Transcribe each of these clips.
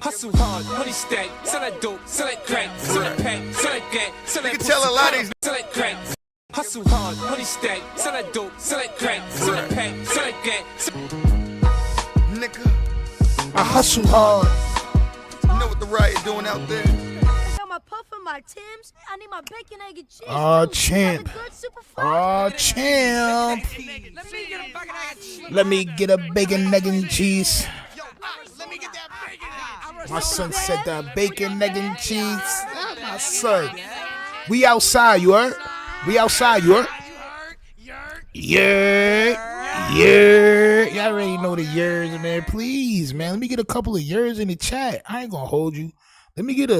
Hustle hard, money stack, sell that dope, sell that crack, sell that pack, sell that gang, sell that You can tell a lot of these sell that crack. Hustle hard, money stack, sell that dope, sell that crack, sell that pack, sell that gang. nigga. I hustle hard. You know what the riot doing out there? I got my puff and my Timbs. I need my bacon, egg, and cheese. Oh, too. champ. Got the good super fries. Oh, champ. Let me get a bacon, egg, and cheese. My son said that bacon, egg, and cheese. My son. We outside, you heard? We outside, you heard? Yeah. Y'all already know the years, man. Please, man. Let me get a couple of years in the chat. I ain't gonna hold you. Let me get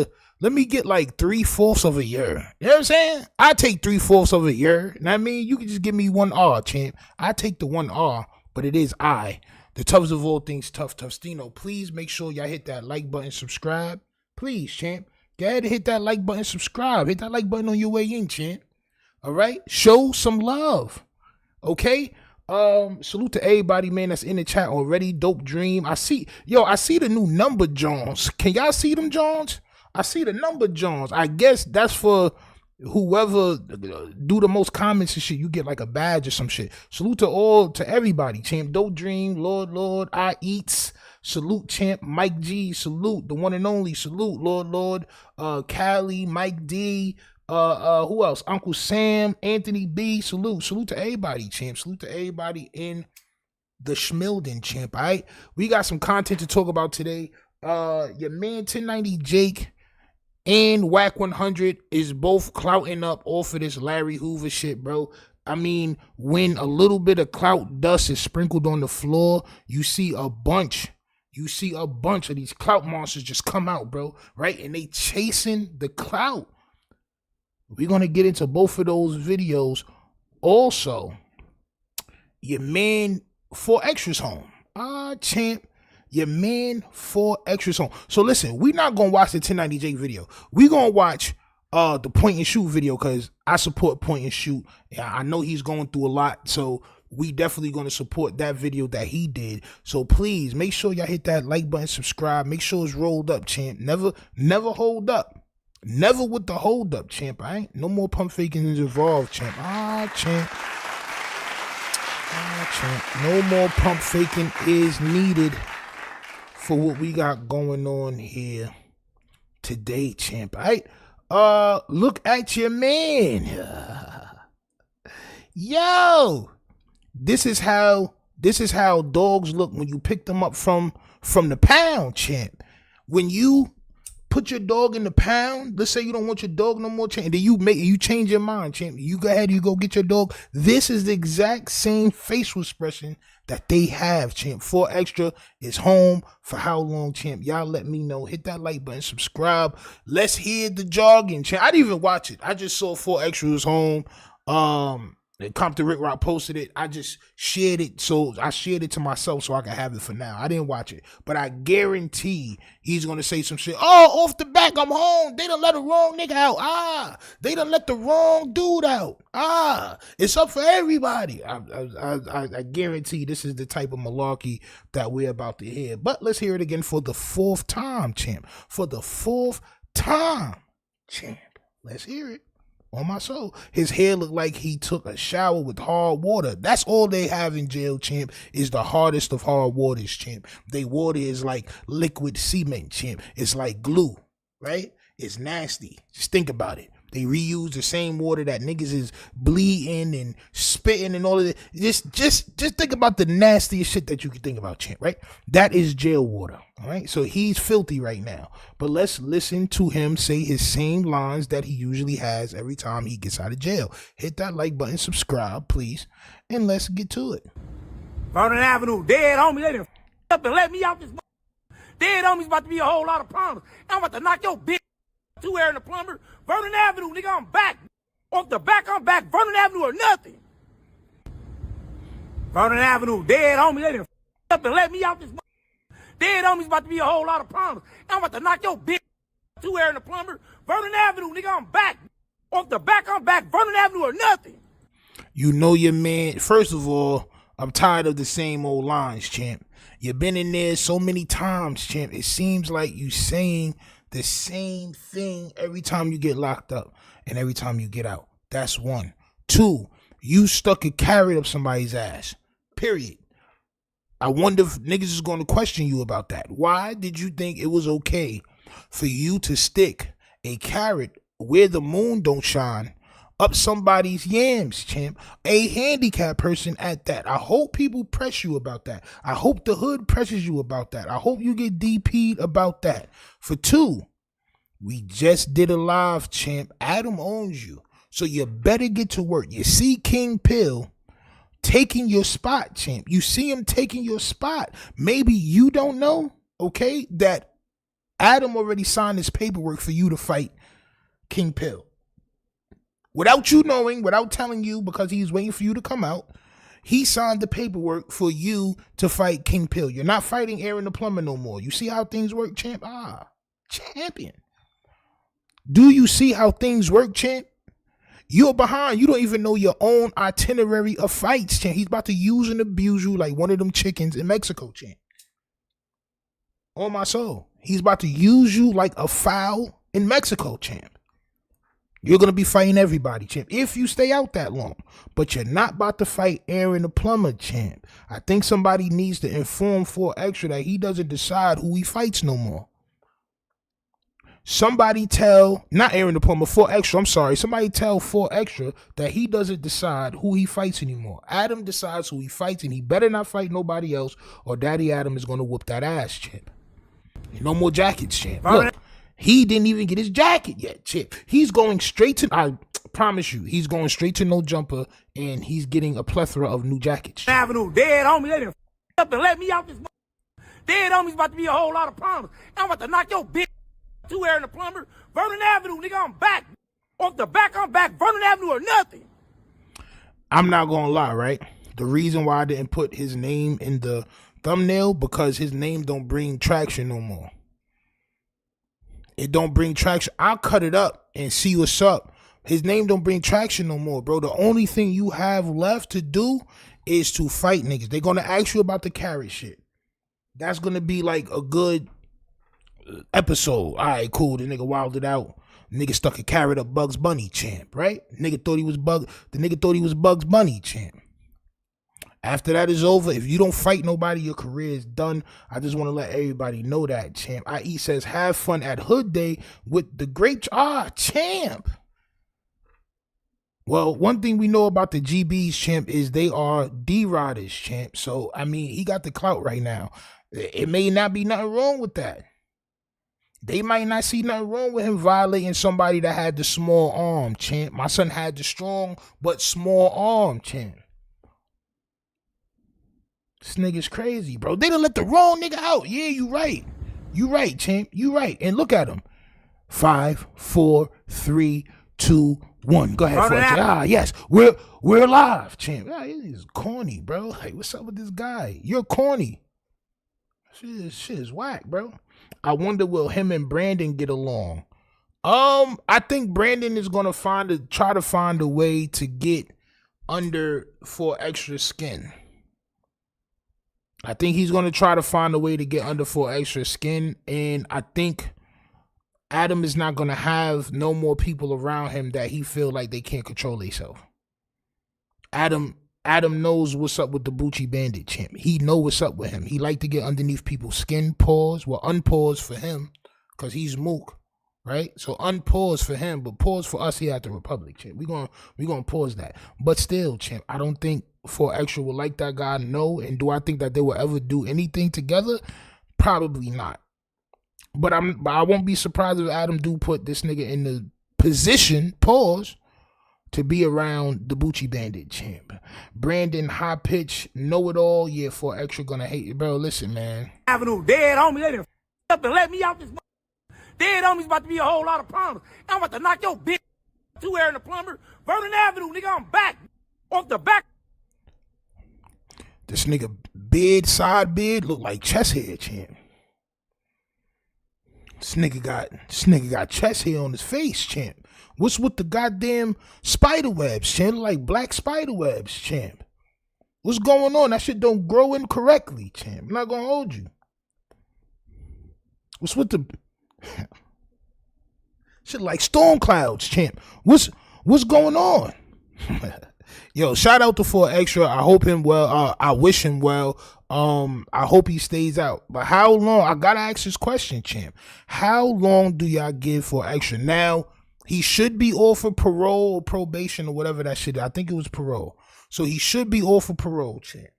like 3/4 of a year. You know what I'm saying? I take 3/4 of a year. And I mean, you can just give me 1 R, champ. I take the 1 R, but it is I. The toughest of all things, Tufstino. Please make sure y'all hit that like button, subscribe. Please, champ. Go ahead and hit that like button, subscribe. Hit that like button on your way in, champ. All right? Show some love. Okay? Salute to everybody, man, that's in the chat already. Dope Dream. I see the new number Jones. Can y'all see them Jones? I see the number Jones. I guess that's for whoever do the most comments and shit. You get like a badge or some shit. Salute to everybody. Champ Dope Dream, Lord, I Eats. Salute Champ Mike G. Salute the one and only. Salute Lord, Callie, Mike D. Who else? Uncle Sam, Anthony B. Salute to everybody, champ. Salute to everybody in the Schmilden, champ. All right, we got some content to talk about today. Your man 1090 Jake and Wack 100 is both clouting up off of this Larry Hoover shit, bro. I mean, when a little bit of clout dust is sprinkled on the floor, you see a bunch of these clout monsters just come out, bro, right? And they chasing the clout. We're going to get into both of those videos. Also, your man 4Xtra's home. Champ, your man 4Xtra's home. So listen, we're not going to watch the 1090 Jake video. We're going to watch the point and shoot video because I support point and shoot. I know he's going through a lot, so we definitely going to support that video that he did. So please make sure y'all hit that like button, subscribe. Make sure it's rolled up, champ. Never hold up. Never with the hold up, champ. All right? No more pump faking is involved, champ. Champ. No more pump faking is needed for what we got going on here today, champ. All right? Look at your man. Yo, this is how dogs look when you pick them up from the pound, champ. When you put your dog in the pound, let's say you don't want your dog no more, champ, then you change your mind, champ. You go ahead, you go get your dog. This is the exact same facial expression that they have, champ. 4Xtra is home for how long, champ? Y'all let me know. Hit that like button, subscribe. Let's hear the jargon, champ. I didn't even watch it. I just saw 4Xtra was home. Compton Rick Rock posted it. I just shared it. So I shared it to myself so I can have it for now. I didn't watch it. But I guarantee he's going to say some shit. Oh, off the back, I'm home. They done let the wrong nigga out. They done let the wrong dude out. It's up for everybody. I guarantee this is the type of malarkey that we're about to hear. But let's hear it again for the 4th time, champ. For the 4th time, champ. Let's hear it. On my soul. His hair looked like he took a shower with hard water. That's all they have in jail, champ, is the hardest of hard waters, champ. They water is like liquid cement, champ. It's like glue, right? It's nasty. Just think about it. They reuse the same water that niggas is bleeding and spitting and all of that. Just think about the nastiest shit that you can think about, champ, right? That is jail water, all right? So he's filthy right now. But let's listen to him say his same lines that he usually has every time he gets out of jail. Hit that like button, subscribe, please, and let's get to it. Vernon Avenue, dead homie, they done up and let me out this. Dead homies about to be a whole lot of problems. I'm about to knock your bitch. 2 air in the plumber. Vernon Avenue, nigga, I'm back. Off the back, I'm back. Vernon Avenue or nothing. Vernon Avenue, dead homie, they done up and let me out this. Dead homies about to be a whole lot of problems. I'm about to knock your bitch. 2 air in the plumber. Vernon Avenue, nigga, I'm back. Off the back, I'm back. Vernon Avenue or nothing. You know your man. First of all, I'm tired of the same old lines, champ. You've been in there so many times, champ. It seems like you saying the same thing every time you get locked up and every time you get out. That's one. Two, you stuck a carrot up somebody's ass. Period. I wonder if niggas is going to question you about that. Why did you think it was okay for you to stick a carrot where the moon don't shine up somebody's yams, champ? A handicapped person at that. I hope people press you about that. I hope the hood presses you about that. I hope you get DP'd about that. For two, we just did a live, champ. Adam owns you. So you better get to work. You see King Pill taking your spot, champ. You see him taking your spot. Maybe you don't know, okay, that Adam already signed his paperwork for you to fight King Pill. Without you knowing, without telling you, because he's waiting for you to come out, he signed the paperwork for you to fight King Pill. You're not fighting Aaron the Plumber no more. You see how things work, champ? Champion. Do you see how things work, champ? You're behind. You don't even know your own itinerary of fights, champ. He's about to use and abuse you like one of them chickens in Mexico, champ. On my soul. He's about to use you like a fowl in Mexico, champ. You're going to be fighting everybody, champ, if you stay out that long. But you're not about to fight Aaron the Plumber, champ. I think somebody needs to inform 4Xtra that he doesn't decide who he fights no more. Somebody tell, not Aaron the Plumber, 4Xtra, I'm sorry. Somebody tell 4Xtra that he doesn't decide who he fights anymore. Adam decides who he fights, and he better not fight nobody else, or Daddy Adam is going to whoop that ass, champ. No more jackets, champ. Look, he didn't even get his jacket yet, champ. He's going straight to, I promise you, he's going straight to No Jumper, and he's getting a plethora of new jackets. Avenue, dead homie, they done up and let me out this. Dead homies about to be a whole lot of problems. I'm about to knock your bitch. 2 Aaron the Plumber, Vernon Avenue, nigga, I'm back. Off the back, I'm back. Vernon Avenue or nothing. I'm not gonna lie, right? The reason why I didn't put his name in the thumbnail, because his name don't bring traction no more. It don't bring traction. I'll cut it up and see what's up. His name don't bring traction no more, bro. The only thing you have left to do is to fight niggas. They're gonna ask you about the carrot shit. That's gonna be like a good episode. All right, cool. The nigga wilded out. Nigga stuck a carrot up Bugs Bunny, champ, right? Nigga thought he was Bugs Bunny, champ. After that is over, if you don't fight nobody, your career is done. I just want to let everybody know that, champ. IE says, have fun at Hood Day with the great, champ. Well, one thing we know about the GBs, champ, is they are D-Riders, champ. So, I mean, he got the clout right now. It may not be nothing wrong with that. They might not see nothing wrong with him violating somebody that had the small arm, champ. My son had the strong but small arm, champ. This nigga's crazy, bro. They done let the wrong nigga out. Yeah, you right. You right, champ. You right. And look at him. 5, 4, 3, 2, 1. Go ahead, Fletcher. Yes. We're live, champ. He's corny, bro. Like, what's up with this guy? You're corny. Shit is whack, bro. I wonder, will him and Brandon get along? I think Brandon is gonna try to find a way to get under 4Xtra skin. I think he's gonna try to find a way to get under 4Xtra skin, and I think Adam is not gonna have no more people around him that he feel like they can't control themselves. Adam knows what's up with the Bucci Bandit, champ. He know what's up with him. He like to get underneath people's skin. Pause. Well, unpause for him, because he's mook, right? So unpause for him, but pause for us here at the Republic, champ. We gonna pause that. But still, champ, I don't think 4Xtra will like that guy, no. And do I think that they will ever do anything together? Probably not. But I won't be surprised if Adam do put this nigga in the position, pause, to be around the Bucci Bandit, champ. Brandon, high pitch, know it all. Yeah, 4Xtra gonna hate it, bro. Listen, man. Avenue, dead homie, they done up and let me out this. Dead homies about to be a whole lot of problems. I'm about to knock your bitch. 2 Aaron the Plumber, Vernon Avenue, nigga, I'm back. Off the back. This nigga side beard look like chest hair, champ. This nigga got chest hair on his face, champ. What's with the goddamn spider webs, champ? Like black spider webs, champ. What's going on? That shit don't grow in correctly, champ. I'm not gonna hold you. What's with the shit like storm clouds, champ? What's going on? Yo, shout out to Xtra. I hope him well. I wish him well. I hope he stays out. But how long? I gotta ask this question, champ. How long do y'all give Xtra? Now, he should be off for parole or probation or whatever that shit. I think it was parole. So he should be off for parole, champ.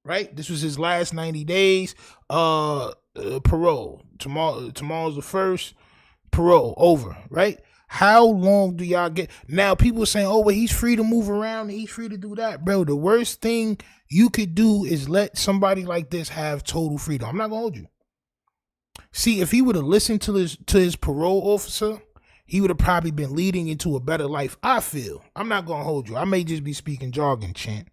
Right? This was his last 90 days. Parole. Tomorrow's the 1st. Parole over, right? How long do y'all get? Now, people saying, oh, well, he's free to move around. He's free to do that. Bro, the worst thing you could do is let somebody like this have total freedom. I'm not going to hold you. See, if he would have listened to his parole officer, he would have probably been leading into a better life, I feel. I'm not going to hold you. I may just be speaking jargon, champ.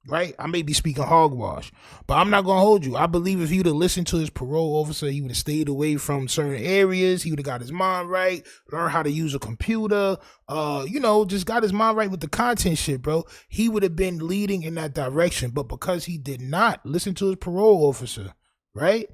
Right? I may be speaking hogwash, but I'm not going to hold you. I believe if he would have listened to his parole officer, he would have stayed away from certain areas. He would have got his mind right, learned how to use a computer, just got his mind right with the content shit, bro. He would have been leading in that direction, but because he did not listen to his parole officer, right?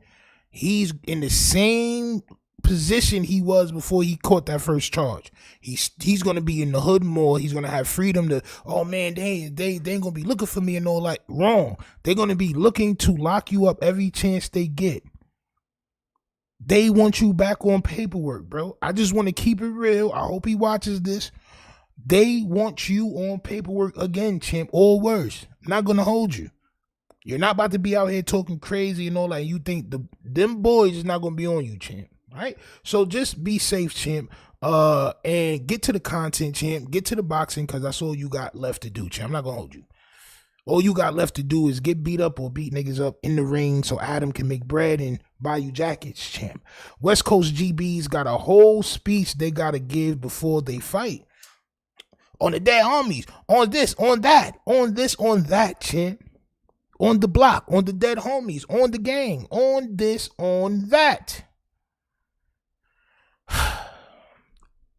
He's in the same position he was before he caught that first charge. He's gonna be in the hood more. He's gonna have freedom to, oh man, they ain't gonna be looking for me and all that. Wrong. They're gonna be looking to lock you up every chance they get. They want you back on paperwork, bro. I just want to keep it real. I hope he watches this. They want you on paperwork again, champ, or worse. I'm not gonna hold you. You're not about to be out here talking crazy and all that. You think them boys is not gonna be on you, champ. Right? So just be safe, champ. And get to the content, champ. Get to the boxing, because that's all you got left to do, champ. I'm not gonna hold you. All you got left to do is get beat up or beat niggas up in the ring so Adam can make bread and buy you jackets, champ. West Coast GBs got a whole speech they gotta give before they fight. On the dead homies, on this, on that, on this, on that, champ. On the block, on the dead homies, on the gang, on this, on that.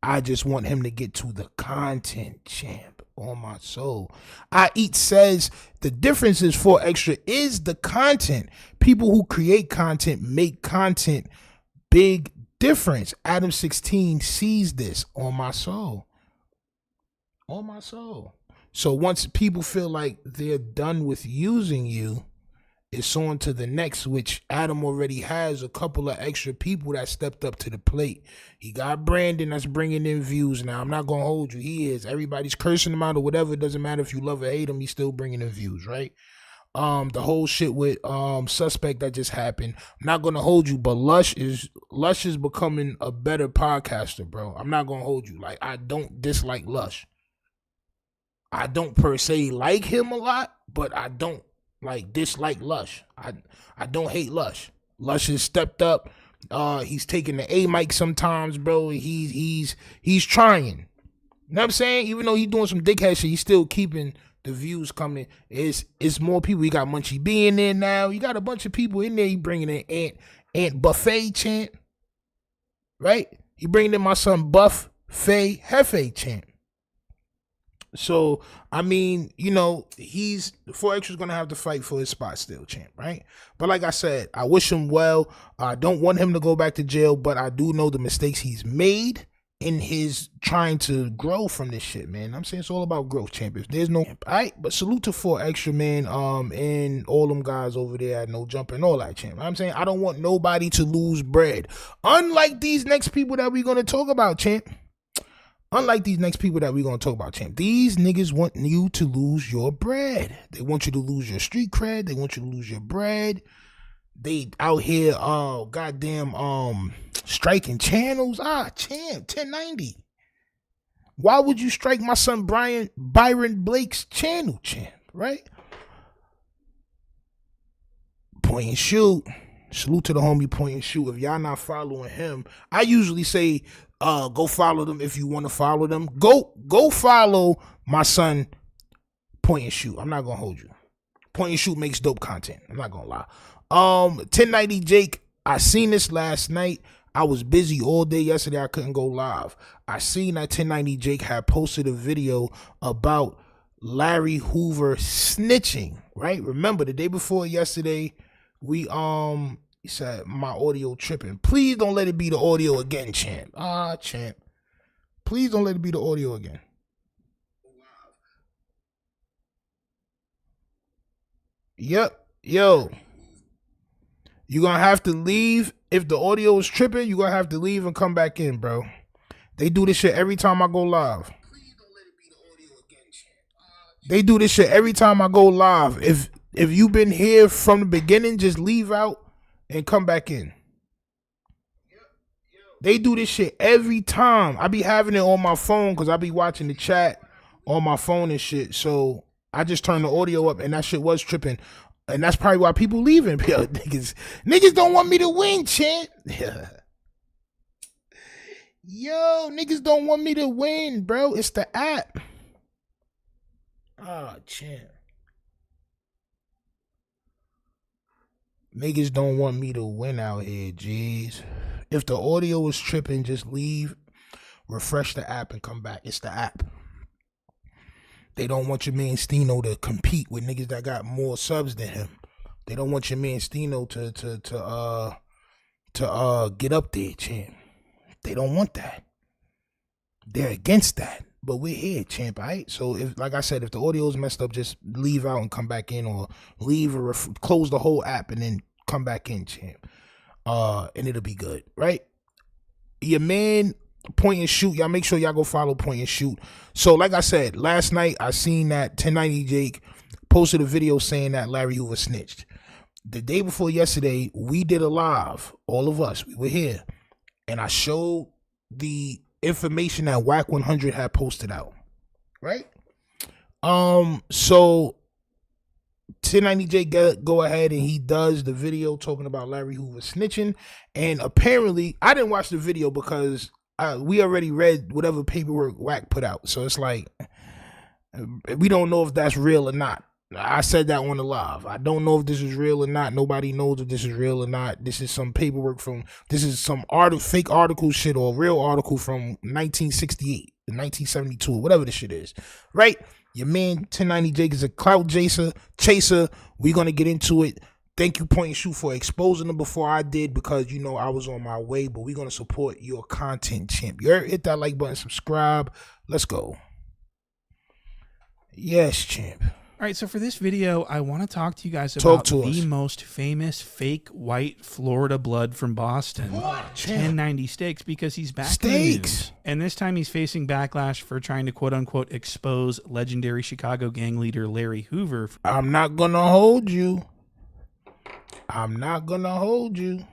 I just want him to get to the content, champ, on my soul. I Eat says the difference is Xtra is the content. People who create content make content. Big difference. Adam 16 sees this, on my soul. On my soul. So once people feel like they're done with using you, it's on to the next, which Adam already has a couple of extra people that stepped up to the plate. He got Brandon that's bringing in views now. I'm not going to hold you. He is. Everybody's cursing him out or whatever. It doesn't matter if you love or hate him. He's still bringing in views, right? The whole shit with Suspect that just happened. I'm not going to hold you, but Lush is becoming a better podcaster, bro. I'm not going to hold you. Like, I don't dislike Lush. I don't per se like him a lot, but I don't dislike Lush. I don't hate Lush. Lush has stepped up. He's taking the A mic sometimes, bro. He's trying. You know what I'm saying? Even though he's doing some dickhead shit, he's still keeping the views coming. It's more people. You got Munchie B in there now. You got a bunch of people in there. He bringing in Aunt Buffet chant, right? He bringing in my son Buff Fay Hefe chant. So, I mean, he's 4Xtra's going to have to fight for his spot still, champ, right? But like I said, I wish him well. I don't want him to go back to jail, but I do know the mistakes he's made in his trying to grow from this shit, man. I'm saying it's all about growth, champions. There's no, all right, but salute to 4Xtra, man, and all them guys over there at No Jumper and all that, champ. I'm saying I don't want nobody to lose bread. Unlike these next people that we're going to talk about, champ. Unlike these next people that we're going to talk about, champ, these niggas want you to lose your bread. They want you to lose your street cred. They want you to lose your bread. They out here, goddamn, striking channels. Champ, 1090. Why would you strike my son Byron Blake's channel, champ, right? Point and shoot. Salute to the homie Point and Shoot. If y'all not following him, I usually say, go follow them if you want to follow them. Go follow my son Point and Shoot. I'm not gonna hold you. Point and Shoot makes dope content. I'm not gonna lie. 1090 Jake, I seen this last night. I was busy all day yesterday. I couldn't go live. I seen that 1090 Jake had posted a video about Larry Hoover snitching, right? Remember the day before yesterday, we he said my audio tripping. Please don't let it be the audio again, champ. Champ. Please don't let it be the audio again. Yep. Yo. You're gonna have to leave. If the audio is tripping, you're gonna have to leave and come back in, bro. They do this shit every time I go live. They do this shit every time I go live. If you've been here from the beginning, just leave out and come back in. They do this shit every time. I be having it on my phone because I be watching the chat on my phone and shit. So I just turned the audio up and that shit was tripping. And that's probably why people leaving. Yo, niggas don't want me to win, champ. Yo, niggas don't want me to win, bro. It's the app. Champ. Niggas don't want me to win out here, jeez. If the audio is tripping, just leave, refresh the app, and come back. It's the app. They don't want your man Stino to compete with niggas that got more subs than him. They don't want your man Stino to get up there, champ. They don't want that. They're against that. But we're here, champ, all right? So, if, like I said, if the audio is messed up, just leave out and come back in, or leave or close the whole app and then come back in, champ. And it'll be good, right? Your man, Point and Shoot, y'all make sure y'all go follow Point and Shoot. So, like I said, last night I seen that 1090 Jake posted a video saying that Larry Hoover snitched. The day before yesterday, we did a live, all of us, we were here, and I showed the information that Wack 100 had posted out, right? So 1090J go ahead and he does the video talking about Larry Hoover snitching, and apparently I didn't watch the video because we already read whatever paperwork Wack put out, so it's like we don't know if that's real or not. I said that on the live. I don't know if this is real or not. Nobody knows if this is real or not. This is some paperwork this is some fake article shit or real article from 1968, 1972, whatever the shit is, right? Your man 1090 Jake is a clout chaser. We're going to get into it. Thank you, Point and Shoot, for exposing them before I did, because, you know, I was on my way, but we're going to support your content, champ. You hit that like button, subscribe. Let's go. Yes, champ. All right, so for this video, I want to talk to you guys about the most famous fake white Florida blood from Boston, 1090 Stakes, because he's back in the news. And this time he's facing backlash for trying to quote-unquote expose legendary Chicago gang leader Larry Hoover. I'm not going to hold you. I'm not going to hold you.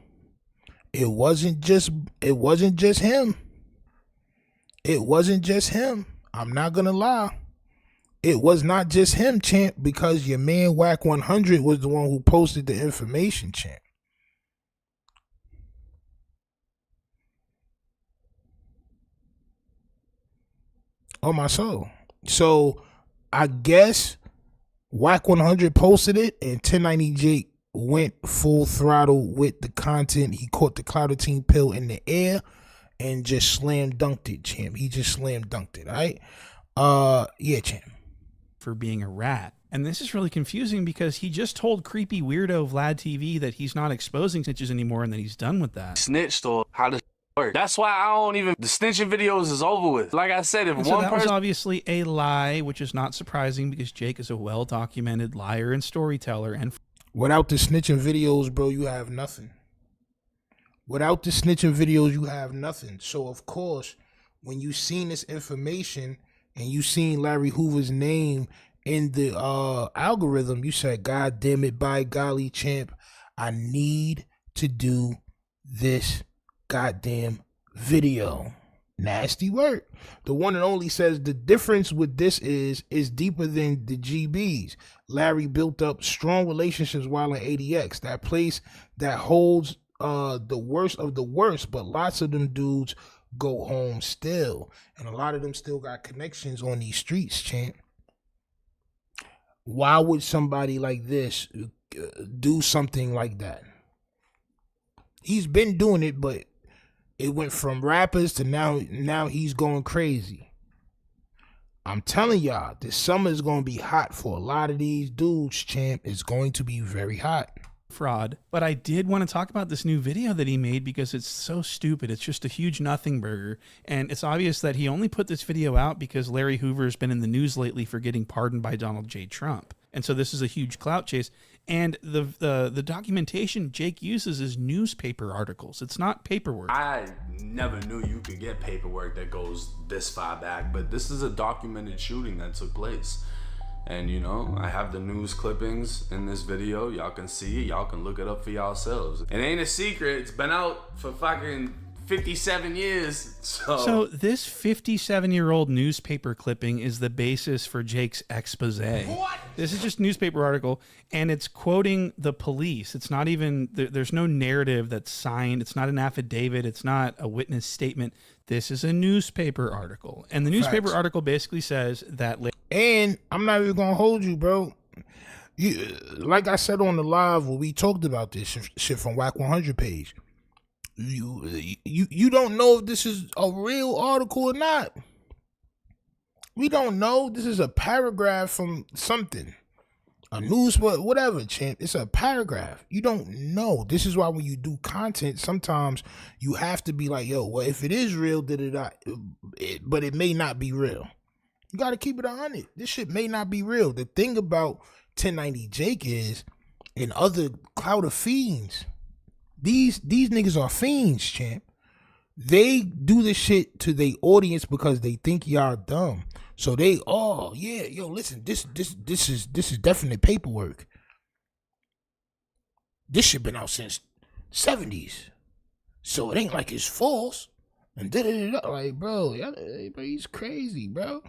It wasn't just him. It wasn't just him. I'm not going to lie. It was not just him, champ, because your man Wack 100 was the one who posted the information, champ. On my soul. So I guess Wack 100 posted it, and 1090 Jake went full throttle with the content. He caught the CLOUT team pill in the air and just slam dunked it, champ. He just slam dunked it, all right? Yeah, champ. For being a rat. And this is really confusing because he just told creepy weirdo Vlad TV that he's not exposing snitches anymore and that he's done with that. Snitched, or how does it work? That's why I don't even, the snitching videos is over with. Like I said, if and one so that person was obviously a lie, which is not surprising because Jake is a well-documented liar and storyteller. And without the snitching videos, bro, you have nothing. Without the snitching videos, you have nothing. So of course, when you seen this information and you seen Larry Hoover's name in the algorithm, you said, God damn it, by golly, champ, I need to do this goddamn video. Nasty work. The one and only says the difference with this is deeper than the GBs. Larry built up strong relationships while in ADX, that place that holds the worst of the worst, but lots of them dudes go home still, and a lot of them still got connections on these streets, champ. Why would somebody like this do something like that? He's been doing it, but it went from rappers to now he's going crazy. I'm telling y'all, this summer is going to be hot for a lot of these dudes, champ. It's going to be very hot. Fraud. But I did want to talk about this new video that he made because it's so stupid. It's just a huge nothing burger. And it's obvious that he only put this video out because Larry Hoover has been in the news lately for getting pardoned by Donald J. Trump. And so this is a huge clout chase. And the documentation Jake uses is newspaper articles. It's not paperwork. I never knew you could get paperwork that goes this far back, but this is a documented shooting that took place. And you know, I have the news clippings in this video. Y'all can see it. Y'all can look it up for yourselves. It ain't a secret. It's been out for fucking 57 years. So this 57-year-old newspaper clipping is the basis for Jake's expose. What? This is just a newspaper article, and it's quoting the police. It's not even, there's no narrative that's signed. It's not an affidavit. It's not a witness statement. This is a newspaper article. And the newspaper article basically says that... And I'm not even going to hold you, bro. Like I said on the live where we talked about this shit from Wack 100 page. You don't know if this is a real article or not. We don't know. This is a paragraph from something. A news, whatever, champ. It's a paragraph. You don't know. This is why when you do content, sometimes you have to be like, yo, well, if it is real, but it may not be real. You got to keep it 100. This shit may not be real. The thing about 1090 Jake is, and other clout of fiends, these niggas are fiends, champ. They do this shit to their audience because they think y'all dumb. So they, oh yeah, yo, listen, this is definite paperwork. This shit been out since 70s, so it ain't like it's false. And like, bro, he's crazy, bro.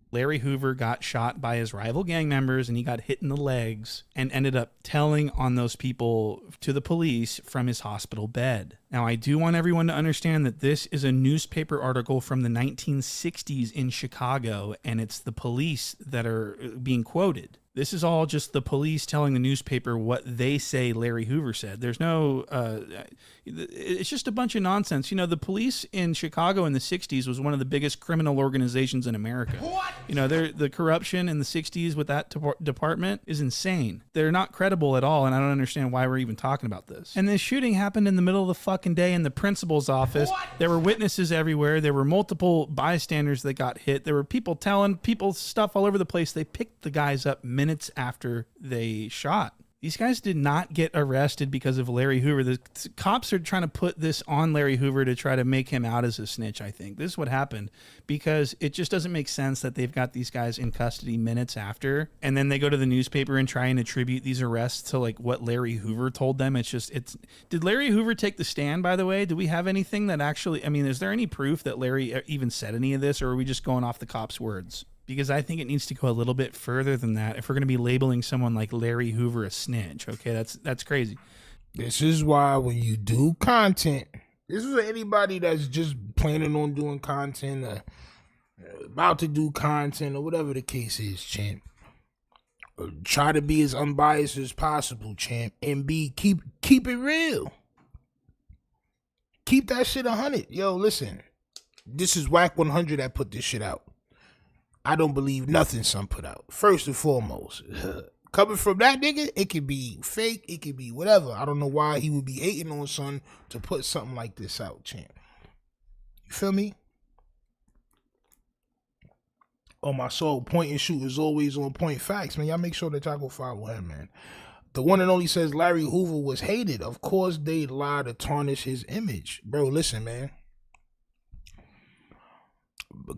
Larry Hoover got shot by his rival gang members and he got hit in the legs and ended up telling on those people to the police from his hospital bed. Now, I do want everyone to understand that this is a newspaper article from the 1960s in Chicago, and it's the police that are being quoted. This is all just the police telling the newspaper what they say Larry Hoover said. There's no, it's just a bunch of nonsense. You know, the police in Chicago in the 60s was one of the biggest criminal organizations in America. What? You know, the corruption in the 60s with that department is insane. They're not credible at all, and I don't understand why we're even talking about this. And this shooting happened in the middle of the fucking day in the principal's office. What? There were witnesses everywhere. There were multiple bystanders that got hit. There were people telling people stuff all over the place. They picked the guys up minutes after they shot. These guys did not get arrested because of Larry Hoover. The cops are trying to put this on Larry Hoover to try to make him out as a snitch, I think. This is what happened because it just doesn't make sense that they've got these guys in custody minutes after, and then they go to the newspaper and try and attribute these arrests to like what Larry Hoover told them. Did Larry Hoover take the stand, by the way? Do we have anything that actually, I mean, is there any proof that Larry even said any of this, or are we just going off the cops' words? Because I think it needs to go a little bit further than that if we're going to be labeling someone like Larry Hoover a snitch. Okay, that's crazy. This is why when you do content, this is for anybody that's just planning on doing content, about to do content, or whatever the case is, champ. Try to be as unbiased as possible, champ, and keep it real. Keep that shit 100. Yo, listen, this is Wack 100 that put this shit out. I don't believe nothing son put out. First and foremost, coming from that nigga, it could be fake, it could be whatever. I don't know why he would be hating on son to put something like this out, champ. You feel me? Oh, my soul, point and shoot is always on point. Facts, man. Y'all make sure that y'all go follow him, man. The one and only says Larry Hoover was hated. Of course, they lie to tarnish his image. Bro, listen, man.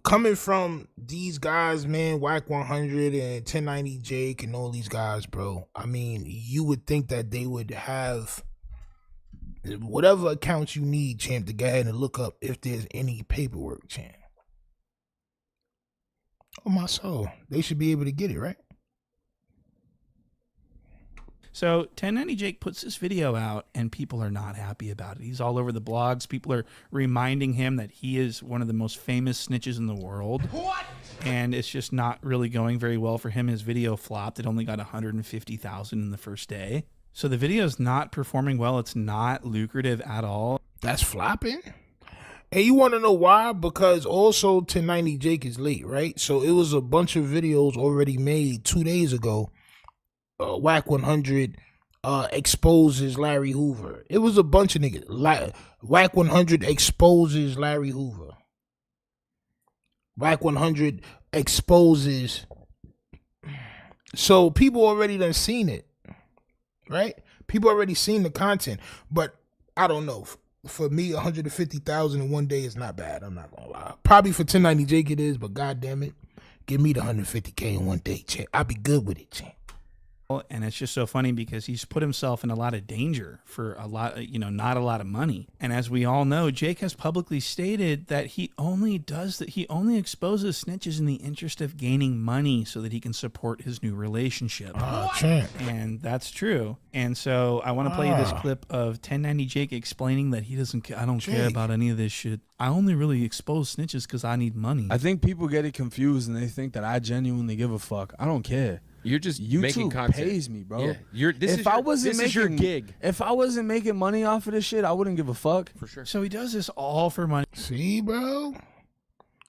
Coming from these guys, man, Wack 100 and 1090 Jake and all these guys, bro, I mean, you would think that they would have whatever accounts you need, champ, to go ahead and look up if there's any paperwork, champ. Oh, my soul. They should be able to get it, right? So 1090 Jake puts this video out and people are not happy about it. He's all over the blogs. People are reminding him that he is one of the most famous snitches in the world. What? And it's just not really going very well for him. His video flopped. It only got 150,000 in the first day. So the video is not performing well. It's not lucrative at all. That's flopping? And you want to know why? Because also 1090 Jake is late, right? So it was a bunch of videos already made 2 days ago. Wack 100 exposes Larry Hoover. It was a bunch of niggas. Wack 100 exposes Larry Hoover. Wack 100 exposes. So people already done seen it, right? People already seen the content, but I don't know. For me, 150,000 in one day is not bad. I'm not gonna lie. Probably for 1090 Jake it is, but goddamn it, give me the 150K in one day, champ. I'll be good with it, champ. And it's just so funny because he's put himself in a lot of danger for a lot, not a lot of money. And as we all know, Jake has publicly stated that he only exposes snitches in the interest of gaining money so that he can support his new relationship. And that's true. And so I want to play you this clip of 1090 Jake explaining that I don't care about any of this shit. I only really expose snitches because I need money. I think people get it confused and they think that I genuinely give a fuck. I don't care. You're just YouTube making content. pays me, bro. Yeah, this is your gig. If I wasn't making money off of this shit, I wouldn't give a fuck. For sure. So he does this all for money. See, bro?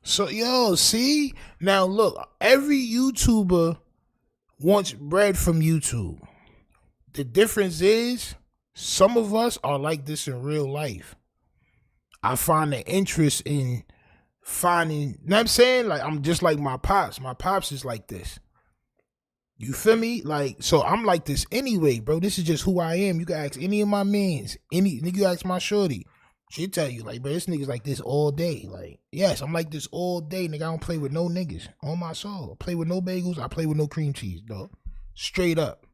So, see? Now, look, every YouTuber wants bread from YouTube. The difference is some of us are like this in real life. I find an interest in finding, you know what I'm saying? Like, I'm just like my pops. My pops is like this. You feel me? Like, so I'm like this anyway, bro. This is just who I am. You can ask any of my mans, any nigga, you ask my shorty. She'll tell you, like, bro, this nigga's like this all day. Like, yes, I'm like this all day, nigga. I don't play with no niggas on my soul. I play with no bagels. I play with no cream cheese, dog. Straight up.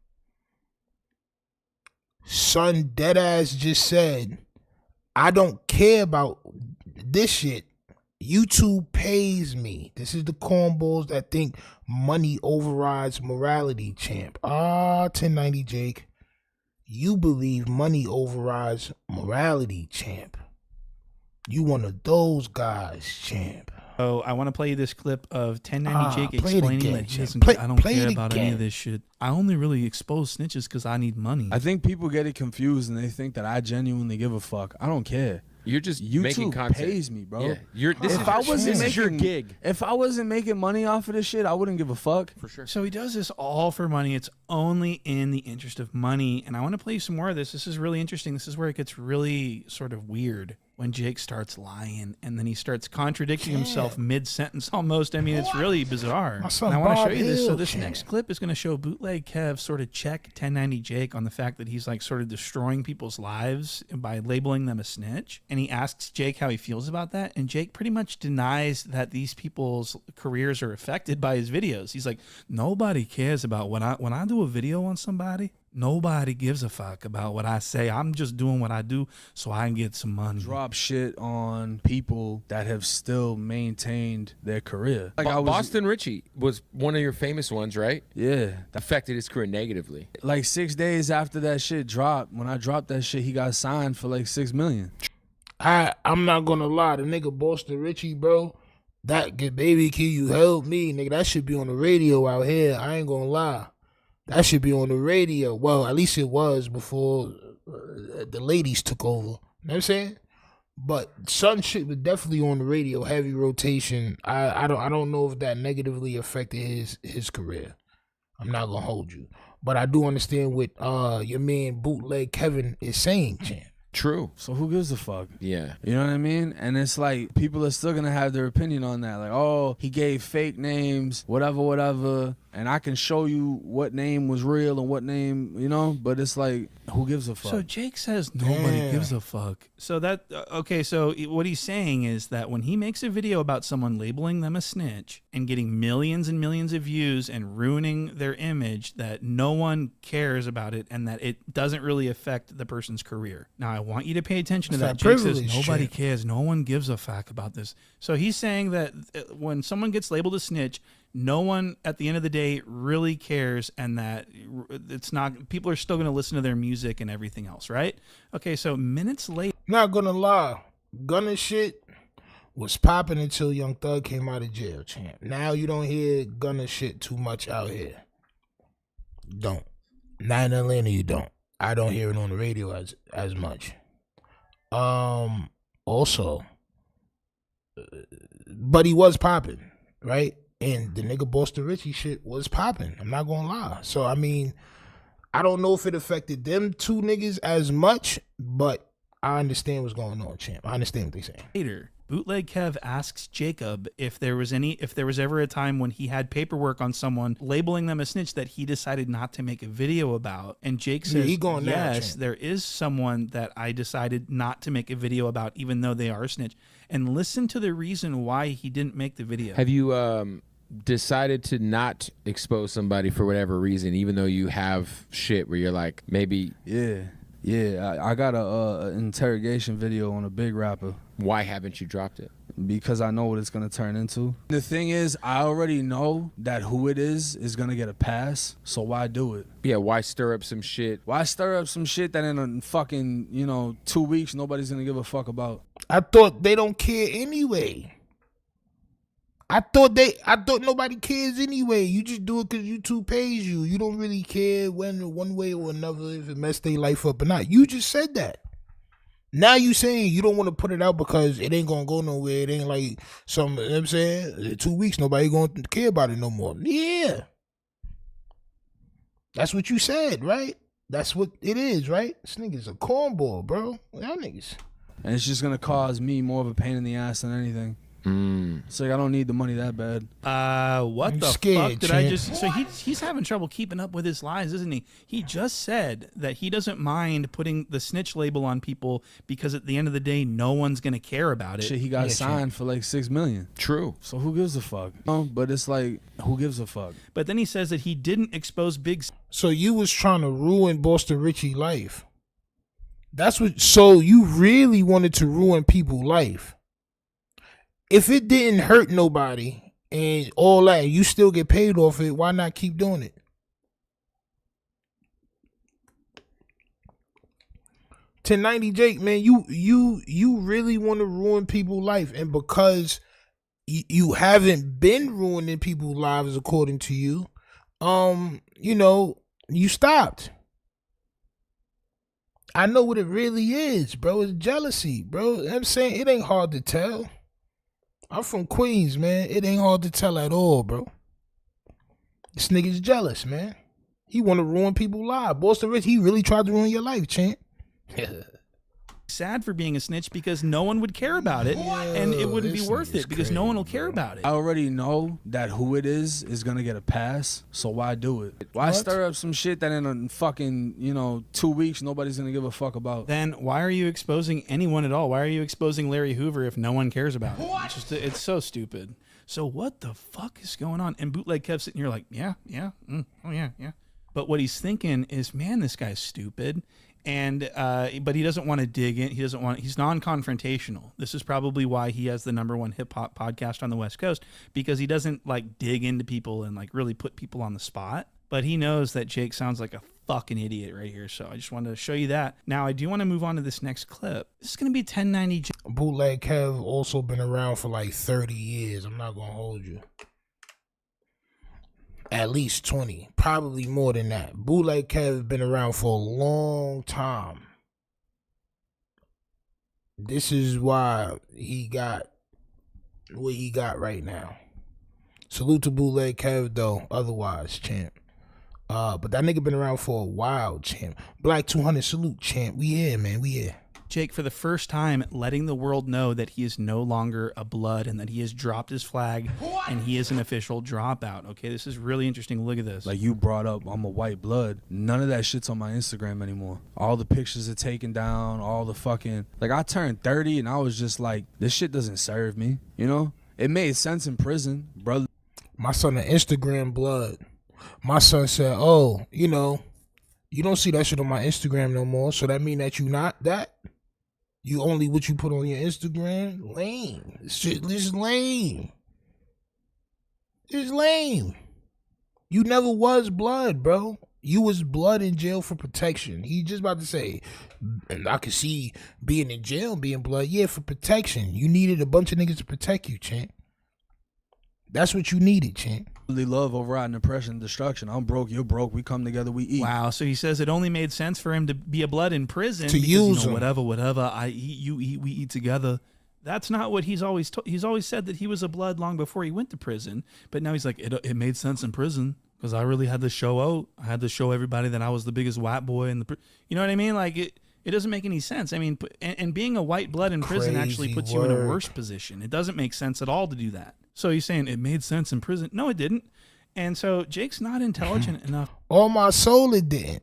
Son deadass just said, I don't care about this shit. YouTube pays me. This is the cornballs that think money overrides morality, champ. 1090 Jake. You believe money overrides morality, champ. You one of those guys, champ. So I want to play you this clip of 1090 Jake explaining that he doesn't. I don't care about any of this shit. I only really expose snitches because I need money. I think people get it confused and they think that I genuinely give a fuck. I don't care. You're just YouTube making content. pays me, bro. Yeah, this is your gig. If I wasn't making money off of this shit, I wouldn't give a fuck. For sure. So he does this all for money. It's only in the interest of money. And I want to play you some more of this. This is really interesting. This is where it gets really sort of weird when Jake starts lying and then he starts contradicting himself mid-sentence almost. I mean, it's really bizarre. And I want to show you this. So this next clip is going to show Bootleg Kev sort of check 1090 Jake on the fact that he's like sort of destroying people's lives by labeling them a snitch. And he asks Jake how he feels about that. And Jake pretty much denies that these people's careers are affected by his videos. He's like, nobody cares about when I do a video on somebody. Nobody gives a fuck about what I say. I'm just doing what I do so I can get some money. Drop shit on people that have still maintained their career. Like Boston Richie was one of your famous ones, right? Yeah. That affected his career negatively. Like 6 days after that shit dropped, when I dropped that shit, he got signed for like $6 million. I'm not gonna lie, the nigga Boston Richie, bro, that good baby, can you help me, nigga? That should be on the radio out here. I ain't gonna lie. That should be on the radio. Well, at least it was before the ladies took over. You know what I'm saying? But Sun shit was definitely on the radio, heavy rotation. I don't know if that negatively affected his career. I'm not gonna hold you, but I do understand what your man Bootleg Kevin is saying, champ. True. So who gives a fuck? Yeah. You know what I mean? And it's like people are still gonna have their opinion on that. Like, oh, he gave fake names, whatever. And I can show you what name was real and what name, but it's like, who gives a fuck? So Jake says nobody gives a fuck. So that, okay, so what he's saying is that when he makes a video about someone labeling them a snitch and getting millions and millions of views and ruining their image, that no one cares about it and that it doesn't really affect the person's career. Now, I want you to pay attention to that. Jake says nobody cares. No one gives a fuck about this. So he's saying that when someone gets labeled a snitch, no one at the end of the day really cares, and that it's not, people are still going to listen to their music and everything else, right? Okay, so minutes later. Not gonna lie, Gunna shit was popping until Young Thug came out of jail, champ. Now you don't hear Gunna shit too much out here. Don't. Not in Atlanta, you don't. I don't hear it on the radio as much. Also, but he was popping, right? And the nigga Boston Richie shit was popping. I'm not gonna lie. So I mean, I don't know if it affected them two niggas as much, but I understand what's going on, champ. I understand what they're saying. Later, Bootleg Kev asks Jacob if there was ever a time when he had paperwork on someone labeling them a snitch that he decided not to make a video about. And Jake says, yes, there is someone that I decided not to make a video about, even though they are a snitch. And listen to the reason why he didn't make the video. Have you decided to not expose somebody for whatever reason, even though you have shit where you're like, maybe... Yeah, I got a interrogation video on a big rapper. Why haven't you dropped it? Because I know what it's gonna turn into. The thing is, I already know that who it is gonna get a pass, so why do it? Yeah, why stir up some shit? Why stir up some shit that in a fucking, 2 weeks nobody's gonna give a fuck about? I thought they don't care anyway. I thought nobody cares anyway. You just do it because YouTube pays you. You don't really care one way or another if it messed their life up or not. You just said that. Now you saying you don't want to put it out because it ain't gonna go nowhere. It ain't like some, you know what I'm saying? In 2 weeks, nobody gonna care about it no more. Yeah. That's what you said, right? That's what it is, right? This nigga's a cornball, bro. Y'all niggas. And it's just gonna cause me more of a pain in the ass than anything. So I don't need the money that bad. What I'm the scared, fuck did champ. I just... So he's having trouble keeping up with his lies, isn't he? He just said that he doesn't mind putting the snitch label on people because at the end of the day, no one's going to care about it. Shit, he got signed for like $6 million. True. So who gives a fuck? No, but it's like, who gives a fuck? But then he says that he didn't expose Big... So you was trying to ruin Boston Richie life. That's what... So you really wanted to ruin people's life. If it didn't hurt nobody and all that, and you still get paid off it, why not keep doing it? $10.90 Jake, man, you really want to ruin people's life, and because you haven't been ruining people's lives according to you, you stopped. I know what it really is, bro. It's jealousy, bro. I'm saying it ain't hard to tell. I'm from Queens, man. It ain't hard to tell at all, bro. This nigga's jealous, man. He want to ruin people's lives. Boston Rich, he really tried to ruin your life, champ. sad for being a snitch because no one would care about it, and it wouldn't be worth it because no one will care about it. I already know that who it is gonna get a pass, so why do it? Why stir up some shit that in a fucking 2 weeks nobody's gonna give a fuck about? Then why are you exposing anyone at all? Why are you exposing Larry Hoover if no one cares about it? It's so stupid. So what the fuck is going on? And Bootleg Kev sitting here like, yeah. But what he's thinking is, man, this guy's stupid. And but he doesn't want to dig in. He's non-confrontational. This is probably why he has the #1 hip hop podcast on the West Coast, because he doesn't like dig into people and like really put people on the spot. But he knows that Jake sounds like a fucking idiot right here. So I just wanted to show you that. Now I do want to move on to this next clip. This is going to be 1090. Bootleg Kev also been around for like 30 years. I'm not going to hold you. At least 20, probably more than that. Bootleg Kev been around for a long time. This is why he got what he got right now. Salute to Bootleg Kev though, otherwise, champ. But that nigga been around for a while, champ. Black 200, salute, champ. We here, man, we here. Jake, for the first time, letting the world know that he is no longer a blood and that he has dropped his flag and he is an official dropout. Okay, this is really interesting. Look at this. Like you brought up, I'm a white blood. None of that shit's on my Instagram anymore. All the pictures are taken down, all the fucking... Like, I turned 30 and I was just like, this shit doesn't serve me, you know? It made sense in prison, brother. My son an Instagram blood. My son said, oh, you don't see that shit on my Instagram no more, so that mean that you not that? You only what you put on your Instagram? Lame. This shit is lame. It's lame. You never was blood, bro. You was blood in jail for protection. He just about to say, and I could see being in jail and being blood. Yeah, for protection. You needed a bunch of niggas to protect you, champ. That's what you needed, champ. Love overriding oppression and destruction. I'm broke, you're broke, we come together, we eat. Wow, so he says it only made sense for him to be a blood in prison to because, use him. Whatever, I eat, you eat, we eat together. That's not what he's always he's always said that he was a blood long before he went to prison. But now he's like, it made sense in prison because I really had to show out. I had to show everybody that I was the biggest white boy in the. You know what I mean? Like it doesn't make any sense. I mean, and being a white blood in prison actually puts you in a worse position. It doesn't make sense at all to do that. So he's saying it made sense in prison. No, it didn't. And so Jake's not intelligent enough. On my soul, it didn't.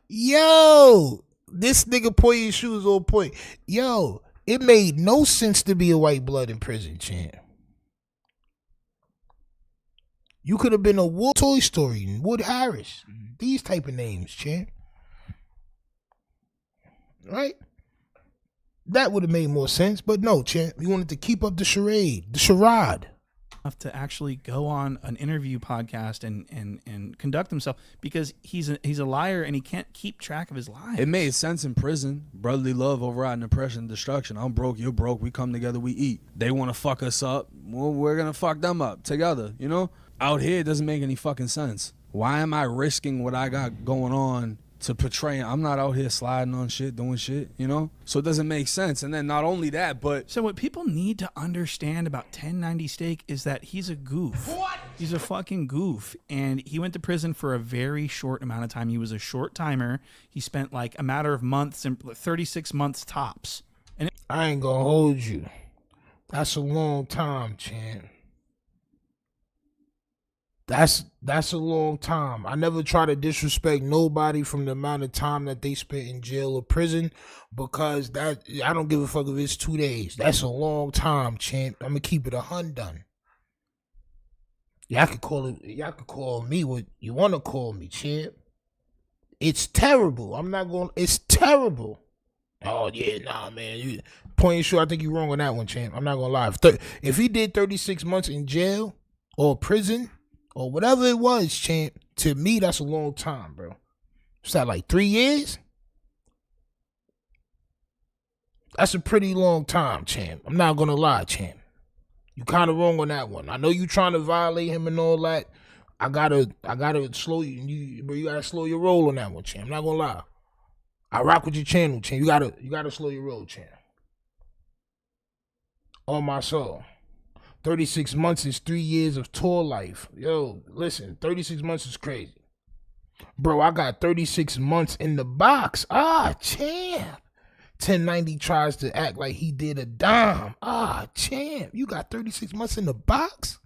Yo, this nigga pointing shoes on point. Yo, it made no sense to be a white blood in prison, champ. You could have been a Wood Toy Story, Wood Harris. These type of names, champ. Right? That would have made more sense, but no, champ. You wanted to keep up the charade, the charade. To actually go on an interview podcast and conduct himself because he's a liar and he can't keep track of his lies. It made sense in prison. Brotherly love overriding oppression and destruction. I'm broke, you're broke. We come together, we eat. They want to fuck us up. Well, we're going to fuck them up together, you know? Out here, it doesn't make any fucking sense. Why am I risking what I got going on to portray? I'm not out here sliding on shit, doing shit, you know? So it doesn't make sense. And then not only that, but... So what people need to understand about 1090 Steak is that he's a goof. What? He's a fucking goof. And he went to prison for a very short amount of time. He was a short timer. He spent like a matter of months, 36 months tops. And I ain't gonna hold you. That's a long time, champ. That's a long time. I never try to disrespect nobody from the amount of time that they spent in jail or prison because that I don't give a fuck if it's 2 days. That's a long time, champ. I'm gonna keep it 100. Y'all could call me what you wanna call me, champ. It's terrible. It's terrible. Oh yeah, nah, man. Point and shoot, I think you're wrong on that one, champ. I'm not gonna lie. If he did 36 months in jail or prison or whatever it was, champ, to me, that's a long time, bro. Is that like 3 years? That's a pretty long time, champ. I'm not gonna lie, champ. You kind of wrong on that one. I know you trying to violate him and all that. I gotta slow you, but you gotta slow your roll on that one, champ. I'm not gonna lie. I rock with your channel, champ. You gotta slow your roll, champ. On my soul. 36 months is 3 years of tour life. Yo, listen, 36 months is crazy. Bro, I got 36 months in the box. Ah, champ. 1090 tries to act like he did a dime. Ah, champ. You got 36 months in the box?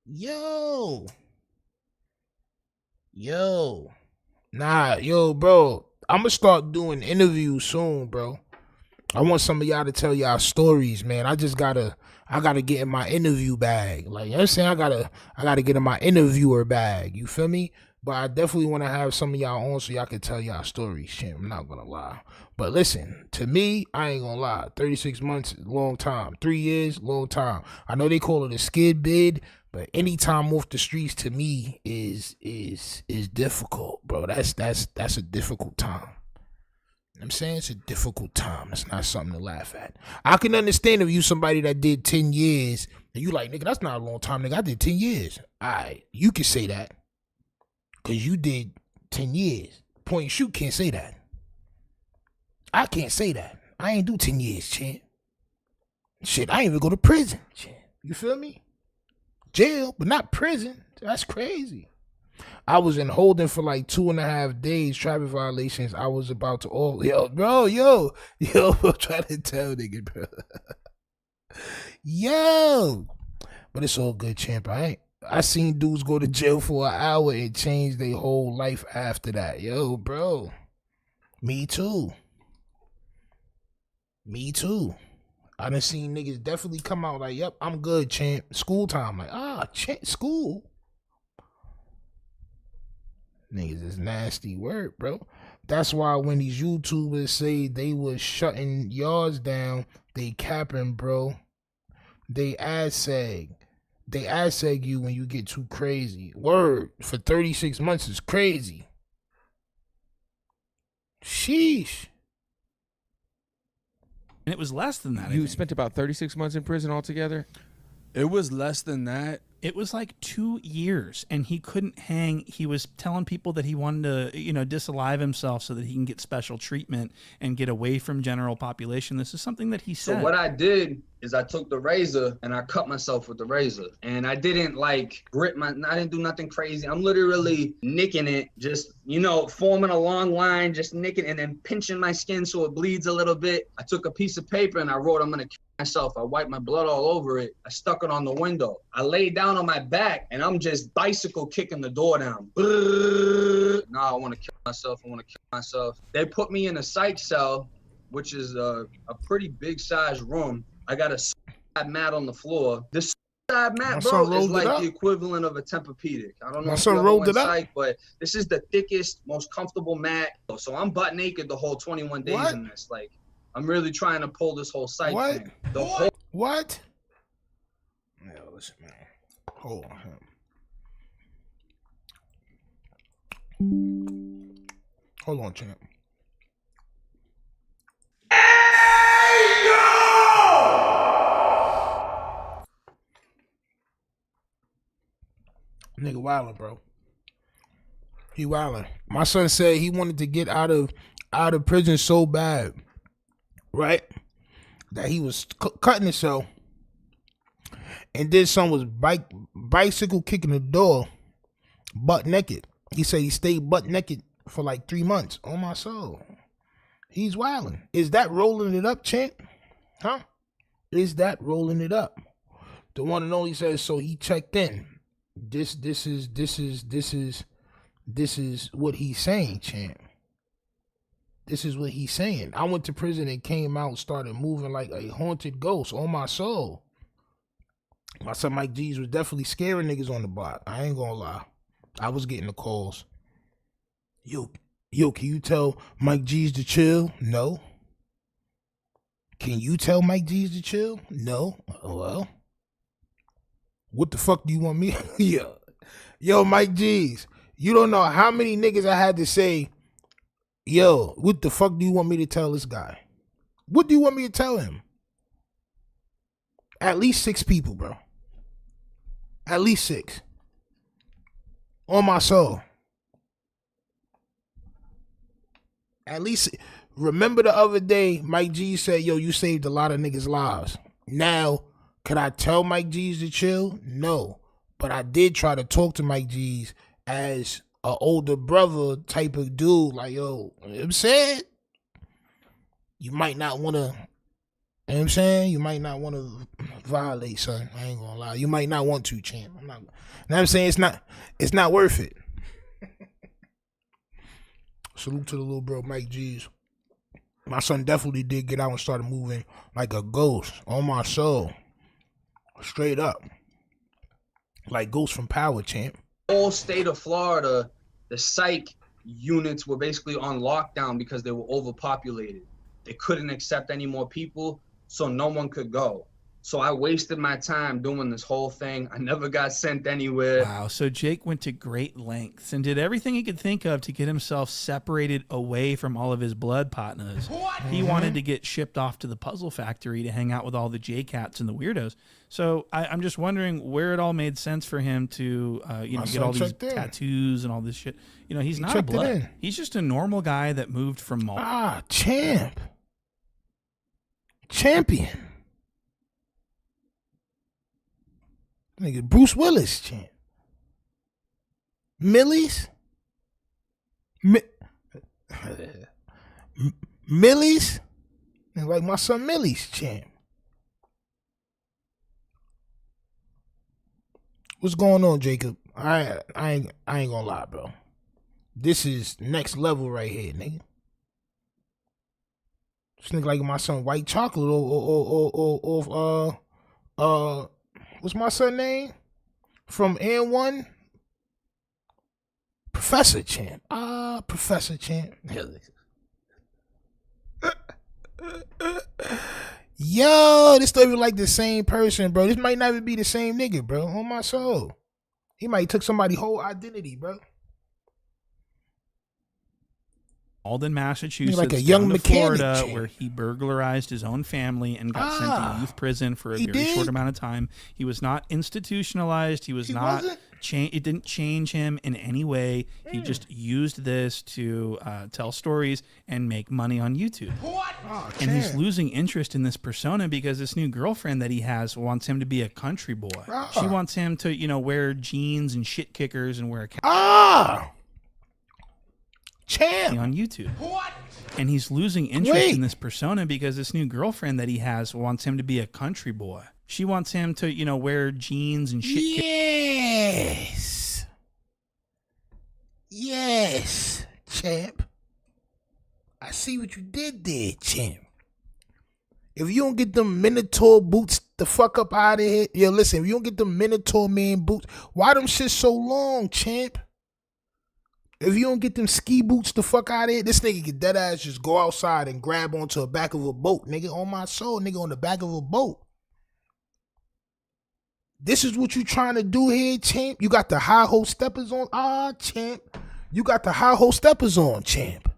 Yo. Nah, yo, bro. I'm going to start doing interviews soon, bro. I want some of y'all to tell y'all stories, man. I gotta get in my interview bag. Like, you know what I'm saying? I gotta get in my interviewer bag. You feel me? But I definitely want to have some of y'all on so y'all can tell y'all stories. Shit, I'm not gonna lie. But listen, to me, I ain't gonna lie. 36 months, long time. 3 years, long time. I know they call it a skid bid, but any time off the streets to me is difficult, bro. That's a difficult time. I'm saying it's a difficult time. It's not something to laugh at. I can understand if you somebody that did 10 years and you like, nigga, that's not a long time, nigga. I did 10 years. All right, you can say that because you did 10 years. Point and shoot can't say that. I can't say that. I ain't do 10 years, champ. Shit, I ain't even go to prison, champ. You feel me? Jail, but not prison. That's crazy. I was in holding for like 2.5 days, traffic violations. I was about to yo, I'm trying to tell nigga, bro. Yo. But it's all good, champ. I seen dudes go to jail for an hour and change their whole life after that. Yo, bro. Me too. I done seen niggas definitely come out like, yep, I'm good, champ. School time. Like, champ, school. Niggas is nasty word, bro. That's why when these YouTubers say they was shutting yards down, they capping, bro. They ass sag. They ass sag you when you get too crazy. Word, for 36 months is crazy. Sheesh. And it was less than that. You spent about 36 months in prison altogether? It was less than that. It was like 2 years, and he couldn't hang. He was telling people that he wanted to, disalive himself so that he can get special treatment and get away from general population. This is something that he said. So what I did is I took the razor and I cut myself with the razor. And I didn't like I didn't do nothing crazy. I'm literally nicking it, just, forming a long line, just nicking and then pinching my skin so it bleeds a little bit. I took a piece of paper and I wrote, I'm gonna kill myself. I wiped my blood all over it. I stuck it on the window. I laid down on my back and I'm just bicycle kicking the door down. No, I wanna kill myself. They put me in a psych cell, which is a pretty big size room. I got a suicide mat on the floor. This suicide mat, bro, is like the equivalent of a Tempur-Pedic. I don't know if you ever went psych, but this is the thickest, most comfortable mat. So I'm butt naked the whole 21 days in this. Like, I'm really trying to pull this whole psych thing. What? Yeah, listen, man. Hold on, champ. Nigga wildin', bro. He wildin'. My son said he wanted to get out of prison so bad, right? That he was cutting himself, and then son was bicycle kicking the door, butt naked. He said he stayed butt naked for like 3 months. On my soul, he's wildin'. Is that rolling it up, champ? Huh? Is that rolling it up? The one and only says so. He checked in. This is what he's saying, champ. This is what he's saying. I went to prison and came out, started moving like a haunted ghost. On my soul. My son Mike G's was definitely scaring niggas on the block. I ain't gonna lie. I was getting the calls. Yo, can you tell Mike G's to chill? No. Can you tell Mike G's to chill? No. Well, what the fuck do you want me? Yo, Mike G's, you don't know how many niggas I had to say, yo, what the fuck do you want me to tell this guy? What do you want me to tell him? At least 6 people, bro. At least 6. On my soul. At least, remember the other day, Mike G said, yo, you saved a lot of niggas' lives. Now, could I tell Mike G's to chill? No. But I did try to talk to Mike G's as an older brother type of dude. Like, yo, you know what I'm saying? You might not want to, you know what I'm saying? You might not want to violate, son. I ain't gonna lie. You might not want to, champ. I'm not, you know what I'm saying? It's not worth it. Salute to the little bro, Mike G's. My son definitely did get out and started moving like a ghost. On my soul. Straight up. Like Ghost from Power, champ. Whole state of Florida, the psych units were basically on lockdown because they were overpopulated. They couldn't accept any more people, so no one could go. So I wasted my time doing this whole thing. I never got sent anywhere. Wow. So Jake went to great lengths and did everything he could think of to get himself separated away from all of his blood partners. He wanted to get shipped off to the puzzle factory to hang out with all the J-Cats and the weirdos. So I'm just wondering where it all made sense for him to, get all these tattoos and all this shit. He's not a blood. He's just a normal guy that moved from Malta. Champion. Nigga, Bruce Willis, champ. Millie's? Millie's? And like my son Millie's, champ. What's going on, Jacob? I ain't gonna lie, bro. This is next level right here, nigga. This nigga like my son White Chocolate or what's my son name? From N1? Professor Champ. Professor Champ. Yo, this don't even like the same person, bro. This might not even be the same nigga, bro. On my soul. He might took somebody's whole identity, bro. Alden, Massachusetts, like a young down to mechanic, Florida, champ. where he burglarized his own family and got sent to youth prison for a very short amount of time. He was not institutionalized. He was not. It didn't change him in any way. He just used this to tell stories and make money on YouTube. What? And he's losing interest in this persona because this new girlfriend that he has wants him to be a country boy. She wants him to, you know, wear jeans and shit kickers and wear a champ on YouTube. What? And he's losing interest in this persona because this new girlfriend that he has wants him to be a country boy. She wants him to, you know, wear jeans and shit. Yes, champ. I see what you did there, champ. If you don't get them Minotaur boots the fuck up out of here, yo, listen, if you don't get them Minotaur man boots, why them shit so long, champ? If you don't get them ski boots the fuck out of here, this nigga can dead ass just go outside and grab onto the back of a boat, nigga. On my soul, nigga, on the back of a boat. This is what you trying to do here, champ. You got the high hole steppers on. Champ. You got the high hole steppers on, champ.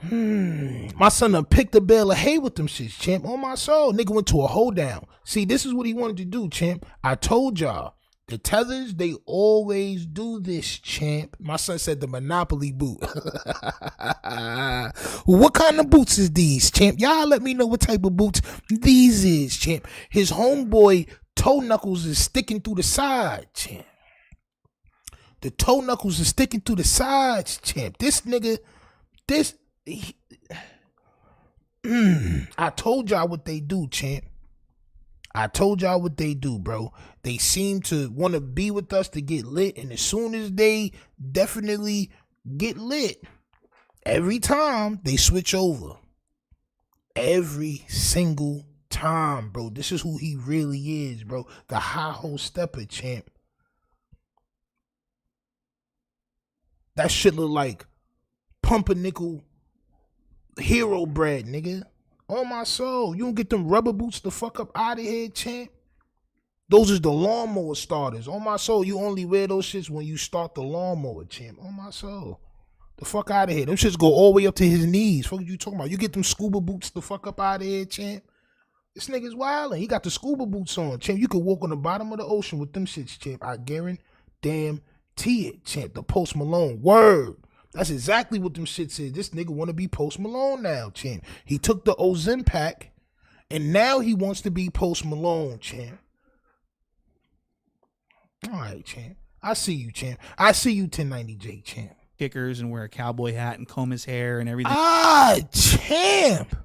My son done picked a bale of hay with them shits, champ. On my soul. Nigga went to a hold down. See, this is what he wanted to do, champ. I told y'all. The tethers, they always do this, champ. My son said the Monopoly boot. What kind of boots is these, champ? Y'all let me know what type of boots these is, champ. His homeboy toe knuckles is sticking through the side, champ. The toe knuckles is sticking through the sides, champ. This nigga, I told y'all what they do, champ. I told y'all what they do, bro. They seem to want to be with us to get lit, and as soon as they definitely get lit, every time they switch over. Every single time, bro. This is who he really is, bro. The high hole stepper, champ. That shit look like pumpernickel hero bread, nigga. On my soul, you don't get them rubber boots the fuck up out of here, champ. Those is the lawnmower starters. On my soul, you only wear those shits when you start the lawnmower, champ. On my soul. The fuck out of here. Them shits go all the way up to his knees. Fuck you talking about? You get them scuba boots the fuck up out of here, champ. This nigga's wildin'. He got the scuba boots on, champ. You could walk on the bottom of the ocean with them shits, champ. I guarantee it, champ. The Post Malone. Word. That's exactly what them shits is. This nigga want to be Post Malone now, champ. He took the Ozempic, and now he wants to be Post Malone, champ. All right, champ. I see you, champ. I see you, 1090J, champ. Kickers and wear a cowboy hat and comb his hair and everything. Champ.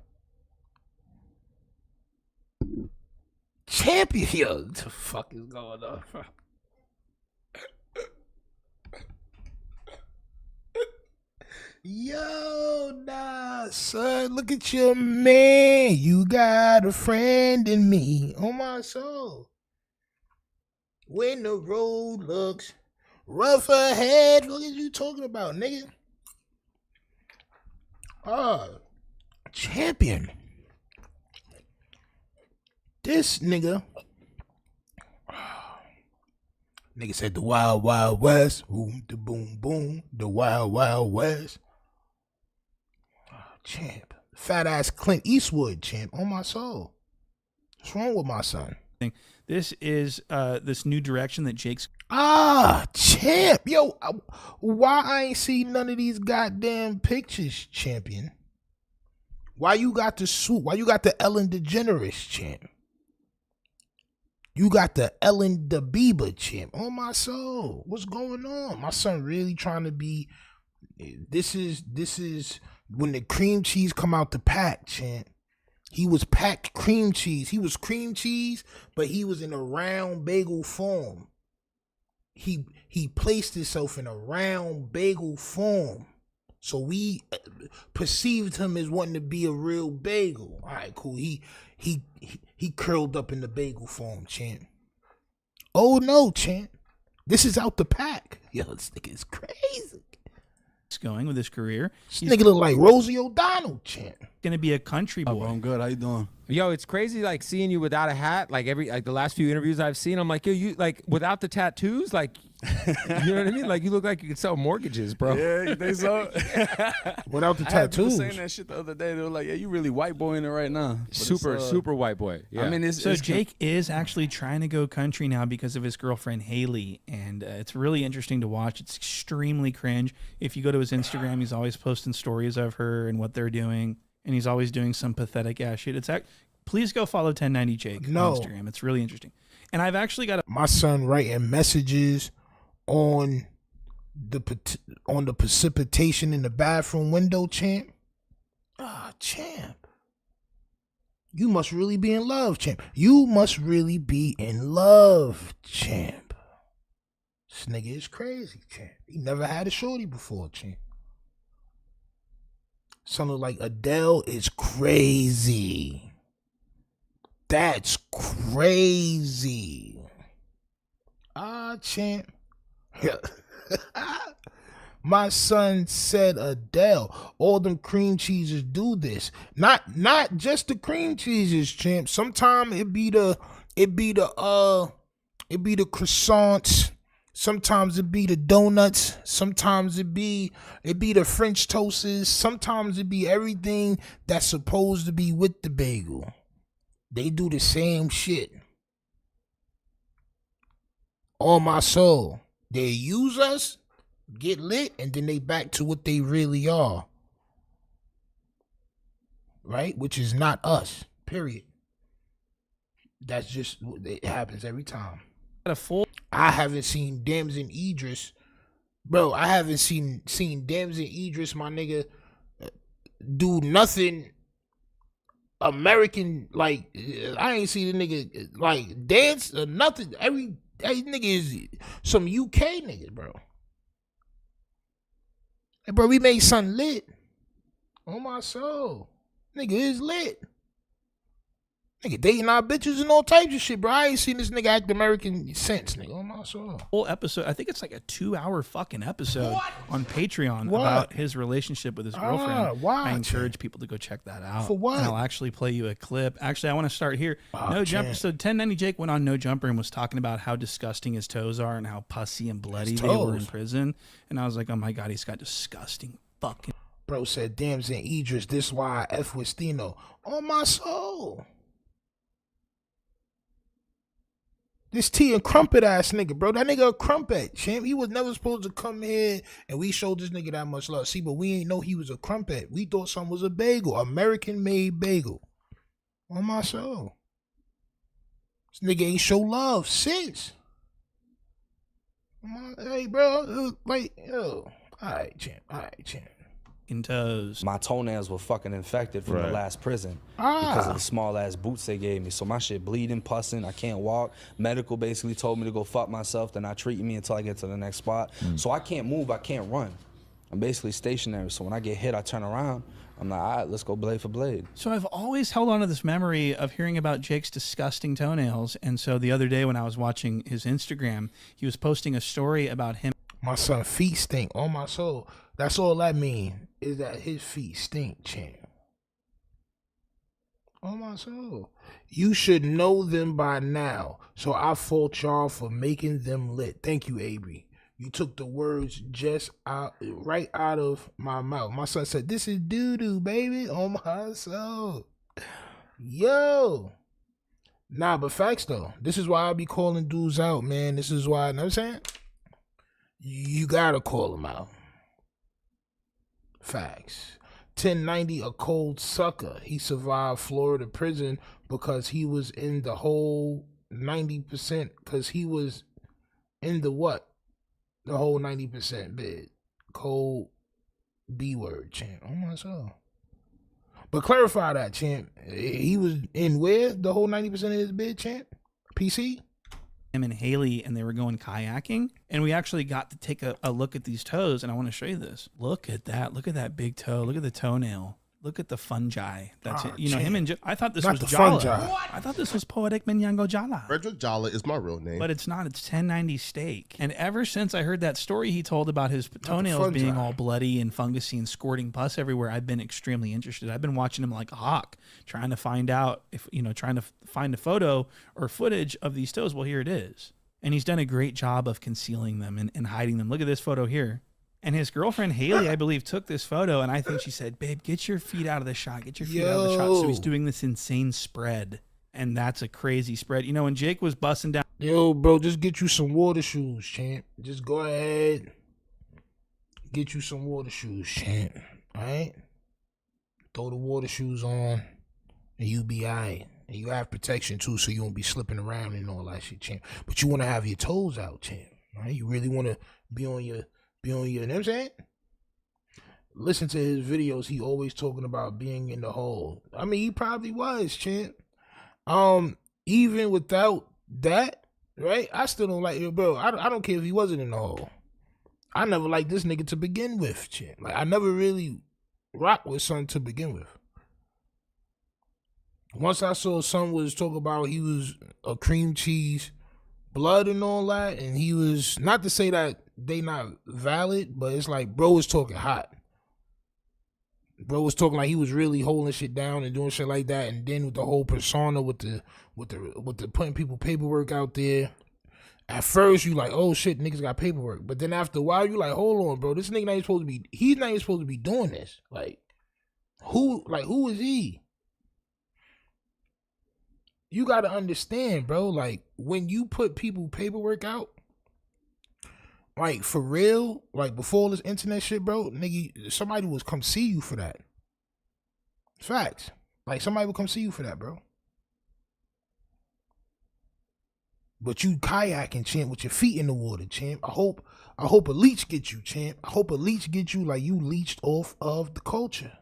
Champion. Yo, what the fuck is going on, bro? Yo, nah, son, look at your man. You got a friend in me. On my soul. When the road looks rough ahead, what are you talking about, nigga? Champion. This nigga. Nigga said the Wild Wild West. Boom, the boom, boom. The Wild Wild West. Champ. Fat ass Clint Eastwood, champ. On my soul. What's wrong with my son? This is this new direction that Jake's. Champ. Yo, why I ain't seen none of these goddamn pictures, champion? Why you got the suit? Why you got the Ellen DeGeneres, champ? You got the Ellen DeBieber, champ. On my soul. What's going on? My son really trying to be. This is when the cream cheese come out the pack, champ. He was packed cream cheese. He was cream cheese, but he was in a round bagel form. He placed himself in a round bagel form. So we perceived him as wanting to be a real bagel. All right, cool. He curled up in the bagel form, champ. Oh no, champ. This is out the pack. Yo, this nigga is crazy. Going with his career. This nigga look like Rosie O'Donnell, champ. Gonna be a country boy. I'm good. How you doing? Yo, it's crazy like seeing you without a hat. Like the last few interviews I've seen, I'm like, yo, you like without the tattoos, like You know what I mean? Like you look like you could sell mortgages, bro. Yeah, you think so? Without the I had people tattoos. saying that shit the other day. They were like, "Yeah, you really white boy in it right now." But Super white boy. Yeah. I mean, So Jake is actually trying to go country now because of his girlfriend Haley, and it's really interesting to watch. It's extremely cringe. If you go to his Instagram, he's always posting stories of her and what they're doing, and he's always doing some pathetic ass shit. Please go follow 1090 Jake on Instagram. It's really interesting. And I've actually got my son writing messages on the precipitation in the bathroom window, champ. Champ. You must really be in love, champ. You must really be in love, champ. This nigga is crazy, champ. He never had a shorty before, champ. Something like Adele is crazy. That's crazy. Champ. My son said Adele. All them cream cheeses do this. Not just the cream cheeses, champ. Sometimes it be the croissants. Sometimes it be the donuts. Sometimes it be the French toasts. Sometimes it be everything that's supposed to be with the bagel. They do the same shit. On my soul. They use us, get lit, and then they back to what they really are. Right? Which is not us. Period. That's just, it happens every time. I haven't seen Dams and Idris. Bro, I haven't seen Dams and Idris, my nigga, do nothing American. Like, I ain't seen the nigga, like, dance or nothing. Every nigga is some UK nigga, bro. Hey, bro, we made something lit. On my soul. Nigga is lit. Nigga dating our bitches and all types of shit, bro. I ain't seen this nigga act American since, nigga. On my soul. Whole episode, I think it's like a 2-hour fucking episode on Patreon about his relationship with his girlfriend. I encourage people to go check that out. For what? And I'll actually play you a clip. Actually, I want to start here. No Jumper. So 1090 Jake went on No Jumper and was talking about how disgusting his toes are and how pussy and bloody they were in prison. And I was like, oh my God, he's got disgusting fucking. Bro said, Dams and Idris, this why I F with Stino. On my soul. This tea and crumpet ass nigga, bro. That nigga a crumpet, champ. He was never supposed to come here and we showed this nigga that much love. See, but we ain't know he was a crumpet. We thought something was a bagel. American made bagel. On my soul. This nigga ain't show love since. Hey, bro. Like, yo. Alright, champ. Toes. My toenails were fucking infected from the last prison because of the small ass boots they gave me. So my shit bleeding, pussing, I can't walk. Medical basically told me to go fuck myself. They're not treating me until I get to the next spot. So I can't move, I can't run. I'm basically stationary. So when I get hit, I turn around. I'm like, all right, let's go blade for blade. So I've always held on to this memory of hearing about Jake's disgusting toenails. And so the other day when I was watching his Instagram, he was posting a story about him. My son feet stink. On my soul. That's all that mean. Is that his feet stink, champ. On my soul. You should know them by now. So I fault y'all for making them lit. Thank you, Avery. You took the words just right out of my mouth. My son said, this is doo-doo, baby. On my soul. Yo. Nah, but facts though. This is why I be calling dudes out, man. This is why, you know what I'm saying? You gotta call them out. Facts. 1090, a cold sucker. He survived Florida prison because he was in the whole 90%, because he was in the what? The whole 90% bid. Cold B-word, champ. Oh my soul. But clarify that, champ. He was in where? The whole 90% of his bid, champ? PC? Him and Haley, and they were going kayaking, and we actually got to take a look at these toes, and I want to show you this. Look at that big toe. Look at the toenail. Look at the fungi. That's it. You know, him and I thought this was Jala. I thought this was Poetic Minyango Jala. Frederick Jala is my real name. But it's not. It's 1090 Steak. And ever since I heard that story he told about his toenails being all bloody and fungusy and squirting pus everywhere, I've been extremely interested. I've been watching him like a hawk, trying to find out if, trying to find a photo or footage of these toes. Well, here it is. And he's done a great job of concealing them and hiding them. Look at this photo here. And his girlfriend, Haley, I believe, took this photo. And I think she said, babe, get your feet out of the shot. Get your feet out of the shot. So he's doing this insane spread. And that's a crazy spread. You know, when Jake was busting down. Yo, bro, just get you some water shoes, champ. Just go ahead. Get you some water shoes, champ. All right? Throw the water shoes on, and you be all right. And you have protection, too, so you won't be slipping around and all that shit, champ. But you want to have your toes out, champ. All right? You really want to be on your, you know what I'm saying? Listen to his videos. He always talking about being in the hole. I mean, he probably was, champ. Even without that, right? I still don't like it, bro. I don't care if he wasn't in the hole. I never liked this nigga to begin with, champ. Like, I never really rocked with Son to begin with. Once I saw Son was talking about he was a cream cheese blood and all that, and he was, not to say that they not valid, but it's like bro was talking hot. Bro was talking like he was really holding shit down and doing shit like that, and then with the whole persona with the putting people paperwork out there. At first you like, oh shit, niggas got paperwork, but then after a while you like, hold on, bro, this nigga not even supposed to be. He's not even supposed to be doing this. Like, who is he? You gotta understand, bro. Like, when you put people paperwork out, like for real, like before all this internet shit, bro, nigga, somebody would come see you for that. Facts. Like, somebody would come see you for that, bro. But you kayaking, champ, with your feet in the water, champ. I hope a leech get you, champ. I hope a leech get you like you leached off of the culture.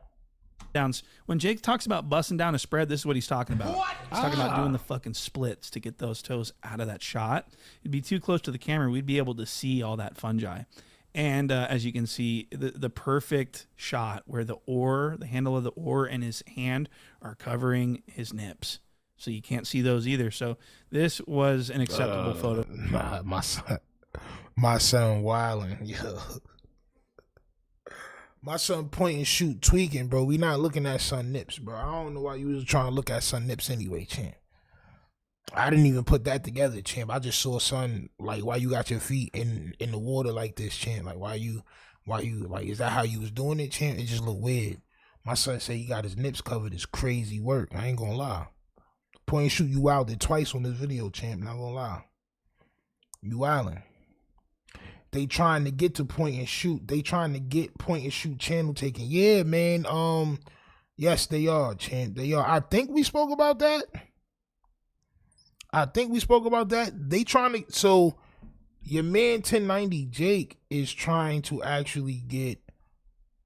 When Jake talks about busting down a spread, this is what he's talking about. What? He's talking about doing the fucking splits to get those toes out of that shot. It'd be too close to the camera. We'd be able to see all that fungi. And as you can see, the perfect shot where the handle of the oar and his hand are covering his nips. So you can't see those either. So this was an acceptable photo. My son wilding, yo. My son point and shoot tweaking, bro. We not looking at Son nips, bro. I don't know why you was trying to look at Son nips anyway, champ. I didn't even put that together, champ. I just saw Son, like, why you got your feet in the water like this, champ? Like, why you, like, is that how you was doing it, champ? It just looked weird. My son said he got his nips covered. It's crazy work. I ain't gonna lie. Point and shoot, you wilded twice on this video, champ. Not gonna lie. You wildin'. They trying to get to point and shoot. They trying to get point and shoot channel taken. Yeah, man. Yes, they are, champ. They are. I think we spoke about that. They trying to. So your man 1090 Jake is trying to actually get.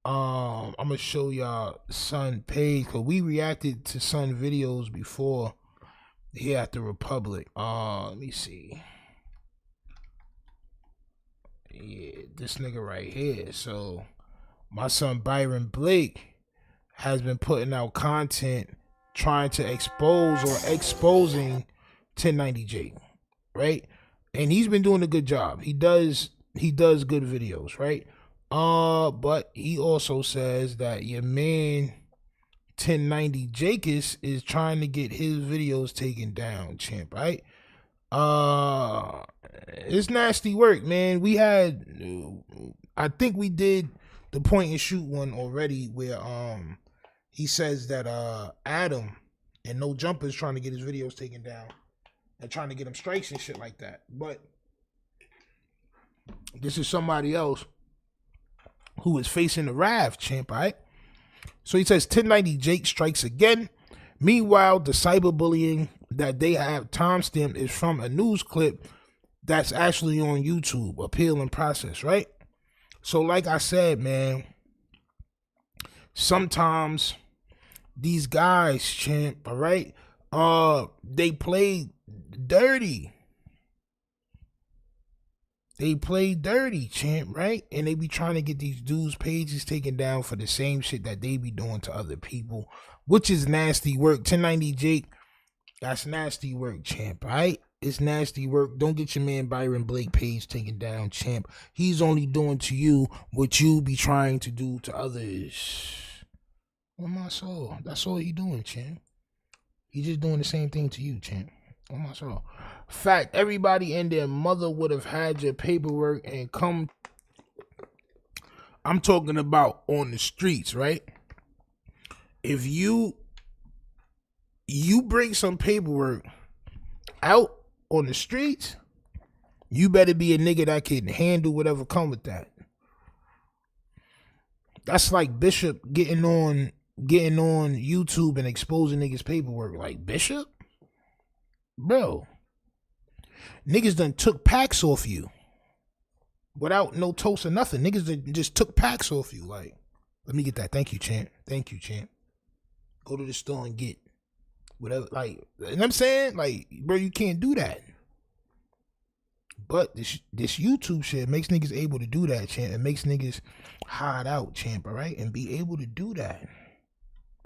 I'm gonna show y'all Son page because we reacted to Son videos before here at the Republic. Let me see. Yeah, this nigga right here. So my son Byron Blake has been putting out content trying to expose or exposing 1090 Jake, right? And he's been doing a good job. He does good videos, right? But he also says that your man 1090 Jake is trying to get his videos taken down, champ, right? It's nasty work, man. We had, I think we did the point and shoot one already where he says that Adam and No Jumper is trying to get his videos taken down and trying to get him strikes and shit like that. But this is somebody else who is facing the wrath, champ, right? So he says 1090 Jake strikes again. Meanwhile, the cyberbullying that they have timestamped is from a news clip that's actually on YouTube, appeal in process, right? So like I said, man, sometimes these guys, champ, all right, they play dirty. They play dirty, champ, right? And they be trying to get these dudes' pages taken down for the same shit that they be doing to other people, which is nasty work. 1090 Jake, that's nasty work, champ, right? It's nasty work. Don't get your man Byron Blake page taken down, champ. He's only doing to you what you be trying to do to others. On my soul. That's all he doing, champ. He just doing the same thing to you, champ. On my soul. Fact, everybody and their mother would have had your paperwork and come. I'm talking about on the streets, right? If you bring some paperwork out on the streets, you better be a nigga that can handle whatever come with that. That's like Bishop getting on YouTube and exposing niggas' paperwork. Like, Bishop? Bro. Niggas done took packs off you. Without no toast or nothing. Niggas done just took packs off you. Like, let me get that. Thank you, champ. Thank you, champ. Go to the store and get whatever. Like, you know what I'm saying? Like, bro, you can't do that. But this YouTube shit makes niggas able to do that, champ. It makes niggas hide out, champ, all right? And be able to do that.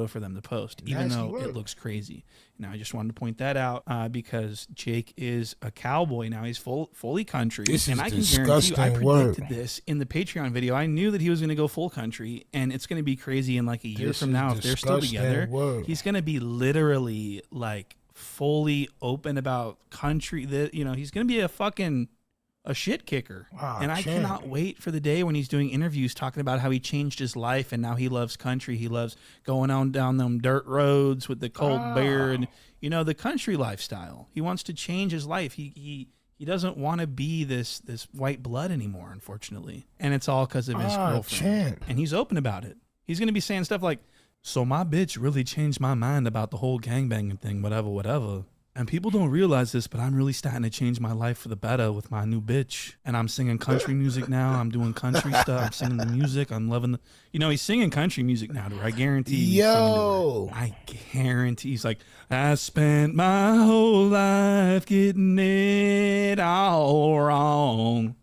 For them to post, even though it looks crazy. Now, I just wanted to point that out because Jake is a cowboy now. He's fully country, and I can guarantee you, I predicted this in the Patreon video. I knew that he was going to go full country, and it's going to be crazy in like a year from now if they're still together. He's going to be literally like fully open about country. That, you know, he's going to be a shit kicker. And I cannot wait for the day when he's doing interviews talking about how he changed his life and now he loves country. He loves going on down them dirt roads with the cold beer and, you know, the country lifestyle. He wants to change his life. He doesn't want to be this white blood anymore, unfortunately. And it's all because of his girlfriend. And he's open about it. He's going to be saying stuff like, so my bitch really changed my mind about the whole gangbanging thing, whatever. And people don't realize this, but I'm really starting to change my life for the better with my new bitch. And I'm singing country music now. I'm doing country stuff. I'm singing the music. I'm loving the... You know, he's singing country music now to her. I guarantee. Yo! I guarantee. He's like, I spent my whole life getting it all wrong.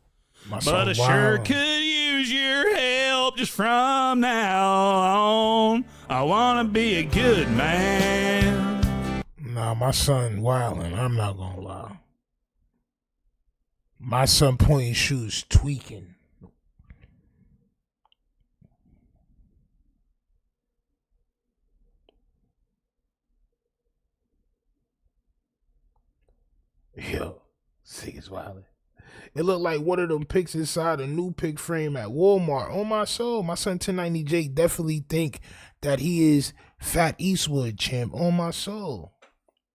But I sure could use your help just from now on. I want to be a good man. Nah, my son wildin', I'm not gonna lie. My son pointing shoes tweaking. Yo, sick is wildin'. It looked like one of them pics inside a new pic frame at Walmart. On my soul, my son 1090 Jake definitely think that he is Fat Eastwood, champ. On my soul.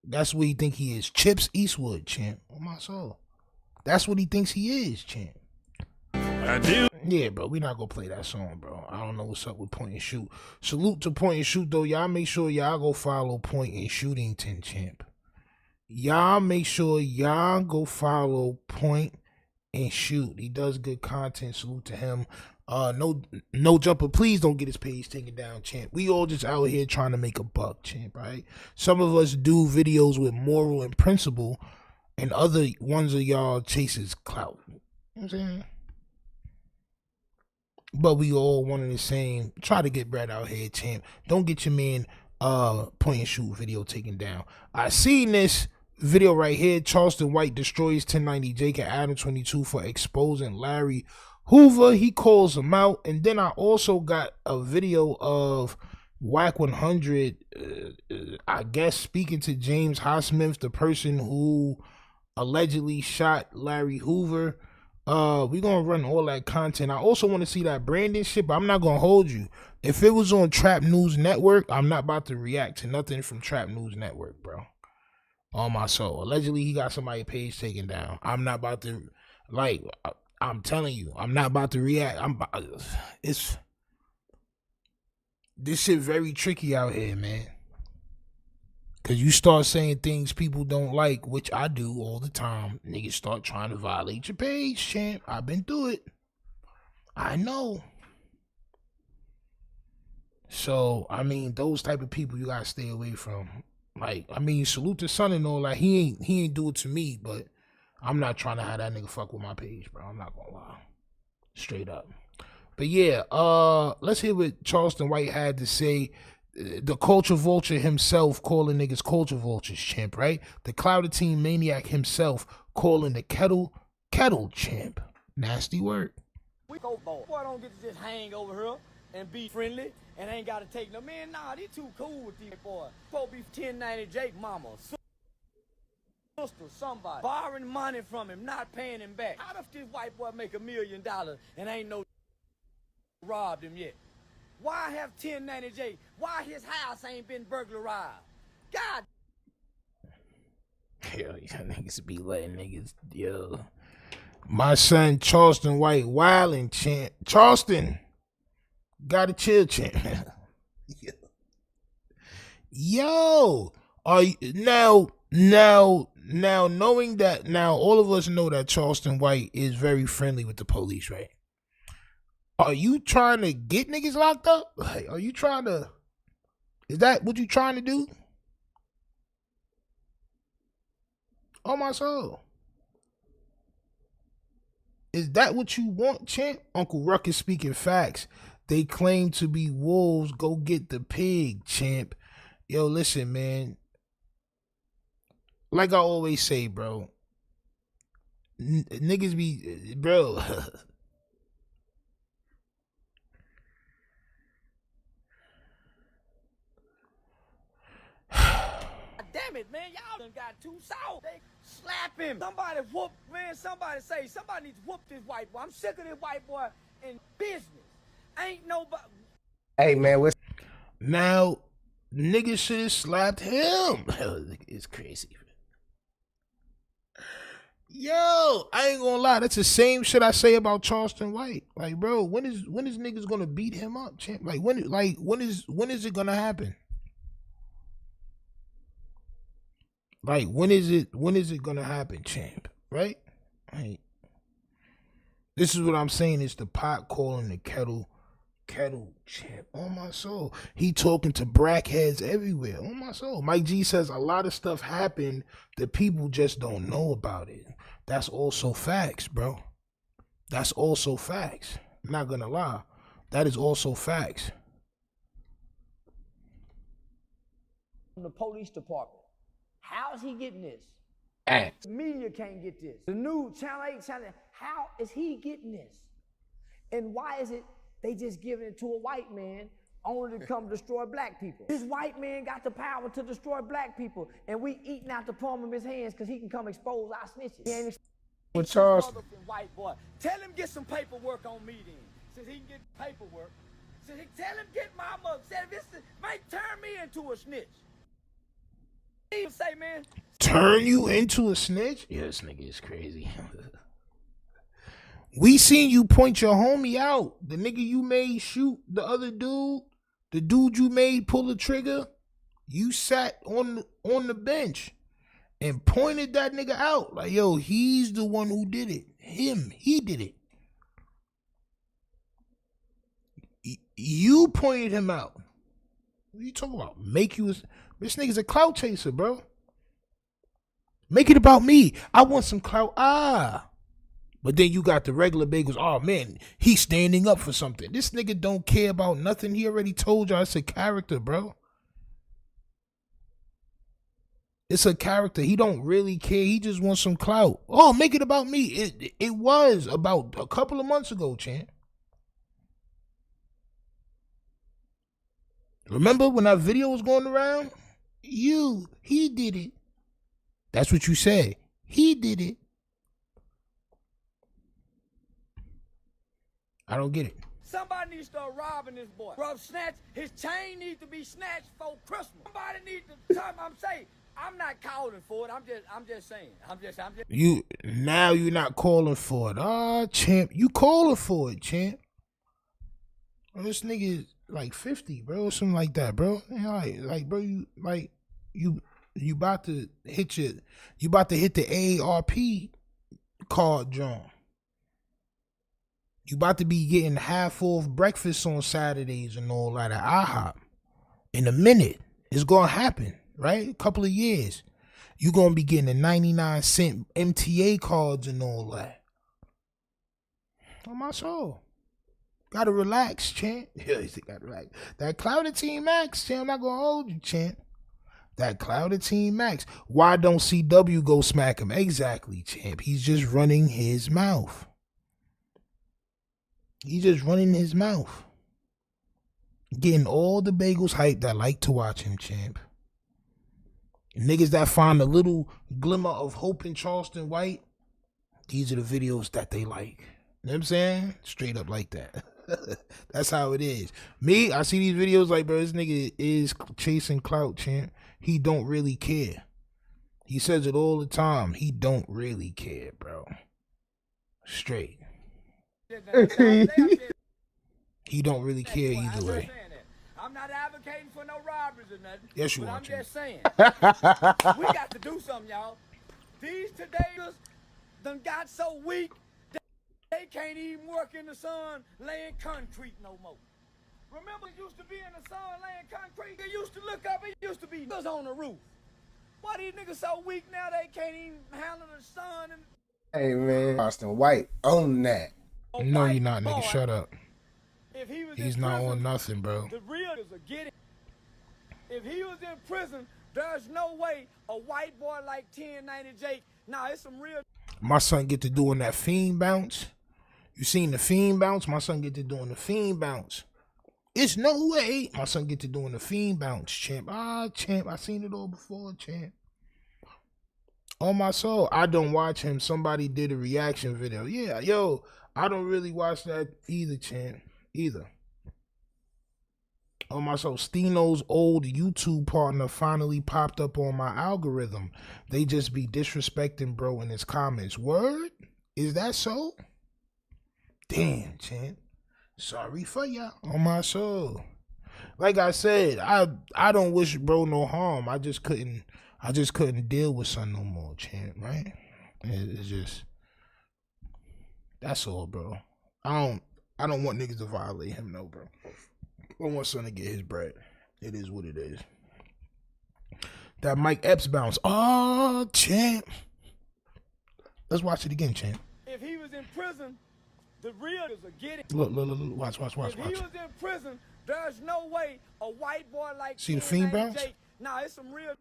That's what he think he is. Chips Eastwood, champ. On my soul. That's what he thinks he is, champ. I do. Yeah, bro. We not gonna play that song, bro. I don't know what's up with Point and Shoot. Salute to Point and Shoot, though. Y'all make sure y'all go follow Point and Shootington, champ. Y'all make sure y'all go follow Point and Shoot. He does good content. Salute to him. No jumper. Please don't get his page taken down, champ. We all just out here trying to make a buck, champ, right? Some of us do videos with moral and principle, and other ones of y'all chases clout. You know what I'm saying? But we all one and the same. Try to get bread out here, champ. Don't get your man Point and Shoot video taken down. I seen this video right here. Charleston White destroys 1090 Jake and Adam 22 for exposing Larry Hoover. He calls him out. And then I also got a video of Wack 100, I guess, speaking to James Highsmith, the person who allegedly shot Larry Hoover. We're going to run all that content. I also want to see that Brandon shit, but I'm not going to hold you. If it was on Trap News Network, I'm not about to react to nothing from Trap News Network, bro. On my soul. Allegedly, he got somebody's page taken down. I'm not about to, like... I'm telling you, I'm not about to react. This shit very tricky out here, man. Cause you start saying things people don't like, which I do all the time. Niggas start trying to violate your page, champ. I've been through it. I know. So, I mean, those type of people you gotta stay away from. Like, I mean, salute to son and all. Like, he ain't do it to me, but I'm not trying to have that nigga fuck with my page, bro. I'm not gonna lie. Straight up. But yeah, let's hear what Charleston White had to say. The culture vulture himself calling niggas culture vultures, champ, right? The Clouded Team maniac himself calling the kettle champ. Nasty word. We go, boy. Boy, don't get to just hang over here and be friendly and ain't got to take no man. Nah, they too cool with these boys. Supposed to be 1090 Jake mama. somebody borrowing money from him, not paying him back. How does this white boy make $1 million and ain't no robbed him yet? Why have 1090J? Why his house ain't been burglarized? God. Yo, y'all niggas be letting niggas, yo. My son Charleston White wildin', champ. Charleston, gotta chill, champ. Yo, are you, now, knowing that, now all of us know that Charleston White is very friendly with the police, right? Are you trying to get niggas locked up? Like, are you trying to, is that what you trying to do? Oh, my soul. Is that what you want, champ? Uncle Ruckus speaking facts. They claim to be wolves. Go get the pig, champ. Yo, listen, man. Like I always say, bro. Niggas be, bro. Damn it, man. Y'all done got too soft. They slap him. Somebody whoop, man. Somebody needs to whoop this white boy. I'm sick of this white boy in business. Ain't nobody. Hey, man, what's now? Niggas should have slapped him. It's crazy. Yo, I ain't gonna lie. That's the same shit I say about Charleston White. Like, bro, when is niggas gonna beat him up, champ? Like, when is it gonna happen? Like, when is it gonna happen, champ? Right? Like, this is what I'm saying. It's the pot calling the kettle, champ. On my soul. He talking to brackheads everywhere. On my soul. Mike G says a lot of stuff happened that people just don't know about it. That's also facts, bro. That's also facts. I'm not gonna lie. That is also facts. The police department. How is he getting this? Act. The media can't get this. The new Channel 8, how is he getting this? And why is it they just giving it to a white man only to come destroy black people? This white man got the power to destroy black people, and we eating out the palm of his hands because he can come expose our snitches. He ain't with Charles. White boy. Tell him get some paperwork on me then. Since he can get paperwork. Tell him get my mug. Say this might turn me into a snitch. Say, man. Turn you into a snitch? Yeah, this nigga is crazy. We seen you point your homie out. The nigga you made shoot the other dude. The dude you made pull the trigger. You sat on the bench and pointed that nigga out. Like, yo, he's the one who did it. He did it. You pointed him out. What are you talking about? This nigga's a clout chaser, bro. Make it about me. I want some clout. But then you got the regular bagels. Oh, man, he's standing up for something. This nigga don't care about nothing. He already told y'all it's a character, bro. It's a character. He don't really care. He just wants some clout. Oh, make it about me. It was about a couple of months ago, champ. Remember when that video was going around? He did it. That's what you said. He did it. I don't get it. Somebody needs to start robbing this boy. Bro, his chain needs to be snatched for Christmas. Somebody needs to I'm saying, I'm not calling for it. I'm just saying. I'm just Now you're not calling for it. Champ, you calling for it, champ. Well, this nigga is like 50, bro, or something like that, bro. Like, bro, you about to hit the AARP card, John. You about to be getting half off breakfast on Saturdays and all that at IHOP. In a minute, it's gonna happen, right? A couple of years, you gonna be getting the 99-cent MTA cards and all that. On my soul. Gotta relax, champ. Yeah, you gotta relax. That clouded Team Max, champ. I'm not gonna hold you, champ. That clouded Team Max. Why don't CW go smack him? Exactly, champ. He's just running his mouth. He's just running his mouth. Getting all the bagels hyped that like to watch him, champ. Niggas that find a little glimmer of hope in Charleston White, these are the videos that they like. You know what I'm saying? Straight up like that. That's how it is. Me, I see these videos like, bro, this nigga is chasing clout, champ. He don't really care. He says it all the time. He don't really care, bro. Straight. He don't really care either way. I'm not advocating for no robberies or nothing. Yes, you but are. I'm just saying. We got to do something, y'all. These today's done got so weak that they can't even work in the sun laying concrete no more. Remember, it used to be in the sun laying concrete? They used to look up, it used to be niggas on the roof. Why these niggas so weak now they can't even handle the sun? And hey, man. Charleston White, own that. No, you're not, nigga. Shut up. If he was He's in not prison, on nothing, bro. the real is a get it. If he was in prison, there's no way a white boy like 1090 Jake. Nah, it's some real. My son get to doing that fiend bounce. You seen the fiend bounce? My son get to doing the fiend bounce. It's no way. My son get to doing the fiend bounce, champ. Ah, champ. I seen it all before, champ. On my soul, I don't watch him. Somebody did a reaction video. Yeah, yo, I don't really watch that either, champ. Either. On my soul, Stino's old YouTube partner finally popped up on my algorithm. They just be disrespecting bro in his comments. Word? Is that so? Damn, champ. Sorry for ya. On my soul. Like I said, I don't wish bro no harm. I just couldn't deal with son no more, champ, right? It's just, that's all, bro. I don't want niggas to violate him, no, bro. I want son to get his bread. It is what it is. That Mike Epps bounce. Oh, champ. Let's watch it again, champ. If he was in prison, the real is a get it. Look. Watch. If he was in prison, there's no way a white boy like see the fiend bounce? Jake. Nah, it's some real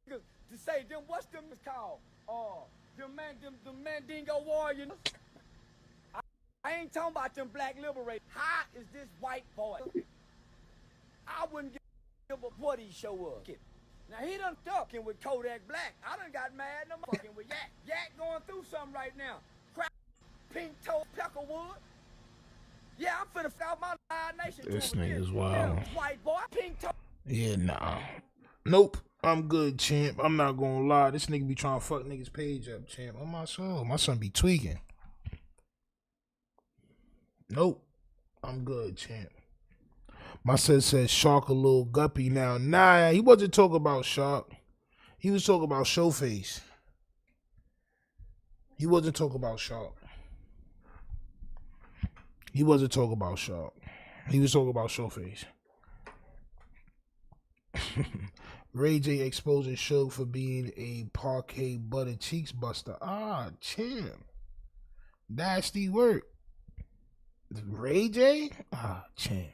to say them. What's them is called? Them Mandingo warriors. I ain't talking about them black liberators. How is this white boy? I wouldn't give a what he show up. Now he done fucking with Kodak Black. I done got mad and I'm fucking with Yak. Yak going through something right now. Crap, pink toe, peckerwood. Yeah, I'm finna out my Live Nation. This nigga's wild. White boy, pink toe. Yeah, nah. Nope. I'm good, champ. I'm not gonna lie. This nigga be trying to fuck niggas' page up, champ. On my soul. My son be tweaking. Nope. I'm good, champ. My son says Shark a little guppy now. Nah, he wasn't talking about Shark. He was talking about Showface. He wasn't talking about Shark. He wasn't talking about Shark. He was talking about Showface. Ray J exposing Suge for being a parquet butter cheeks buster. Ah, champ. Nasty work. Ray J? Ah, champ.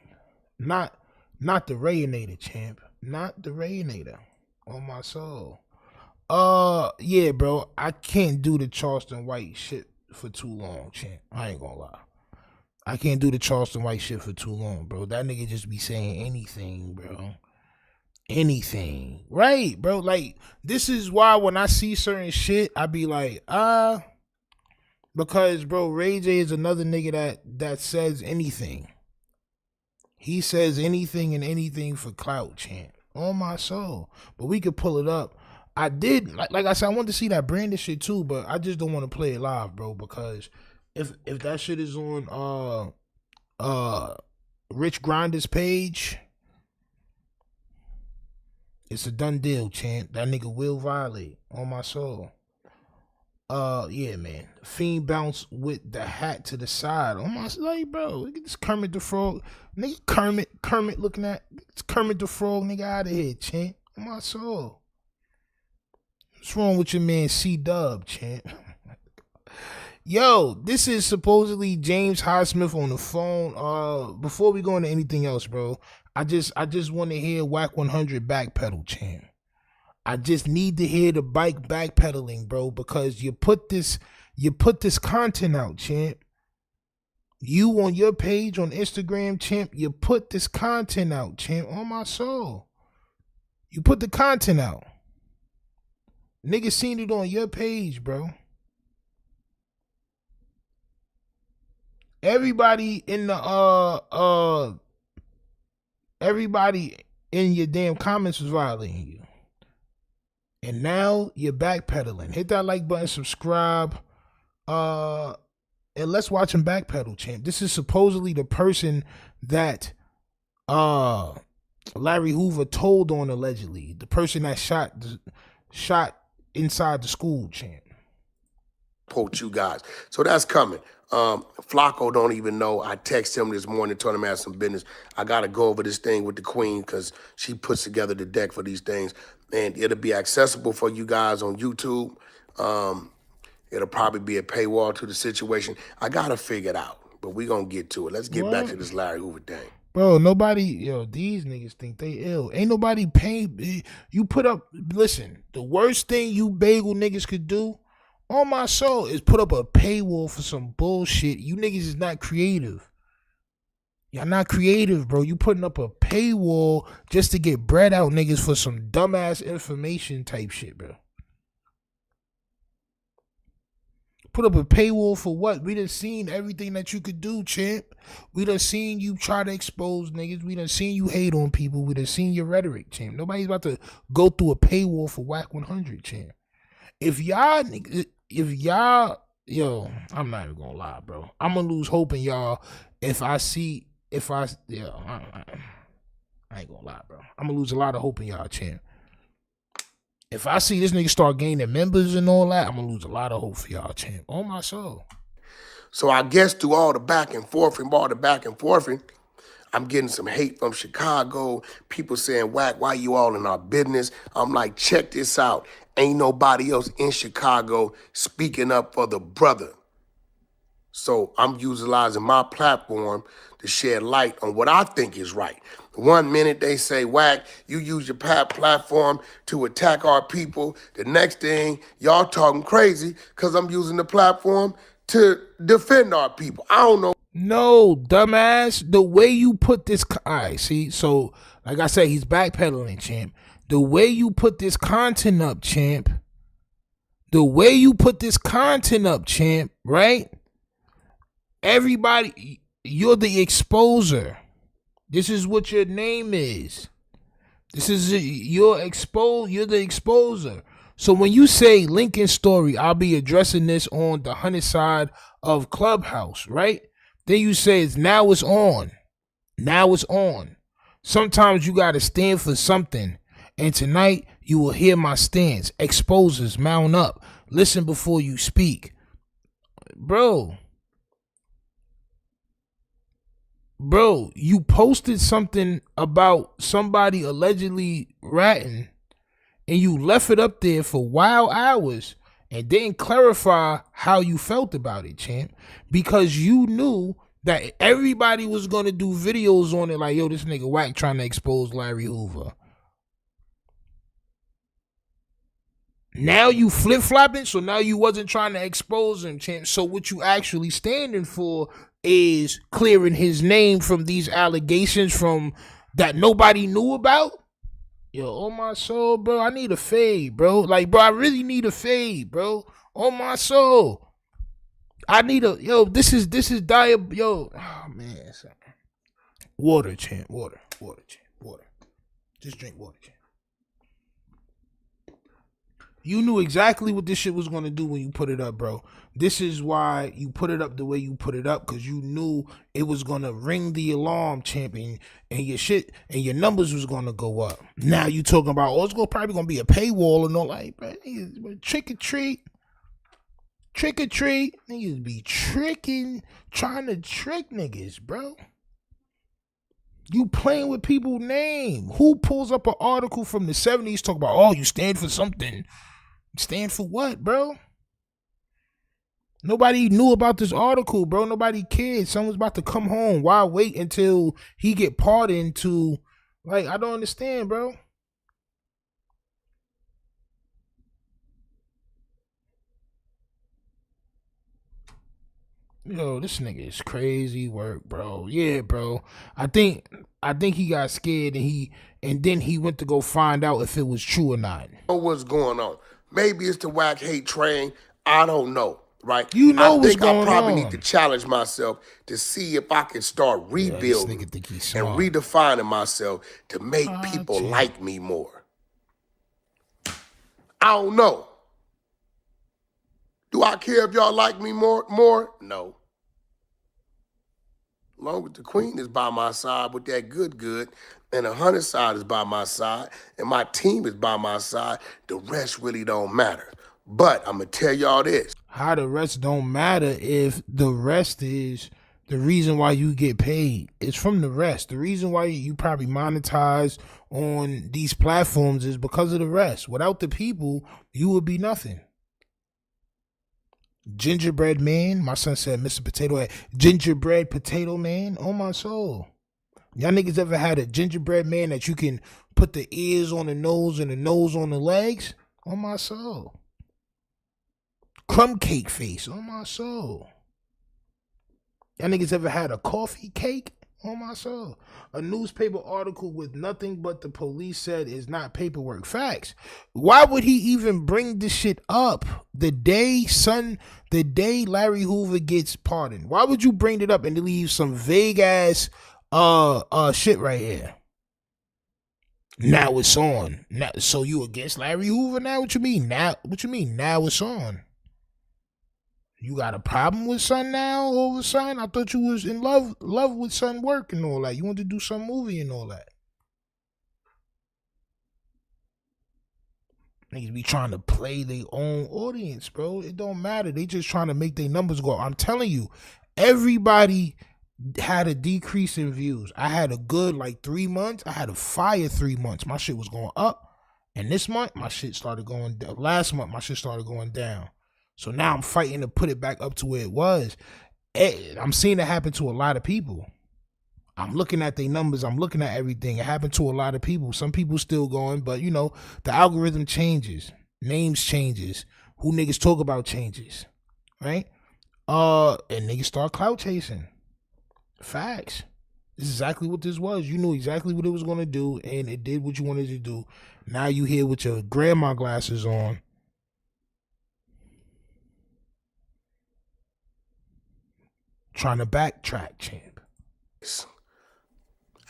Not the Rayinator, champ. Not the Rayinator. On my soul. Yeah, bro. I can't do the Charleston White shit for too long, champ. I ain't gonna lie. I can't do the Charleston White shit for too long, bro. That nigga just be saying anything, bro. Anything. Right, bro. Like, this is why when I see certain shit, I be like, because, bro, Ray J is another nigga that says anything. He says anything and anything for clout, champ. On my soul. But we could pull it up. I did, like I said, I wanted to see that Brandon shit too, but I just don't want to play it live, bro, because if that shit is on Rich Grinder's page, it's a done deal, champ. That nigga will violate. On my soul. Yeah, man. Fiend bounce with the hat to the side. On my, like, bro, look at this Kermit the Frog. Nigga, Kermit looking at, it's Kermit the Frog, nigga, out of here, champ. On my soul. What's wrong with your man C-Dub, champ? Yo, this is supposedly James Highsmith on the phone. Before we go into anything else, bro, I just want to hear Wack 100 backpedal, champ. I just need to hear the bike backpedaling, bro, because you put this content out, champ. You on your page on Instagram, champ, you put this content out, champ, on my soul. You put the content out. Niggas seen it on your page, bro. Everybody in the everybody in your damn comments was violating you. And now you're backpedaling. Hit that like button, subscribe. And let's watch him backpedal, champ. This is supposedly the person that Larry Hoover told on allegedly. The person that shot inside the school, champ. Quote you guys. So that's coming. Flacco don't even know. I texted him this morning, told him I had some business. I got to go over this thing with the queen because she puts together the deck for these things. And it'll be accessible for you guys on YouTube. It'll probably be a paywall to the situation. I got to figure it out, but we going to get to it. Let's get back to this Larry Hoover thing. Bro, these niggas think they ill. Ain't nobody paying. You put up, listen, the worst thing you bagel niggas could do, on my soul, is put up a paywall for some bullshit. You niggas is not creative. Y'all not creative, bro. You putting up a paywall just to get bread out niggas for some dumbass information type shit, bro. Put up a paywall for what? We done seen everything that you could do, champ. We done seen you try to expose niggas. We done seen you hate on people. We done seen your rhetoric, champ. Nobody's about to go through a paywall for Wack 100, champ. If y'all, yo, I'm not even gonna lie, bro. I'm gonna lose hope in y'all I ain't gonna lie, bro. I'm gonna lose a lot of hope in y'all, champ. If I see this nigga start gaining members and all that, I'm gonna lose a lot of hope for y'all, champ. On my soul. So I guess through all the back and forth, I'm getting some hate from Chicago. People saying, Wack, why you all in our business? I'm like, check this out. Ain't nobody else in Chicago speaking up for the brother. So I'm utilizing my platform to shed light on what I think is right. 1 minute they say, Wack, you use your platform to attack our people. The next thing, y'all talking crazy because I'm using the platform to defend our people. I don't know. No, dumbass. The way you put this, all right, see, so like I said, he's backpedaling, champ. The way you put this content up, champ. Right? Everybody, you're the exposer. This is what your name is. You're the exposer. So when you say Lincoln story, I'll be addressing this on the 100 side of Clubhouse, right? Then you say now it's on. Sometimes you got to stand for something. And tonight you will hear my stance. Exposers, mount up. Listen before you speak. Bro, you posted something about somebody allegedly ratting and you left it up there for wild hours and didn't clarify how you felt about it, champ, because you knew that everybody was going to do videos on it like, yo, this nigga Wack trying to expose Larry Hoover. Now you flip-flopping, so now you wasn't trying to expose him, champ. So what you actually standing for is clearing his name from these allegations from that nobody knew about. Yo, on my soul, bro, I need a fade, bro. Like, bro, I really need a fade, bro. On my soul. I need this is dire, yo. Oh, man. Water, champ, water. Just drink water, champ. You knew exactly what this shit was going to do when you put it up, bro. This is why you put it up the way you put it up, because you knew it was going to ring the alarm, champion, and your shit and your numbers was going to go up. Now you talking about, it's probably going to be a paywall and all that. Bro, trick or treat. Niggas be tricking, trying to trick niggas, bro. You playing with people's name. Who pulls up an article from the 70s talking about, you stand for something? Stand for what, bro? Nobody knew about this article, bro. Nobody cared. Someone's about to come home. Why wait until he get pardoned to, like, I don't understand, bro. Yo, this nigga is crazy work, bro. Yeah, bro. I think I think he got scared and then he went to go find out if it was true or not. Know what's going on. Maybe it's the Wack hate train. I don't know, right? You know what's I think going I probably on. need to challenge myself to see if I can start rebuilding and redefining myself to make people like me more. I don't know. Do I care if y'all like me more? No. Long as the queen is by my side with that good, and 100 side is by my side, and my team is by my side, the rest really don't matter. But I'm going to tell y'all this. How the rest don't matter if the rest is the reason why you get paid. It's from the rest. The reason why you probably monetize on these platforms is because of the rest. Without the people, you would be nothing. Gingerbread man, my son said Mr. Potato Head. Gingerbread potato man, on my soul. Y'all niggas ever had a gingerbread man that you can put the ears on the nose and the nose on the legs? On my soul. Crumb cake face, on my soul. Y'all niggas ever had a coffee cake? On my soul. A newspaper article with nothing but the police said is not paperwork. Facts. Why would he even bring this shit up the day Larry Hoover gets pardoned? Why would you bring it up and leave some vague ass shit right here? Now it's on. Now, so you against Larry Hoover now? What you mean now? What you mean now it's on? You got a problem with Son now over Son? I thought you was in love with Son work and all that. You wanted to do some movie and all that. Niggas be trying to play their own audience, bro. It don't matter. They just trying to make their numbers go. I'm telling you, everybody had a decrease in views. I had a good 3 months. I had a fire 3 months. My shit was going up. And this month, my shit started going down. Last month, my shit started going down. So now I'm fighting to put it back up to where it was. I'm seeing it happen to a lot of people. I'm looking at their numbers. I'm looking at everything. It happened to a lot of people. Some people still going, but the algorithm changes. Names changes. Who niggas talk about changes. Right? And niggas start clout chasing. Facts. This is exactly what this was. You knew exactly what it was going to do, and it did what you wanted to do. Now you here with your grandma glasses on. Trying to backtrack, champ.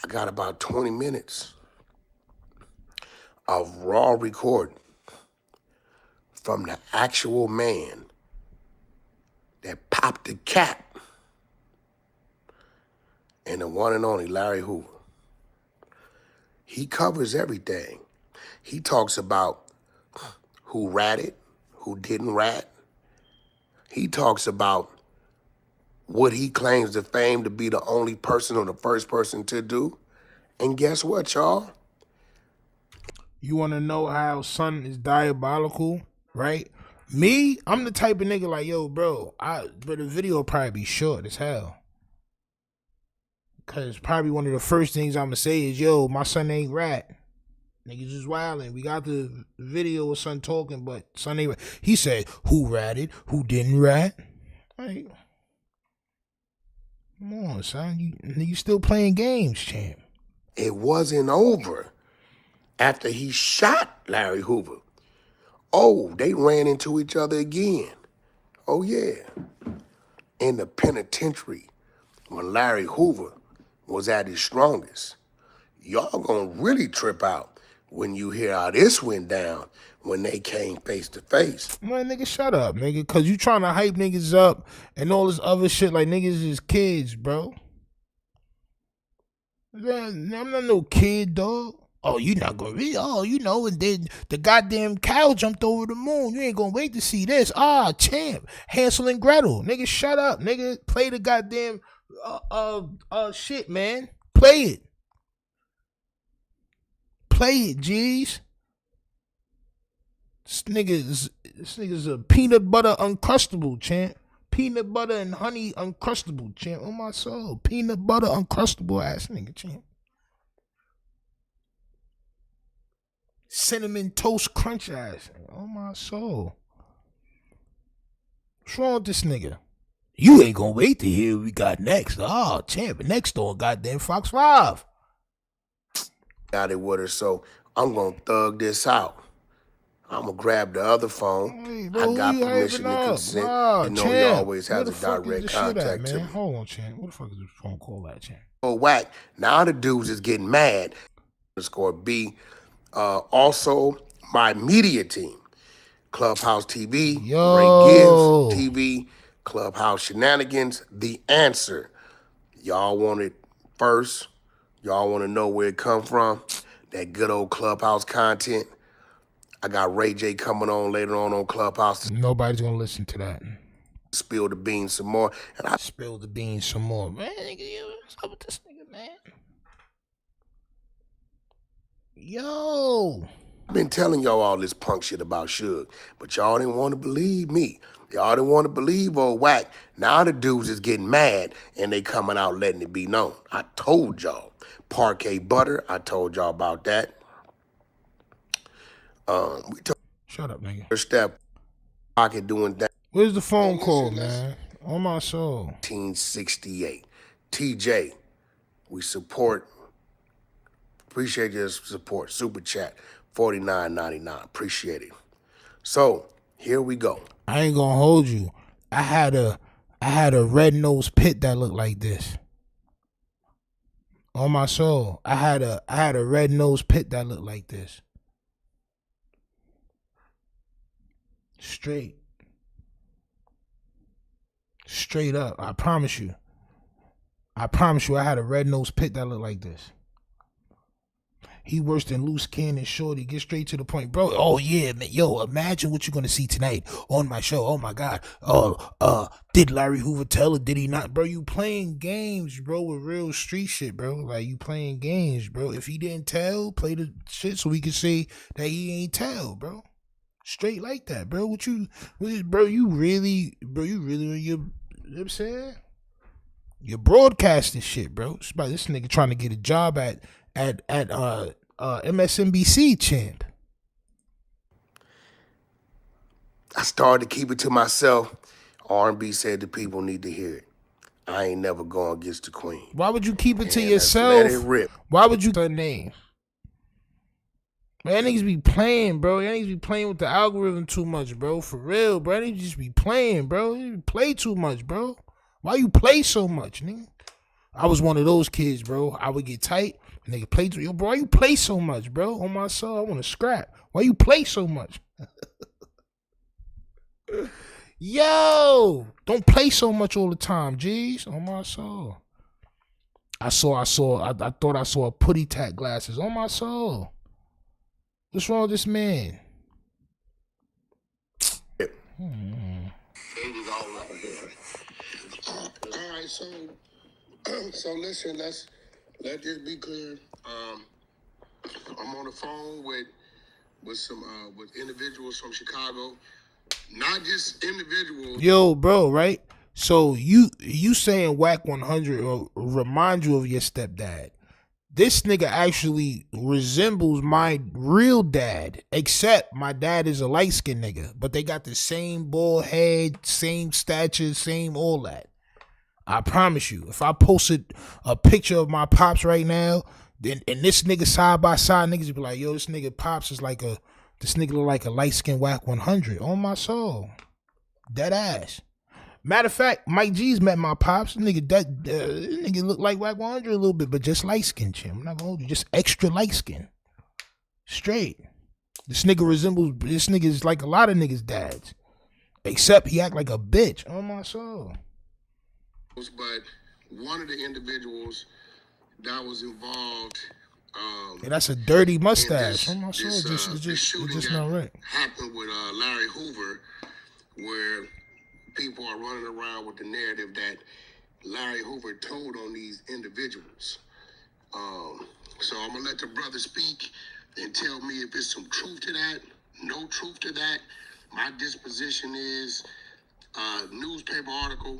I got about 20 minutes of raw recording from the actual man that popped the cap and the one and only Larry Hoover. He covers everything. He talks about who ratted, who didn't rat. He talks about what he claims the fame to be the only person or the first person to do. And guess what, y'all? You want to know how Son is diabolical, right? Me, I'm the type of nigga like, yo, bro, but the video will probably be short as hell. Because probably one of the first things I'm going to say is, yo, my son ain't rat. Niggas is wildin'. We got the video of Son talking, but Son ain't rat. He said, who ratted, who didn't rat? Like, come on, son. You still playing games, champ. It wasn't over after he shot Larry Hoover. Oh, they ran into each other again. Oh, yeah. In the penitentiary when Larry Hoover was at his strongest. Y'all gonna really trip out when you hear how this went down when they came face to face. Man, nigga, shut up, nigga. Because you trying to hype niggas up and all this other shit like niggas is kids, bro. Man, I'm not no kid, dog. Oh, you not gonna read? Oh, and then the goddamn cow jumped over the moon. You ain't gonna wait to see this. Champ. Hansel and Gretel. Nigga, shut up. Nigga, play the goddamn shit, man. Play it. Play it, G's. This nigga's a peanut butter uncrustable, champ. Peanut butter and honey uncrustable, champ. On my soul. Peanut butter uncrustable ass nigga, champ. Cinnamon toast crunch ass nigga. On my soul. What's wrong with this nigga? You ain't gonna wait to hear what we got next. Oh, champ. Next door, goddamn Fox 5. got it with her, so I'm gonna thug this out. I'm gonna grab the other phone. Hey, bro, I got you permission hyping to up? consent. Nah, You know he champ. always Where has the a fuck is direct the shit at, contact to man? me. Hold on, champ. What the fuck is this phone call at, champ? Oh, Wack. Now the dudes is getting mad. Underscore B. Also, my media team. Clubhouse TV, Yo. Ray Gibbs TV, Clubhouse Shenanigans, The Answer. Y'all want it first? Y'all want to know where it come from? That good old Clubhouse content. I got Ray J coming on later on Clubhouse. Nobody's gonna listen to that. Spill the beans some more. And I spill the beans some more. Man, nigga, what's up with this nigga, man? Yo. I've been telling y'all all this punk shit about Suge, but y'all didn't want to believe me. Y'all didn't want to believe old Wack. Now the dudes is getting mad and they coming out letting it be known. I told y'all. Parquet butter, I told y'all about that. We told Shut up, nigga. First step, pocket doing that. Where's the phone call, man? On my soul. 1968. TJ, we support. Appreciate your support. Super chat, $49.99. Appreciate it. So here we go. I ain't gonna hold you. I had a red-nosed pit that looked like this. On my soul. I had a red-nosed pit that looked like this. Straight up. I promise you. I had a red-nosed pit that looked like this. He worse than loose cannon shorty. Get straight to the point, bro. Oh yeah, man. Yo, imagine what you're gonna see tonight on my show. Oh my God. Did Larry Hoover tell or did he not? Bro, you playing games, bro, with real street shit, bro. Like you playing games, bro. If he didn't tell, play the shit so we can say that he ain't tell, bro. Straight like that, bro. You really on your, you know what I'm saying? You're broadcasting shit, bro. It's about this nigga trying to get a job at MSNBC, champ. I started to keep it to myself. R&B said the people need to hear it. I ain't never going against the queen. Why would you keep it to And yourself? Let it rip. Why would you her name? Man, niggas be playing, bro. Y'all niggas be playing with the algorithm too much, bro. For real, bro. They just be playing, bro. You play too much, bro. Why you play so much, nigga? I was one of those kids, bro. I would get tight. Nigga play too. Yo, bro, why you play so much, bro? On my soul, I want to scrap. Why you play so much? Yo, don't play so much all the time, G's. On my soul. I thought I saw a putty tat glasses. On my soul. What's wrong with this man? All right, so listen, let this be clear. I'm on the phone with some individuals from Chicago, not just individuals. Yo, bro, right? So you saying Wack 100 will remind you of your stepdad. This nigga actually resembles my real dad, except my dad is a light-skinned nigga, but they got the same bald head, same stature, same all that. I promise you, if I posted a picture of my pops right now, then and this nigga side by side, niggas would be like, yo, this nigga pops is this nigga look like a light-skinned Wack 100. On my soul. Dead ass. Matter of fact, Mike G's met my pops. Nigga look like Wack 100 a little bit, but just light-skinned, Jim. I'm not gonna hold you. Just extra light-skinned. Straight. This nigga is like a lot of niggas' dads. Except he act like a bitch. On my soul. But one of the individuals that was involved, yeah, that's a dirty mustache. On my soul, it's just not right. Happened with Larry Hoover, where people are running around with the narrative that Larry Hoover told on these individuals. So I'm gonna let the brother speak and tell me if there's some truth to that, no truth to that. My disposition is newspaper article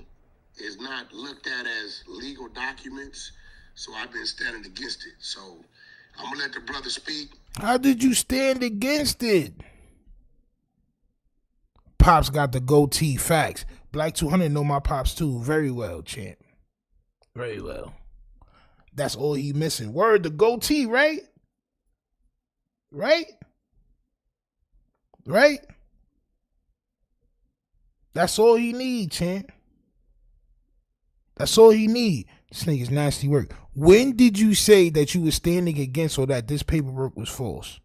is not looked at as legal documents, so I've been standing against it. So I'm gonna let the brother speak. How did you stand against it? Pops got the goatee. Facts. Black 200 know my pops too very well, champ. Very well. That's all he missing. Word, the goatee, right? Right? Right? That's all he need, champ. That's all he need. This nigga's nasty work. When did you say that you were standing against or that this paperwork was false?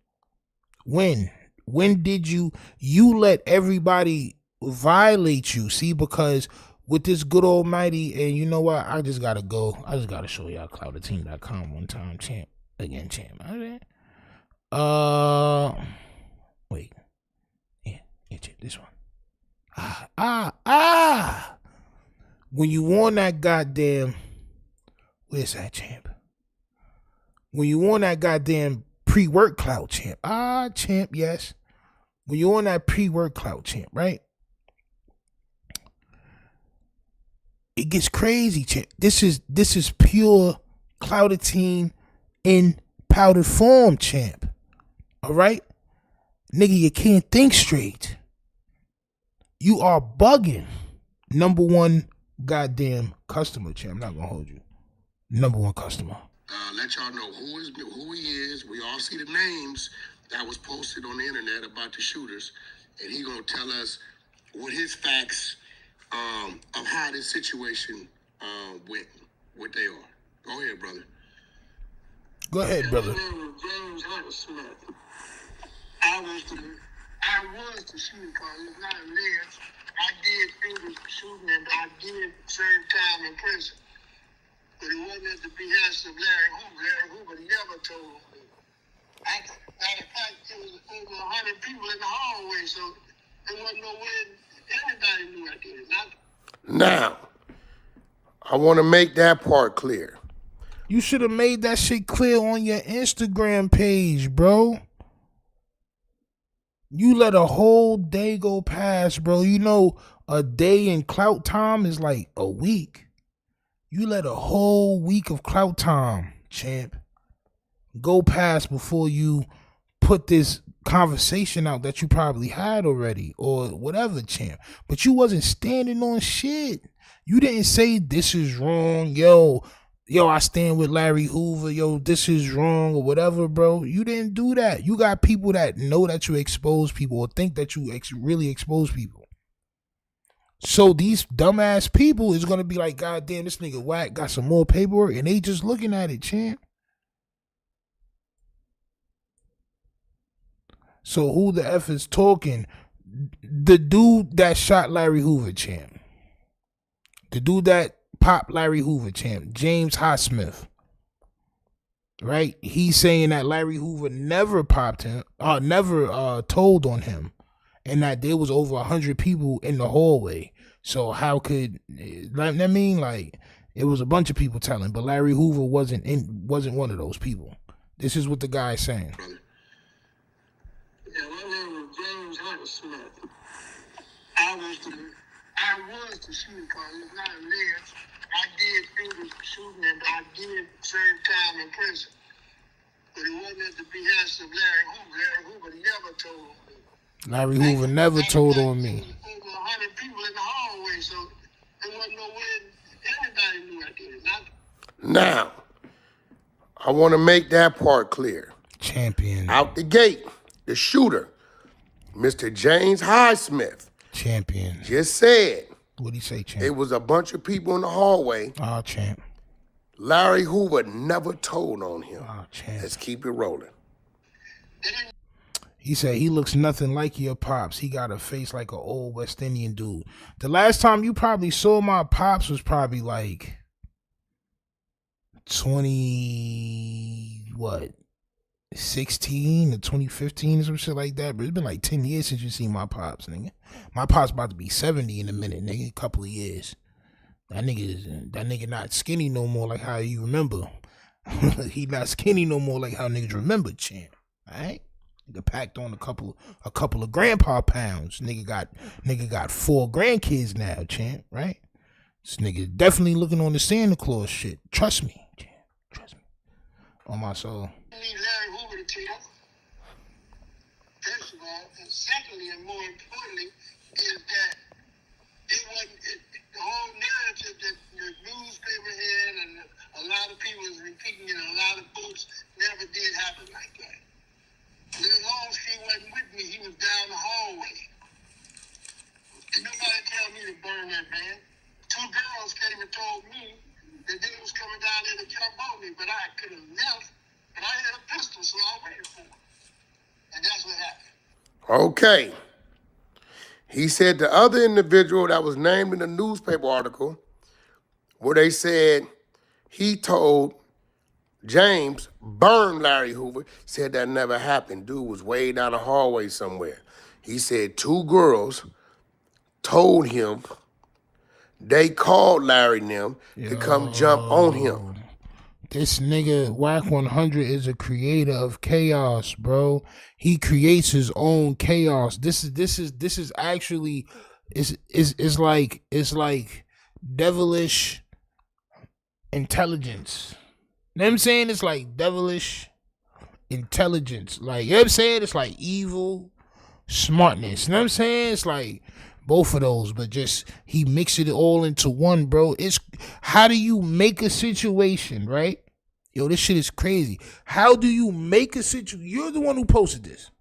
When? When did you let everybody violate you? See, because with this good almighty, and you know what? I just gotta go. I just gotta show y'all clouteteam.com one time, champ. Again, champ. Wait. Yeah, champ, this one. When you on that goddamn, where's that, champ? When you on that goddamn pre-work clout, champ. Champ, yes. When you on that pre-work clout, champ, right? It gets crazy, champ. This is pure clouteteam in powdered form, champ. All right? Nigga, you can't think straight. You are bugging. Number one goddamn customer, champ. I'm not gonna hold you. Number one customer. Let y'all know who he is. We all see the names that was posted on the internet about the shooters, and he gonna tell us what his facts of how this situation went, what they are. Go ahead, brother. Go ahead, brother. James Smith. I was the shooter cause it's not alleged. I did do the shooting and I did serve time in prison. But it wasn't at the behest of Larry Hoover. Larry Hoover never told me. Matter of fact, it was over 100 people in the hallway, so there wasn't no way anybody knew I did it. Now, I want to make that part clear. You should have made that shit clear on your Instagram page, bro. You let a whole day go past, bro. You know, a day in clout time is like a week. You let a whole week of clout time, champ, go past before you put this conversation out that you probably had already or whatever, champ. But you wasn't standing on shit. You didn't say this is wrong, yo, I stand with Larry Hoover, yo, this is wrong or whatever, bro. You didn't do that. You got people that know that you expose people or think that you really expose people. So these dumbass people is going to be like, God damn, this nigga Wack got some more paperwork, and they just looking at it, champ. So who the F is talking? The dude that shot Larry Hoover, champ. The dude that popped Larry Hoover, champ. James Highsmith. Right? He's saying that Larry Hoover never popped him, never told on him. And that there was over 100 people in the hallway. So how could, I mean, like, it was a bunch of people telling, but Larry Hoover wasn't one of those people. This is what the guy's saying. Yeah, my name is James Smith. I was the shooter cause it's not alleged. I did do the shooting and I did serve time in prison. But it wasn't at the behest of Larry Hoover. Larry Hoover never told me. Larry Hoover never told on me. Over 100 people in the hallway, so there wasn't no way anybody knew I did it. Now, I want to make that part clear. Champion. Out the gate, the shooter, Mr. James Highsmith. Champion. Just said. What'd he say, champ? It was a bunch of people in the hallway. Oh, champ. Larry Hoover never told on him. Oh, champ. Let's keep it rolling. He said he looks nothing like your pops. He got a face like an old West Indian dude. The last time you probably saw my pops was probably like 2016 or 2015 or some shit like that. But it's been like 10 years since you seen my pops, nigga. My pops about to be 70 in a minute, nigga. A couple of years. That nigga not skinny no more like how you remember. He not skinny no more like how niggas remember, champ. Alright? Nigga packed on a couple of grandpa pounds. Nigga got 4 grandkids now, champ, right? This nigga definitely looking on the Santa Claus shit. Trust me, champ. Trust me. On my soul. I need Larry Hoover to tell. First of all, and secondly, and more importantly, is that the whole narrative that the newspaper had and a lot of people was repeating and a lot of books never did happen like that. As long as he wasn't with me, he was down the hallway. Did nobody tell me to burn that van? 2 girls came and told me that they was coming down there to jump on me, but I could have left, but I had a pistol, so I waited for him. And that's what happened. Okay. He said the other individual that was named in the newspaper article, where they said he told James burn Larry Hoover, said that never happened. Dude was way down the hallway somewhere. He said 2 girls told him they called Larry and them to come jump on him. This nigga Wack 100 is a creator of chaos, bro. He creates his own chaos. This is actually it's like devilish intelligence. You know what I'm saying? It's like devilish intelligence. Like, you know what I'm saying? It's like evil smartness. You know what I'm saying? It's like both of those, but just he mixed it all into one, bro. It's how do you make a situation, right? Yo, this shit is crazy. How do you make a situation? You're the one who posted this.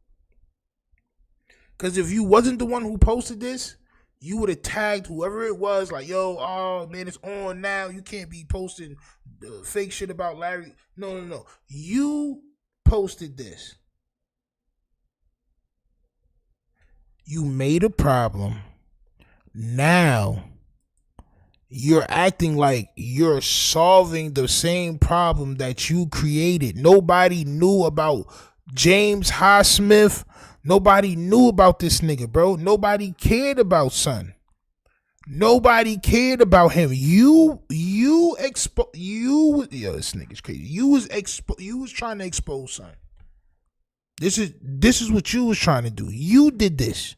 Because if you wasn't the one who posted this, you would have tagged whoever it was, like, yo, oh, man, it's on now. You can't be posting fake shit about Larry. No. You posted this. You made a problem. Now, you're acting like you're solving the same problem that you created. Nobody knew about James Highsmith. Nobody knew about this nigga, bro. Nobody cared about son. Nobody cared about him. Yo, this nigga's crazy. You was trying to expose son. This is what you was trying to do. You did this.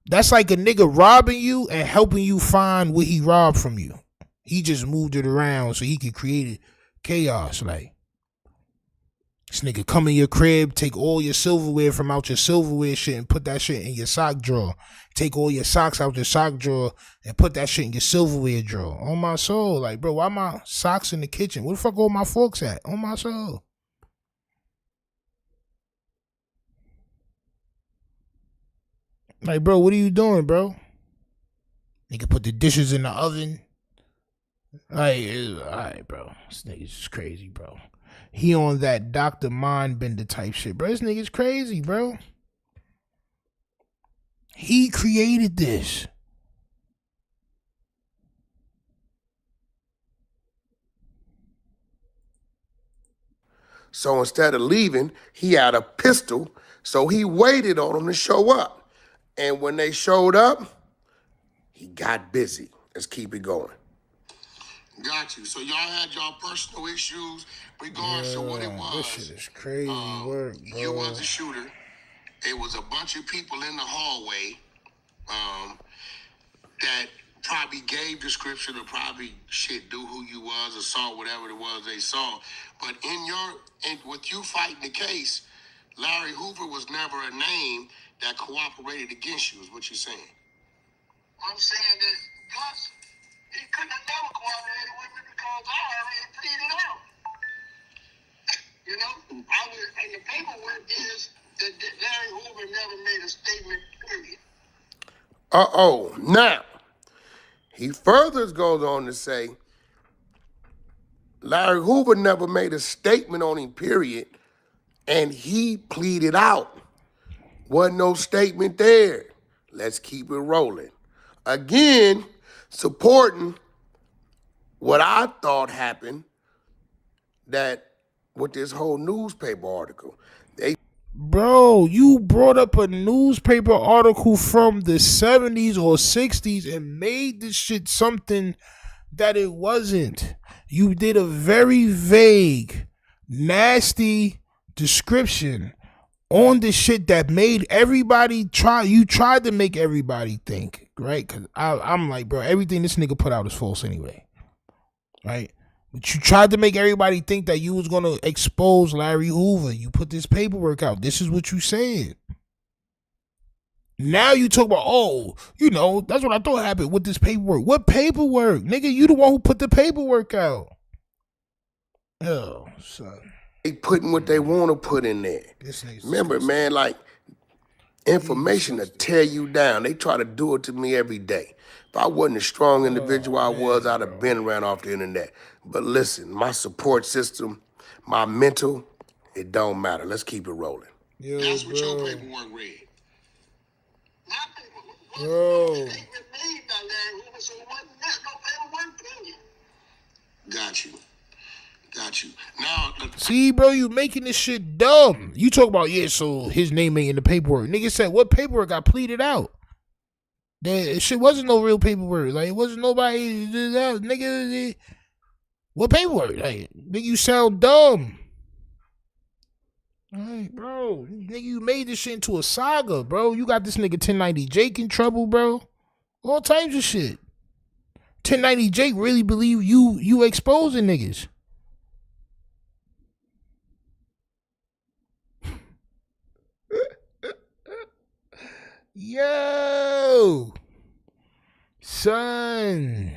That's like a nigga robbing you and helping you find what he robbed from you. He just moved it around so he could create chaos. Like, this nigga come in your crib, take all your silverware from out your silverware shit and put that shit in your sock drawer. Take all your socks out your sock drawer and put that shit in your silverware drawer. On my soul. Like, bro, why my socks in the kitchen? Where the fuck all my forks at? On my soul. Like, bro, what are you doing, bro? Nigga put the dishes in the oven. Like, alright, bro. This nigga's just crazy, bro. He on that Dr. Mindbender type shit, bro. This nigga's crazy, bro. He created this. So instead of leaving, he had a pistol, so he waited on them to show up. And when they showed up, he got busy. Let's keep it going. Got you. So y'all had y'all personal issues regardless of what it was. This shit is crazy work, bro. You was the shooter. It was a bunch of people in the hallway that probably gave description or probably knew who you was or saw whatever it was they saw. But with you fighting the case, Larry Hoover was never a name that cooperated against you, is what you're saying. I'm saying that, plus, he couldn't have never cooperated with me because I already pleaded out. You know? And the paperwork is that Larry Hoover never made a statement, period. Now, he further goes on to say, Larry Hoover never made a statement on him, period, and he pleaded out. Wasn't no statement there. Let's keep it rolling. Again, supporting what I thought happened that with this whole newspaper article. Bro, you brought up a newspaper article from the 70s or 60s and made this shit something that it wasn't. You did a very vague, nasty description on the shit that made everybody you tried to make everybody think, right? Because I'm like, bro, everything this nigga put out is false anyway, right? But you tried to make everybody think that you was going to expose Larry Hoover. You put this paperwork out. This is what you said. Now you talk about, that's what I thought happened with this paperwork. What paperwork? Nigga, you the one who put the paperwork out. Oh, son. They putting what they want to put in there. Remember, man, like, information to tear you down. They try to do it to me every day. If I wasn't a strong individual I was, I'd have been around off the internet. But listen, my support system, my mental, it don't matter. Let's keep it rolling. Yo, That's what your bro. paperwork read. Bro. Got you. Got you. Now, See, bro, you making this shit dumb. You talk about, yeah, so his name ain't in the paperwork. Nigga said, what paperwork got pleaded out? That shit wasn't no real paperwork. Like, it wasn't nobody, nigga. What paperwork? Like, nigga, you sound dumb. Like, bro, nigga, you made this shit into a saga, bro. You got this nigga 1090 Jake in trouble, bro. All types of shit. 1090 Jake really believe you exposing niggas. Yo, son,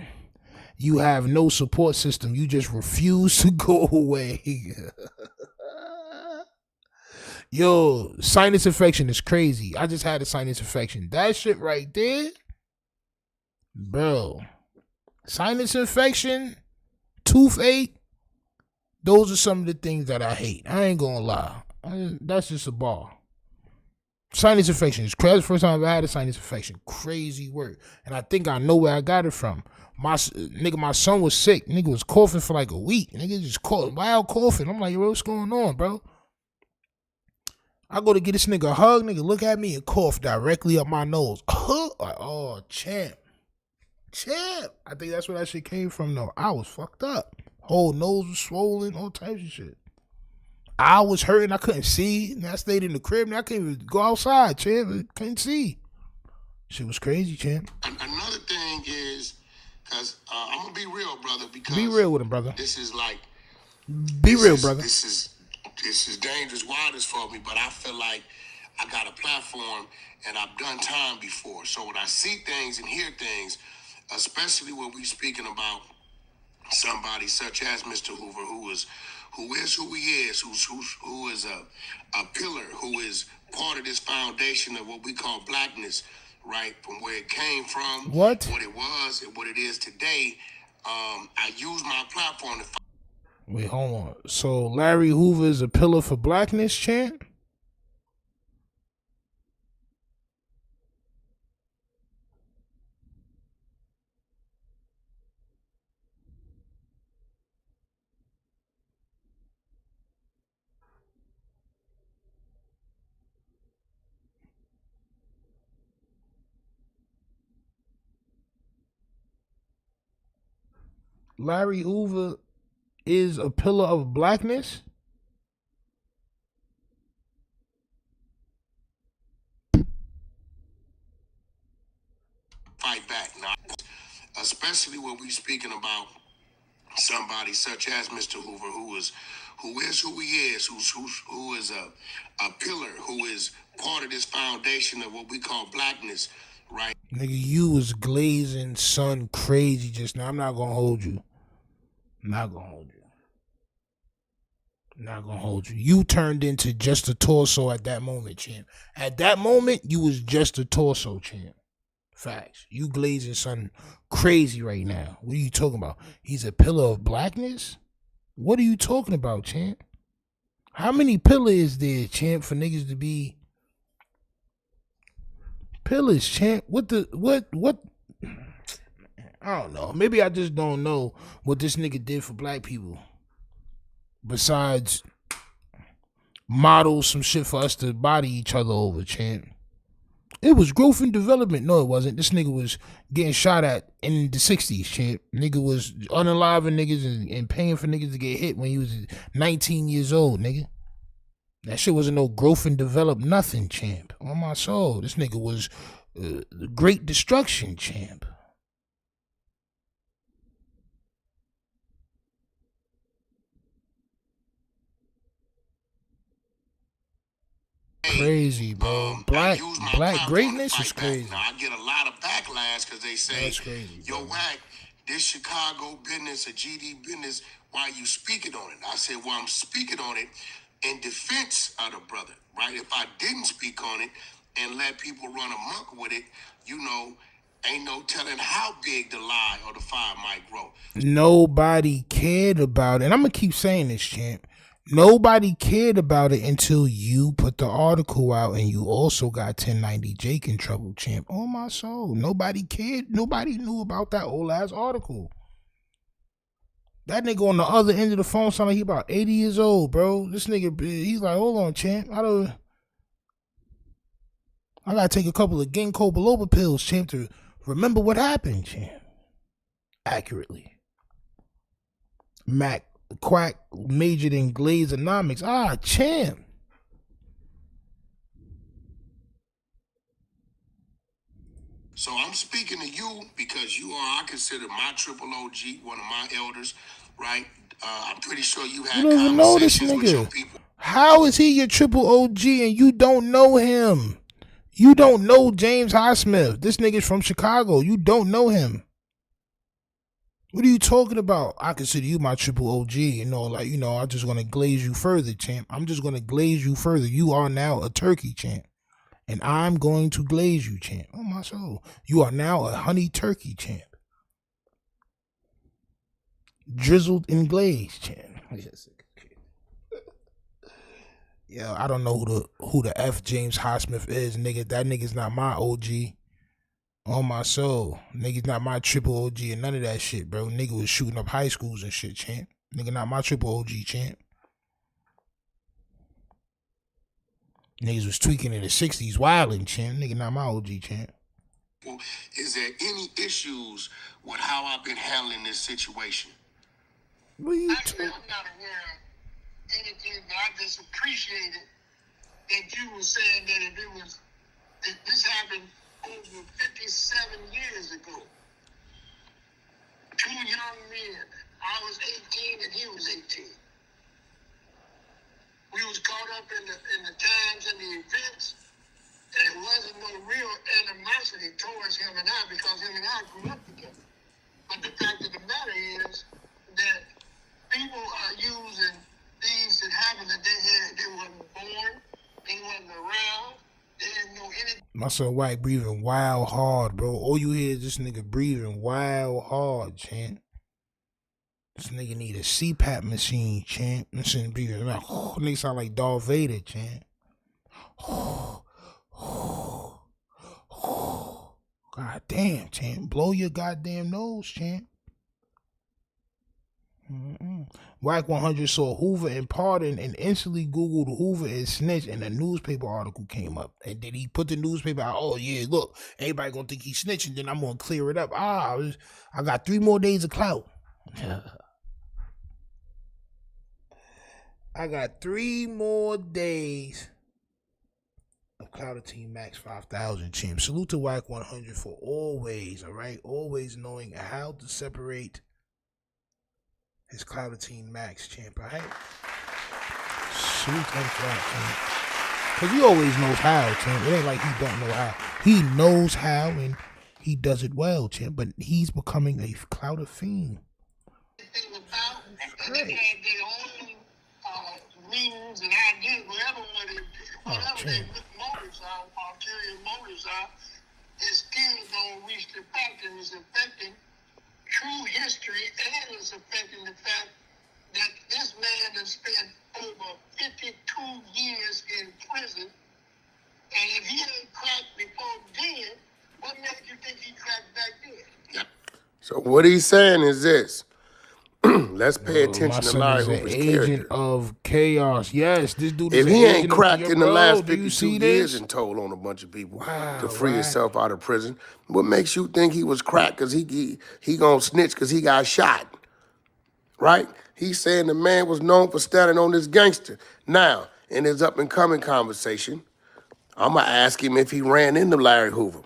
you have no support system. You just refuse to go away. Yo, sinus infection is crazy. I just had a sinus infection. That shit right there, bro. Sinus infection, toothache, those are some of the things that I hate. I ain't gonna lie. That's just a bar. Sinus infection is crazy. First time I had a sinus infection. Crazy work. And I think I know where I got it from. My son was sick. Nigga was coughing for like a week. Nigga just wild coughing. I'm like, yo, what's going on, bro? I go to get this nigga a hug. Nigga look at me and cough directly up my nose. Like, oh, champ. I think that's where that shit came from, though. I was fucked up. Whole nose was swollen. All types of shit. I was hurting. I couldn't see. And I stayed in the crib. And I couldn't even go outside, champ. I couldn't see. Shit was crazy, champ. Another thing is, because I'm going to be real, brother. Because be real with him, brother. This is like... Be real, brother. This is dangerous waters for me, but I feel like I got a platform and I've done time before. So when I see things and hear things, especially when we speaking about somebody such as Mr. Hoover, who is who he is, who is a pillar, who is part of this foundation of what we call blackness, right? From where it came from, what it was, and what it is today. I use my platform to... Wait, hold on. So Larry Hoover is a pillar for blackness, champ? Larry Hoover is a pillar of blackness? Fight back now, especially when we speaking about somebody such as Mr. Hoover, who is who he is, who is a pillar, who is part of this foundation of what we call blackness, right? Nigga, you was glazing son crazy just now. I'm not gonna hold you. Not gonna hold you. You turned into just a torso at that moment, champ. At that moment, you was just a torso, champ. Facts. You glazing son crazy right now. What are you talking about? He's a pillar of blackness? What are you talking about, champ? How many pillars is there, champ, for niggas to be pillars, champ? What? I don't know. Maybe I just don't know what this nigga did for black people. Besides model some shit for us to body each other over, champ. It was growth and development. No, it wasn't. This nigga was getting shot at in the 60s, champ. Nigga was unaliving niggas and paying for niggas to get hit when he was 19 years old, nigga. That shit wasn't no growth and develop nothing, champ. On my soul. This nigga was great destruction, champ. Crazy, bro. Black greatness is crazy. Now, I get a lot of backlash because they say, yo, Wack, this Chicago business, a GD business, why you speaking on it? I said, well, I'm speaking on it in defense of the brother, right? If I didn't speak on it and let people run amok with it, you know, ain't no telling how big the lie or the fire might grow. Nobody cared about it. And I'm going to keep saying this, champ. Nobody cared about it until you put the article out, and you also got 1090 Jake in trouble, champ. Oh, my soul. Nobody cared. Nobody knew about that old ass article. That nigga on the other end of the phone sound like he about 80 years old, bro. This nigga, he's like, hold on, champ. I gotta take a couple of ginkgo biloba pills, champ, to remember what happened, champ. Accurately. Mac Quack majored in Glazeonomics. Ah, champ. So I'm speaking to you because you are, I consider my triple OG, one of my elders, right? I'm pretty sure you had conversations with your people. How is he your triple OG and you don't know him? You don't know James Highsmith. This nigga's from Chicago. You don't know him. What are you talking about? I consider you my triple OG. I'm just going to glaze you further, champ. I'm just going to glaze you further. You are now a turkey, champ. And I'm going to glaze you, champ. Oh, my soul. You are now a honey turkey, champ. Drizzled and glazed, champ. Yo, I don't know who the F James Highsmith is, nigga. That nigga's not my OG. On my soul. Nigga's not my triple OG and none of that shit, bro. Nigga was shooting up high schools and shit, champ. Nigga not my triple OG, champ. Niggas was tweaking in the 60s, wilding, champ. Nigga not my OG, champ. Well, is there any issues with how I've been handling this situation? Actually, I'm not aware of anything, but I just appreciated that you were saying that if this happened over 57 years ago. Two young men. I was 18 and he was 18. We was caught up in the times and the events, and it wasn't no real animosity towards him and I because him and I grew up together. But the fact of the matter is that people are using things that happened that they wasn't born, they wasn't around. They didn't know anything. My son Wack breathing wild hard, bro. All you hear is this nigga breathing wild hard, champ. This nigga need a CPAP machine, champ. This nigga breathing like, nigga sound like Darth Vader, champ. God damn, champ. Blow your goddamn nose, champ. Wack 100 saw Hoover and pardon and instantly Googled Hoover and snitch, and a newspaper article came up. And then he put the newspaper out. Oh, yeah, look, everybody gonna think he's snitching, then I'm gonna clear it up. I got 3 more days of clout. I got 3 more days of Clout Team Max 5000, champ. Salute to Wack 100 for always, all right? Always knowing how to separate his Clout Team Max, champ, all right? Salute him for that, champ. Because he always knows how, champ. It ain't like he don't know how. He knows how, and he does it well, champ. But he's becoming a Clout fiend. And they had their own meetings and ideas, whatever their motives are, ulterior motives are, it still don't reach the fact that it's affecting true history, and it's affecting the fact that this man has spent over 52 years in prison, and if he ain't cracked before then, what made you think he cracked back then? Yep. So what he's saying is this. Let's pay attention to Larry Hoover's character. Agent of chaos. Yes, this dude if is he an ain't agent cracked of in the last bro, 52 years and told on a bunch of people to free Wack. himself out of prison, what makes you think he was cracked because he gonna snitch because he got shot? Right? He's saying the man was known for standing on this gangster. Now, in his up-and-coming conversation, I'm going to ask him if he ran into Larry Hoover.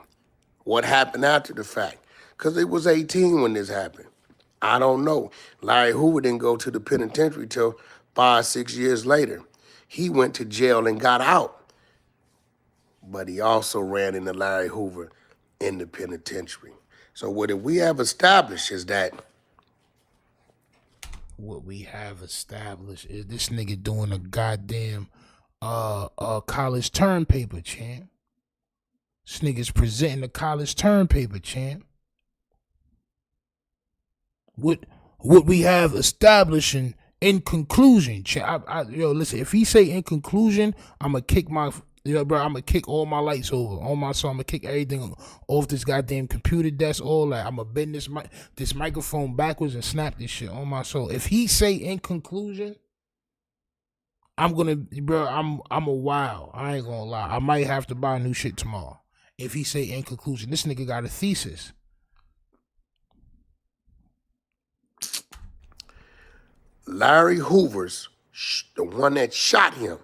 What happened after the fact? Because it was 18 when this happened. I don't know. Larry Hoover didn't go to the penitentiary till 5-6 years later. He went to jail and got out. But he also ran into Larry Hoover in the penitentiary. So what we have established is that this nigga doing a goddamn college term paper, champ. This nigga's presenting a college term paper, champ. What we have establishing in conclusion, champ. Yo, listen, if he say in conclusion, I'ma kick my bro, I'ma kick all my lights over on my soul. I'ma kick everything off this goddamn computer desk, all that. I'ma bend this microphone backwards and snap this shit on my soul. If he say in conclusion, I'm a wild. I ain't gonna lie. I might have to buy new shit tomorrow. If he say in conclusion, this nigga got a thesis. Larry Hoover's, the one that shot him,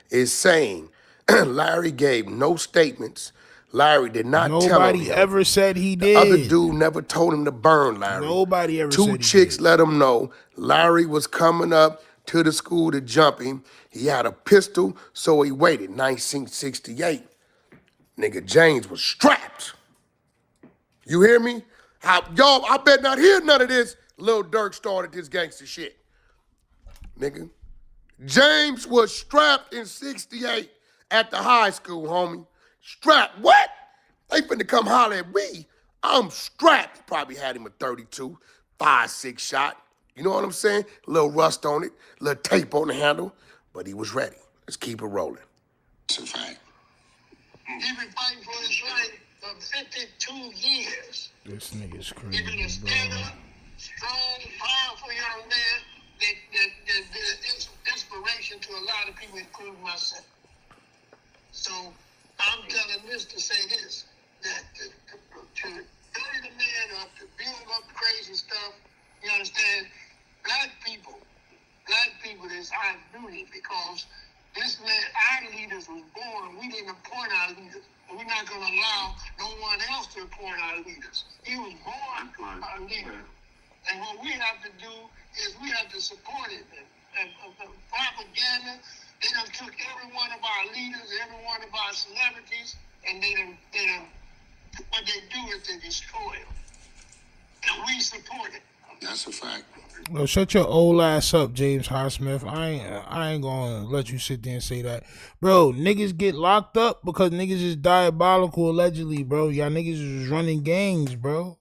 is saying Larry gave no statements. Larry did not tell him. Nobody ever said he did. The other dude never told him to burn Larry. Nobody ever said he did. Two chicks let him know Larry was coming up to the school to jump him. He had a pistol, so he waited. 1968. Nigga James was strapped. You hear me? Y'all, I bet not hear none of this. Lil Durk started this gangster shit. Nigga. James was strapped in 68 at the high school, homie. Strapped. What? They finna come holler at me. I'm strapped. He probably had him a 32, 5.6 shot. You know what I'm saying? A little rust on it, a little tape on the handle, but he was ready. Let's keep it rolling. It's a fact. He's been fighting for his right for 52 years. This nigga's crazy, He's been a stand-up, strong, powerful young man that is inspiration to a lot of people, including myself. So I'm telling this to say this, that to build the man up, to build up crazy stuff, you understand? Black people, is our duty because this man, our leaders was born. We didn't appoint our leaders. We're not going to allow no one else to appoint our leaders. He was born our leader. And what we have to do is we have to support it. And propaganda, they done took every one of our leaders, every one of our celebrities, and they done what they do is they destroy them. And we support it. That's a fact. Yo, shut your old ass up, James Highsmith. I ain't gonna let you sit there and say that. Bro, niggas get locked up because niggas is diabolical allegedly, bro. Y'all niggas is running gangs, bro.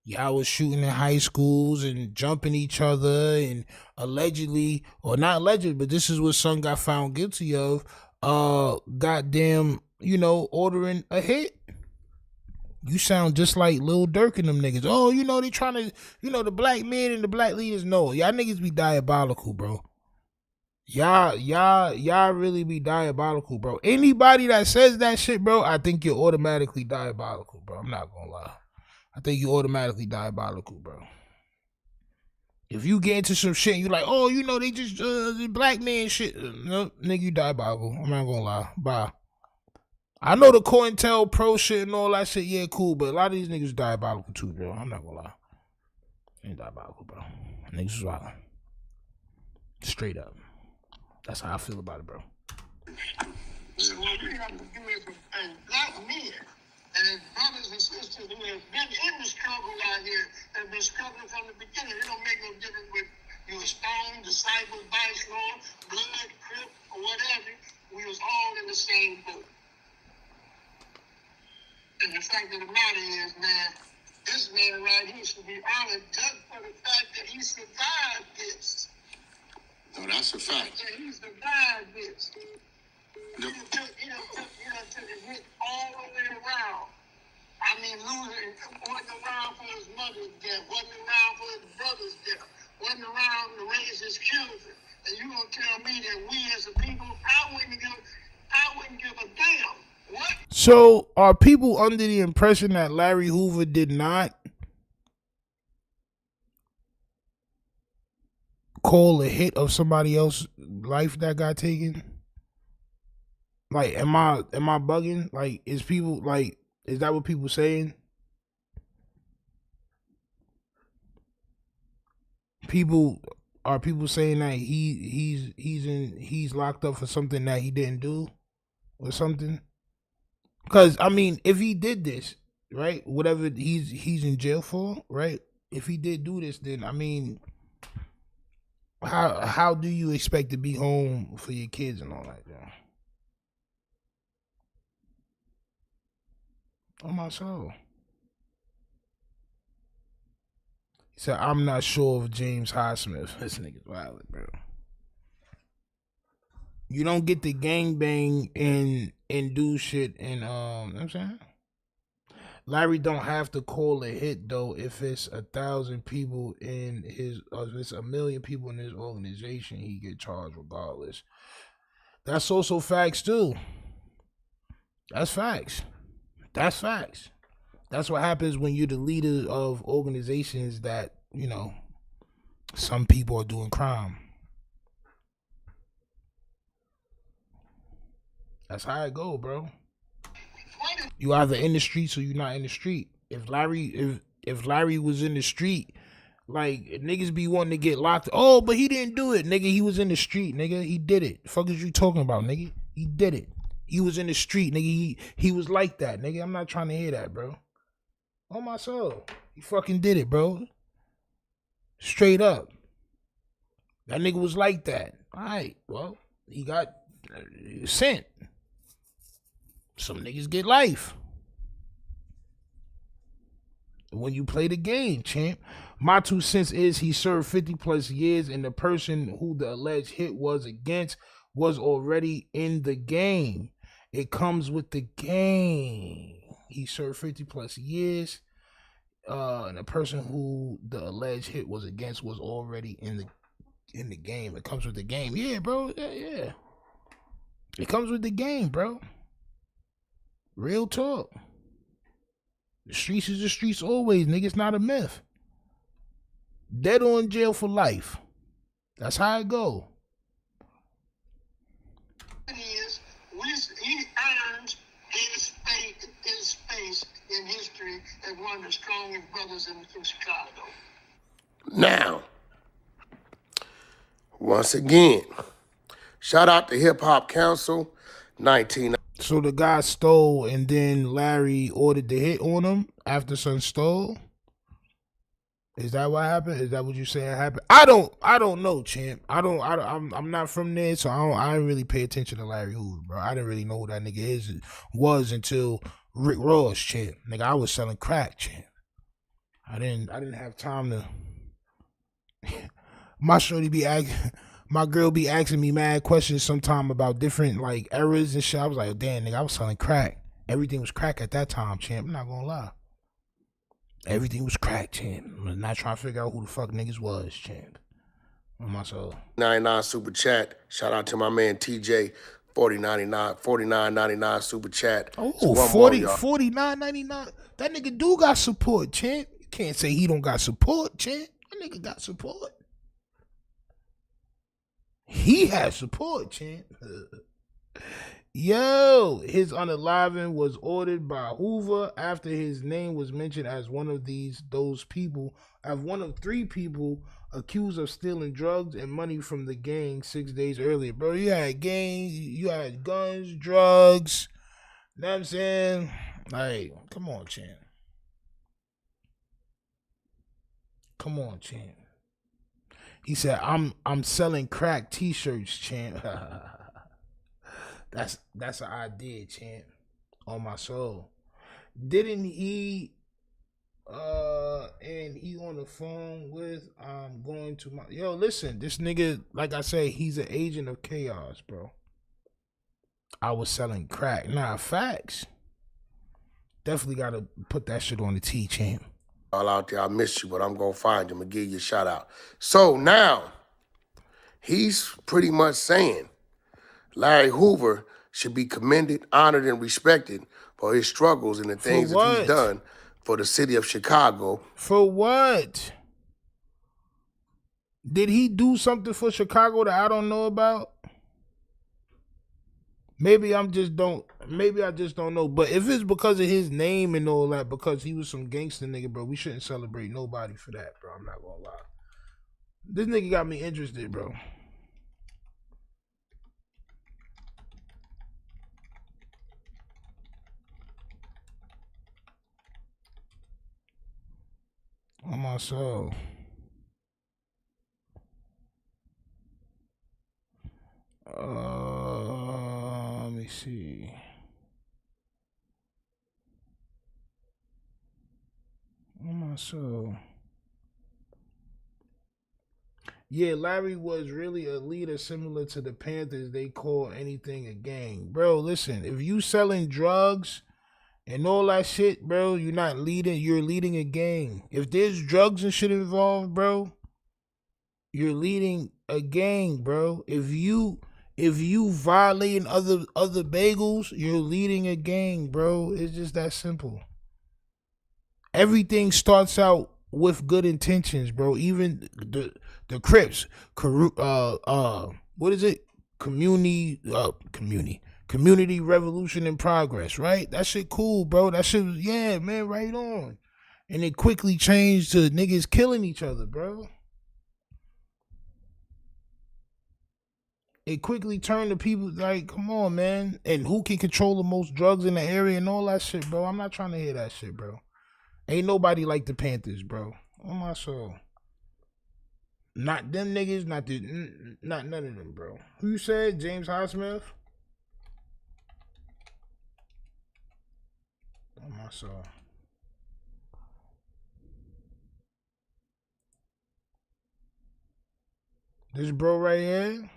Y'all was shooting in high schools and jumping each other and allegedly, or not allegedly, but this is what son got found guilty of, goddamn, ordering a hit. You sound just like Lil Durk and them niggas. Oh, they trying to, the black men and the black leaders. No, y'all niggas be diabolical, bro. Y'all really be diabolical, bro. Anybody that says that shit, bro, I think you're automatically diabolical, bro. I'm not gonna lie. I think you automatically diabolical, bro. If you get into some shit and you like, oh, they just the black man shit. No, nigga, you diabolical. I'm not gonna lie. Bye. I know the COINTELPRO shit and all that shit, yeah, cool, but a lot of these niggas diabolical too, bro. I'm not gonna lie. Ain't diabolical, bro. Niggas is wild. Straight up. That's how I feel about it, bro. So what we have to do is, as black men, and brothers and sisters who have been in the struggle out here, have been struggling from the beginning. It don't make no difference with you a Stone, Disciple, Vice Lord, Blood, Crip, or whatever. We was all in the same boat. And the fact of the matter is, man, this man right here should be honored just for the fact that he survived this. No, that's a fact. That he survived this. He done took a hit all the way around. I mean, losing, wasn't around for his mother's death, wasn't around for his brother's death, wasn't around to raise his children. And you gonna tell me that we as a people, I wouldn't give a damn. What? So, are people under the impression that Larry Hoover did not call a hit of somebody else's life that got taken? Like, am I bugging? Like, is that what people saying? Are people saying that he's locked up for something that he didn't do or something? Because, I mean, if he did this, right? Whatever he's in jail for, right? If he did do this, then I mean, how do you expect to be home for your kids and all that? Yeah. On my soul. He said, I'm not sure of James Highsmith. This nigga's wild, bro. You don't get the gangbang and do shit and you know what I'm saying? Larry don't have to call a hit though if it's 1,000 people in his or if it's 1,000,000 people in his organization, he get charged regardless. That's also facts too. That's facts. That's facts. That's what happens when you're the leader of organizations that, you know, some people are doing crime. That's how it go, bro. You either in the streets or you not in the street. If Larry was in the street, like niggas be wanting to get locked. Oh, but he didn't do it, nigga. He was in the street, nigga. He did it. Fuck is you talking about, nigga? He did it. He was in the street, nigga. He was like that, nigga. I'm not trying to hear that, bro. On my soul, he fucking did it, bro. Straight up. That nigga was like that. All right, well, he got sent. Some niggas get life. When you play the game, champ. My 2 cents is he served 50 plus years and the person who the alleged hit was against was already in the game. It comes with the game. He served 50 plus years. And the person who the alleged hit was against was already in the game. It comes with the game. Yeah, bro. Yeah. It comes with the game, bro. Real talk. The streets is the streets always, nigga. It's not a myth. Dead or in jail for life. That's how it go. He earned his space in history as one of the strongest brothers in Chicago. Now, once again, shout out to Hip Hop Council, 19. So the guy stole, and then Larry ordered the hit on him after son stole. Is that what happened? Is that what you saying happened? I don't know, champ. I'm not from there, so I didn't really pay attention to Larry Hoover, bro. I didn't really know who that nigga was until Rick Ross, champ. Nigga, I was selling crack, champ. I didn't have time to. My girl be asking me mad questions sometime about different like eras and shit. I was like, damn, nigga, I was selling crack. Everything was crack at that time, champ. I'm not gonna lie. Everything was crack, champ. I'm not trying to figure out who the fuck niggas was, champ. On my soul. 99 super chat. Shout out to my man TJ. 49.99 super chat. Oh, 49.99. That nigga do got support, champ. You can't say he don't got support, champ. That nigga got support. He has support, champ. Yo, his unaliving was ordered by Hoover after his name was mentioned as one of those people, as one of 3 people accused of stealing drugs and money from the gang 6 days earlier. Bro, you had gangs, you had guns, drugs. You know what I'm saying? Like, come on, champ. Come on, champ. He said, I'm selling crack t-shirts, champ. That's an idea, champ. On my soul. Didn't he and he on the phone with going to my yo, listen, this nigga, like I say, he's an agent of chaos, bro. I was selling crack. Nah, facts. Definitely gotta put that shit on the T, champ. All out there, I miss you, but I'm gonna find him and give you a shout out. So now, he's pretty much saying Larry Hoover should be commended, honored, and respected for his struggles and the things that he's done for the city of Chicago. For what? Did he do something for Chicago that I don't know about? Maybe I just don't know. But if it's because of his name and all that, because he was some gangster nigga, bro, we shouldn't celebrate nobody for that, bro. I'm not gonna lie. This nigga got me interested, bro. my soul. Let me see. On my soul. Yeah, Larry was really a leader similar to the Panthers. They call anything a gang. Bro, listen, if you selling drugs and all that shit, bro, you're not leading, you're leading a gang. If there's drugs and shit involved, bro, you're leading a gang, bro. If you violating other bagels, you're leading a gang, bro. It's just that simple. Everything starts out with good intentions, bro. Even the Crips, what is it? Community revolution in progress, right? That shit cool, bro. That shit was, yeah, man, right on. And it quickly changed to niggas killing each other, bro. It quickly turned to people like, come on, man. And who can control the most drugs in the area and all that shit, bro. I'm not trying to hear that shit, bro. Ain't nobody like the Panthers, bro. On my soul. Not them niggas, not none of them, bro. Who you said? James Highsmith? On my soul. This bro right here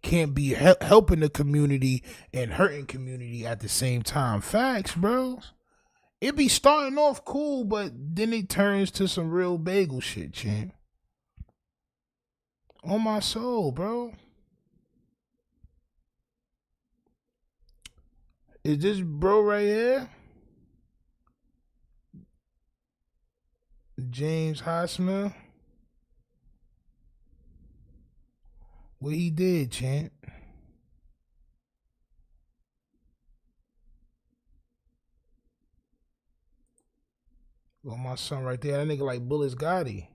can't be helping the community and hurting community at the same time. Facts, bro. It be starting off cool, but then it turns to some real bagel shit, champ. On my soul, bro. Is this bro right here? James Highsmith? What he did, champ? Oh, my son right there. That nigga like Bullets Gotti.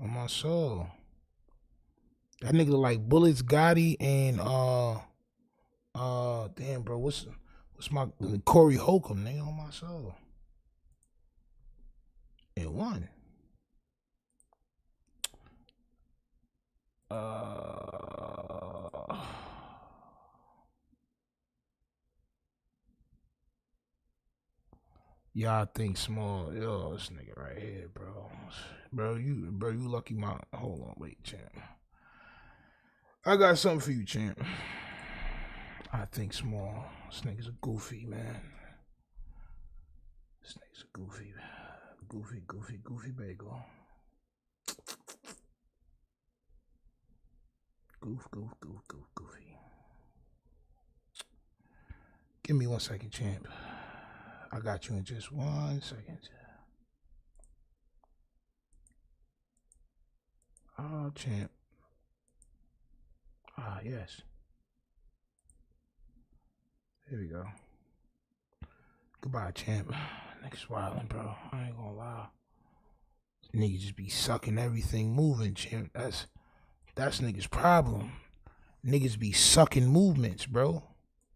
On my soul. That nigga like Bullets Gotti and damn, bro, what's my Corey Holcomb, nigga, on my soul. It won. Y'all think small. Yo, this nigga right here, bro. Bro, you lucky my. Hold on, wait, champ. I got something for you, champ. I think small. This nigga's a goofy, man. This nigga's a goofy bagel. Goofy. Give me 1 second, champ. I got you in just 1 second. Oh, champ. Ah, yes. Here we go. Goodbye, champ. Niggas wildin', bro. I ain't gonna lie. Niggas just be sucking everything moving, champ. That's niggas' problem. Niggas be sucking movements, bro.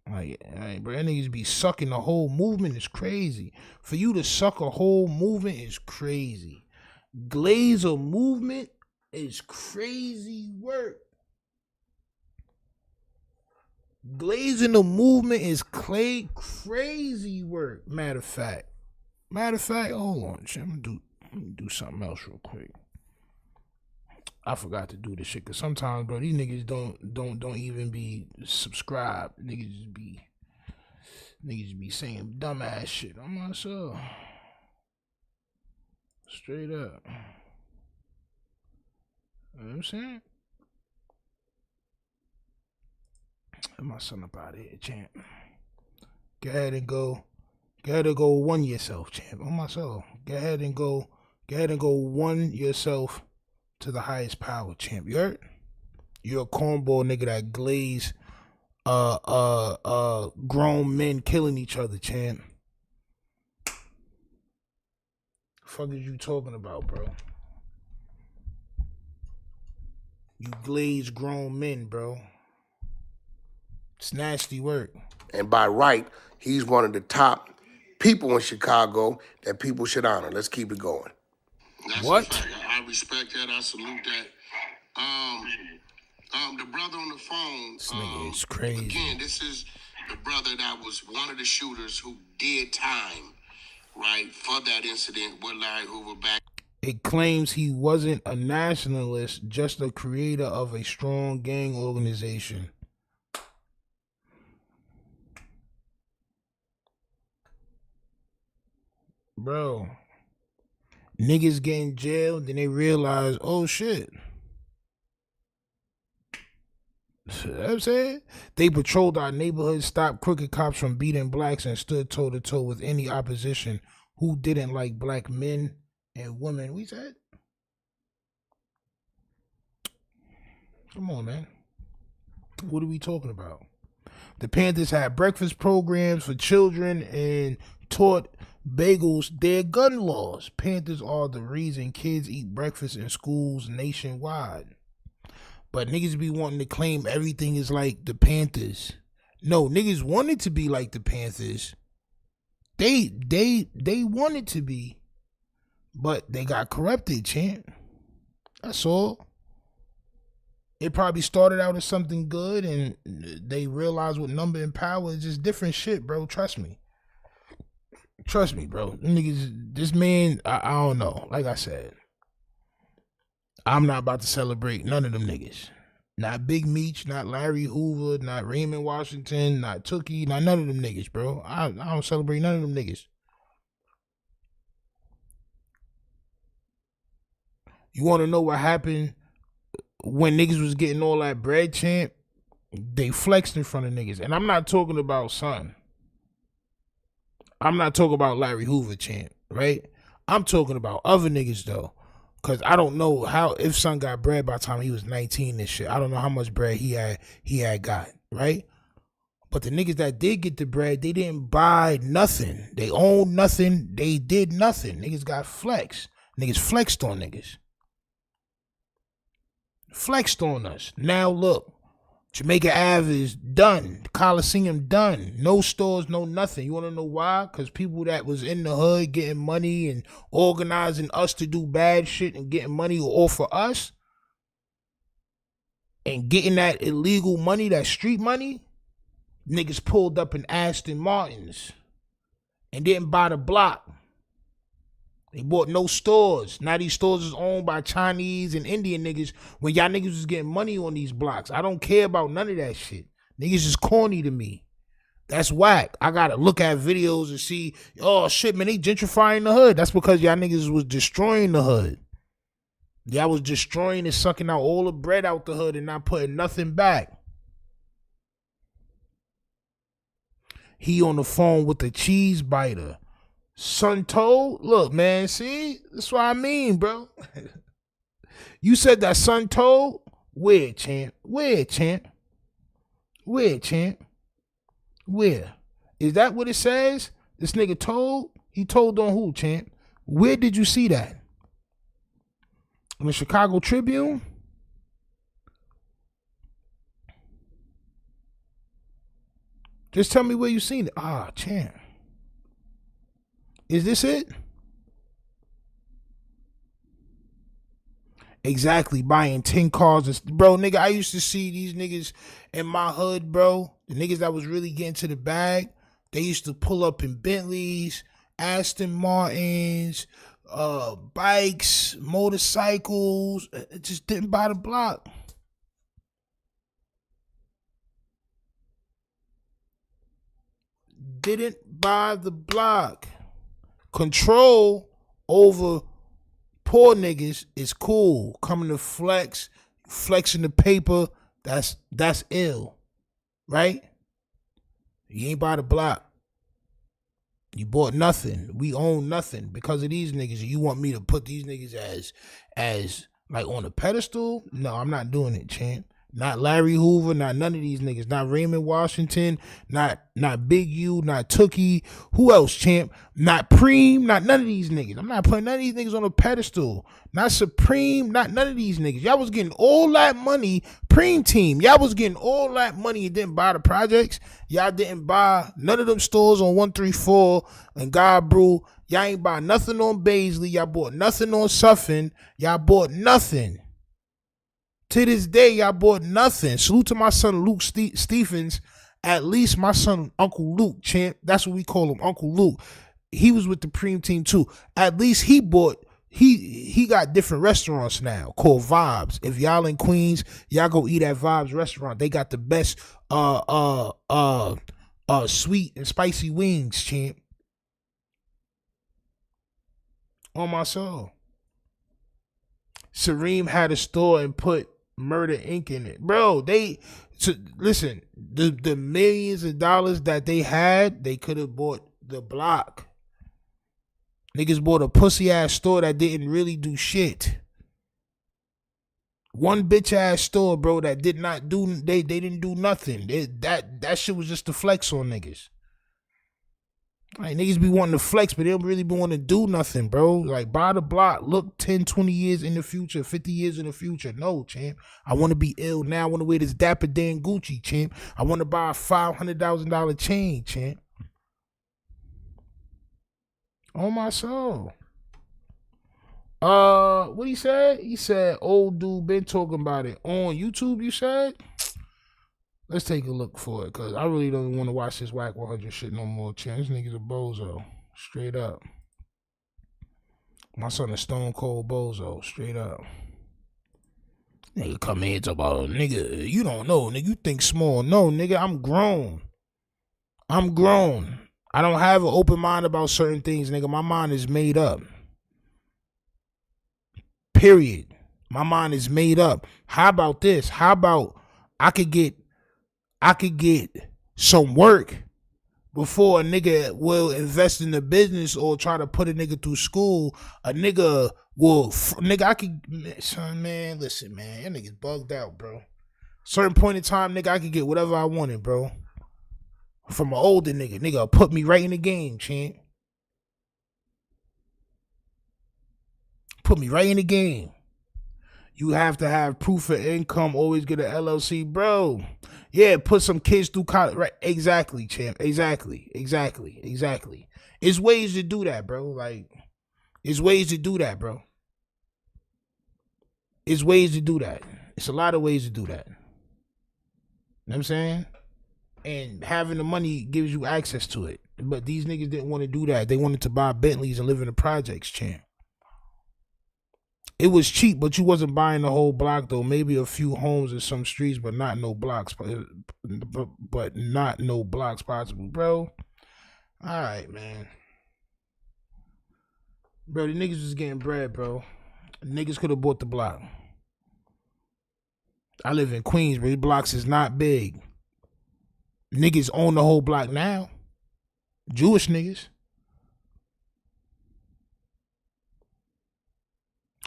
Like, bro, that niggas be sucking the whole movement is crazy. For you to suck a whole movement is crazy. Glaze a movement is crazy work. Glazing a movement is crazy work. Matter of fact, hold on, let me do something else real quick. I forgot to do this shit because sometimes, bro, these niggas don't even be subscribed. Niggas be saying dumbass shit on myself. Straight up. You know what I'm saying? Get my son up out of here, champ. Go ahead and go one yourself, champ. On my soul. Go ahead and go one yourself to the highest power, champ. You heard? You're a cornball nigga that glaze grown men killing each other, champ. The fuck is you talking about, bro? You glaze grown men, bro. It's nasty work. And by right, he's one of the top people in Chicago that people should honor. Let's keep it going. That's what? I respect that. I salute that. The brother on the phone. This nigga is crazy. Again, this is the brother that was one of the shooters who did time, right, for that incident with Larry Hoover back. It claims he wasn't a nationalist, just a creator of a strong gang organization. Bro, niggas get in jail, then they realize, oh shit. You know what I'm saying? They patrolled our neighborhood, stopped crooked cops from beating blacks, and stood toe to toe with any opposition who didn't like black men and women. We said, come on, man. What are we talking about? The Panthers had breakfast programs for children and taught bagels their gun laws. Panthers are the reason kids eat breakfast in schools nationwide. But niggas be wanting to claim everything is like the Panthers. No, niggas wanted to be like the Panthers. They wanted to be, but they got corrupted, champ. That's all. It probably started out as something good, and they realized with number and power is just different shit, bro. Trust me. Trust me, bro. Niggas, this man, I don't know. Like I said, I'm not about to celebrate none of them niggas. Not Big Meech, not Larry Hoover, not Raymond Washington, not Tookie, not none of them niggas, bro. I don't celebrate none of them niggas. You want to know what happened when niggas was getting all that bread, champ? They flexed in front of niggas. And I'm not talking about Son. I'm not talking about Larry Hoover, champ, right? I'm talking about other niggas, though. Because I don't know how, if Son got bread by the time he was 19 and shit. I don't know how much bread he had got, right? But the niggas that did get the bread, they didn't buy nothing. They owned nothing. They did nothing. Niggas got flexed. Niggas flexed on niggas. Flexed on us. Now look, Jamaica Ave is done. The Coliseum done. No stores, no nothing. You want to know why? Because people that was in the hood getting money and organizing us to do bad shit and getting money all for us and getting that illegal money, that street money, niggas pulled up in Aston Martins and didn't buy the block. They bought no stores. Now these stores is owned by Chinese and Indian niggas when y'all niggas was getting money on these blocks. I don't care about none of that shit. Niggas is corny to me. That's whack. I gotta look at videos and see, oh shit, man, they gentrifying the hood. That's because y'all niggas was destroying the hood. Y'all was destroying and sucking out all the bread out the hood and not putting nothing back. He on the phone with the cheese biter. Son told, look, man, see? That's what I mean, bro. You said that Son told? Where, champ? Where, champ? Where, champ? Where? Is that what it says? This nigga told? He told on who, champ? Where did you see that? In the Chicago Tribune? Just tell me where you seen it. Ah, champ. Is this it? Exactly, buying 10 cars. Bro, nigga, I used to see these niggas in my hood, bro. The niggas that was really getting to the bag, they used to pull up in Bentleys, Aston Martins, bikes, motorcycles. It just didn't buy the block. Didn't buy the block. Control over poor niggas is cool. Coming to flex, flexing the paper, that's ill. Right? You ain't buy the block. You bought nothing. We own nothing because of these niggas. You want me to put these niggas as like on a pedestal? No, I'm not doing it, champ. Not Larry Hoover, not none of these niggas. Not Raymond Washington, not Big U, not Tookie. Who else, champ? Not Preem, not none of these niggas. I'm not putting none of these niggas on a pedestal. Not Supreme, not none of these niggas. Y'all was getting all that money. Preem team, y'all was getting all that money and didn't buy the projects. Y'all didn't buy none of them stores on 134 and God Brew. Y'all ain't buy nothing on Baisley. Y'all bought nothing on Suffin. Y'all bought nothing. To this day, y'all bought nothing. Salute to my son Luke Stephens. At least my son Uncle Luke, champ. That's what we call him, Uncle Luke. He was with the Preem team too. At least he bought. He got different restaurants now called Vibes. If y'all in Queens, y'all go eat at Vibes restaurant. They got the best sweet and spicy wings, champ. On my soul. Sareem had a store and put Murder Inc. in it. Bro, listen, the millions of dollars that they had, they could have bought the block. Niggas bought a pussy ass store that didn't really do shit. One bitch ass store, bro, that did not do, they didn't do nothing. That shit was just a flex on niggas. Like, niggas be wanting to flex, but they don't really be wanting to do nothing, bro. Like, buy the block, look 10, 20 years in the future, 50 years in the future. No, champ. I want to be ill now. I want to wear this Dapper Dan Gucci, champ. I want to buy a $500,000 chain, champ. On my soul. What he said? He said, old dude been talking about it. On YouTube, you said? Let's take a look for it, because I really don't want to watch this Wack 100 shit no more, champ. This nigga's a bozo. Straight up. My son is stone cold bozo. Straight up. Nigga come here and talk about, nigga, you don't know. Nigga, you think small. No, nigga, I'm grown. I'm grown. I don't have an open mind about certain things, nigga. My mind is made up. Period. My mind is made up. How about this? How about I could get some work before a nigga will invest in the business or try to put a nigga through school. A nigga will, I could, son, man, listen, man, that nigga's bugged out, bro. Certain point in time, nigga, I could get whatever I wanted, bro. From an older nigga. Nigga put me right in the game, champ. Put me right in the game. You have to have proof of income, always get an LLC, bro. Yeah, put some kids through college. Right, exactly, champ. Exactly. It's ways to do that, bro. Like, it's ways to do that, bro. It's ways to do that. It's a lot of ways to do that. You know what I'm saying? And having the money gives you access to it. But these niggas didn't want to do that. They wanted to buy Bentleys and live in the projects, champ. It was cheap, but you wasn't buying the whole block, though. Maybe a few homes in some streets, but not no blocks. But not no blocks possible, bro. All right, man. Bro, the niggas was getting bread, bro. Niggas could have bought the block. I live in Queens, bro. These blocks is not big. Niggas own the whole block now. Jewish niggas.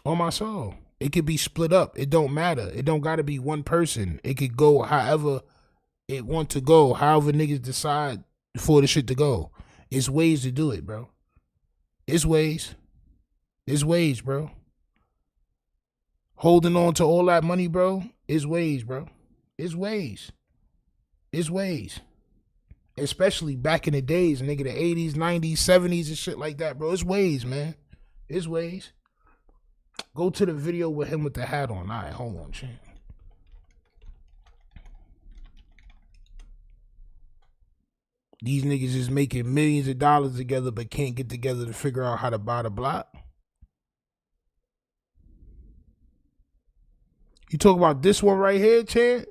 On my soul. It could be split up. It don't matter. It don't gotta be one person. It could go however it want to go. However niggas decide for the shit to go. It's ways to do it, bro. It's ways. It's ways, bro. Holding on to all that money, bro, is ways, bro. It's ways. It's ways. Especially back in the days, nigga, the 80s, 90s, 70s and shit like that, bro. It's ways, man. It's ways. Go to the video with him with the hat on. All right, hold on, champ. These niggas is making millions of dollars together but can't get together to figure out how to buy the block. You talk about this one right here, champ?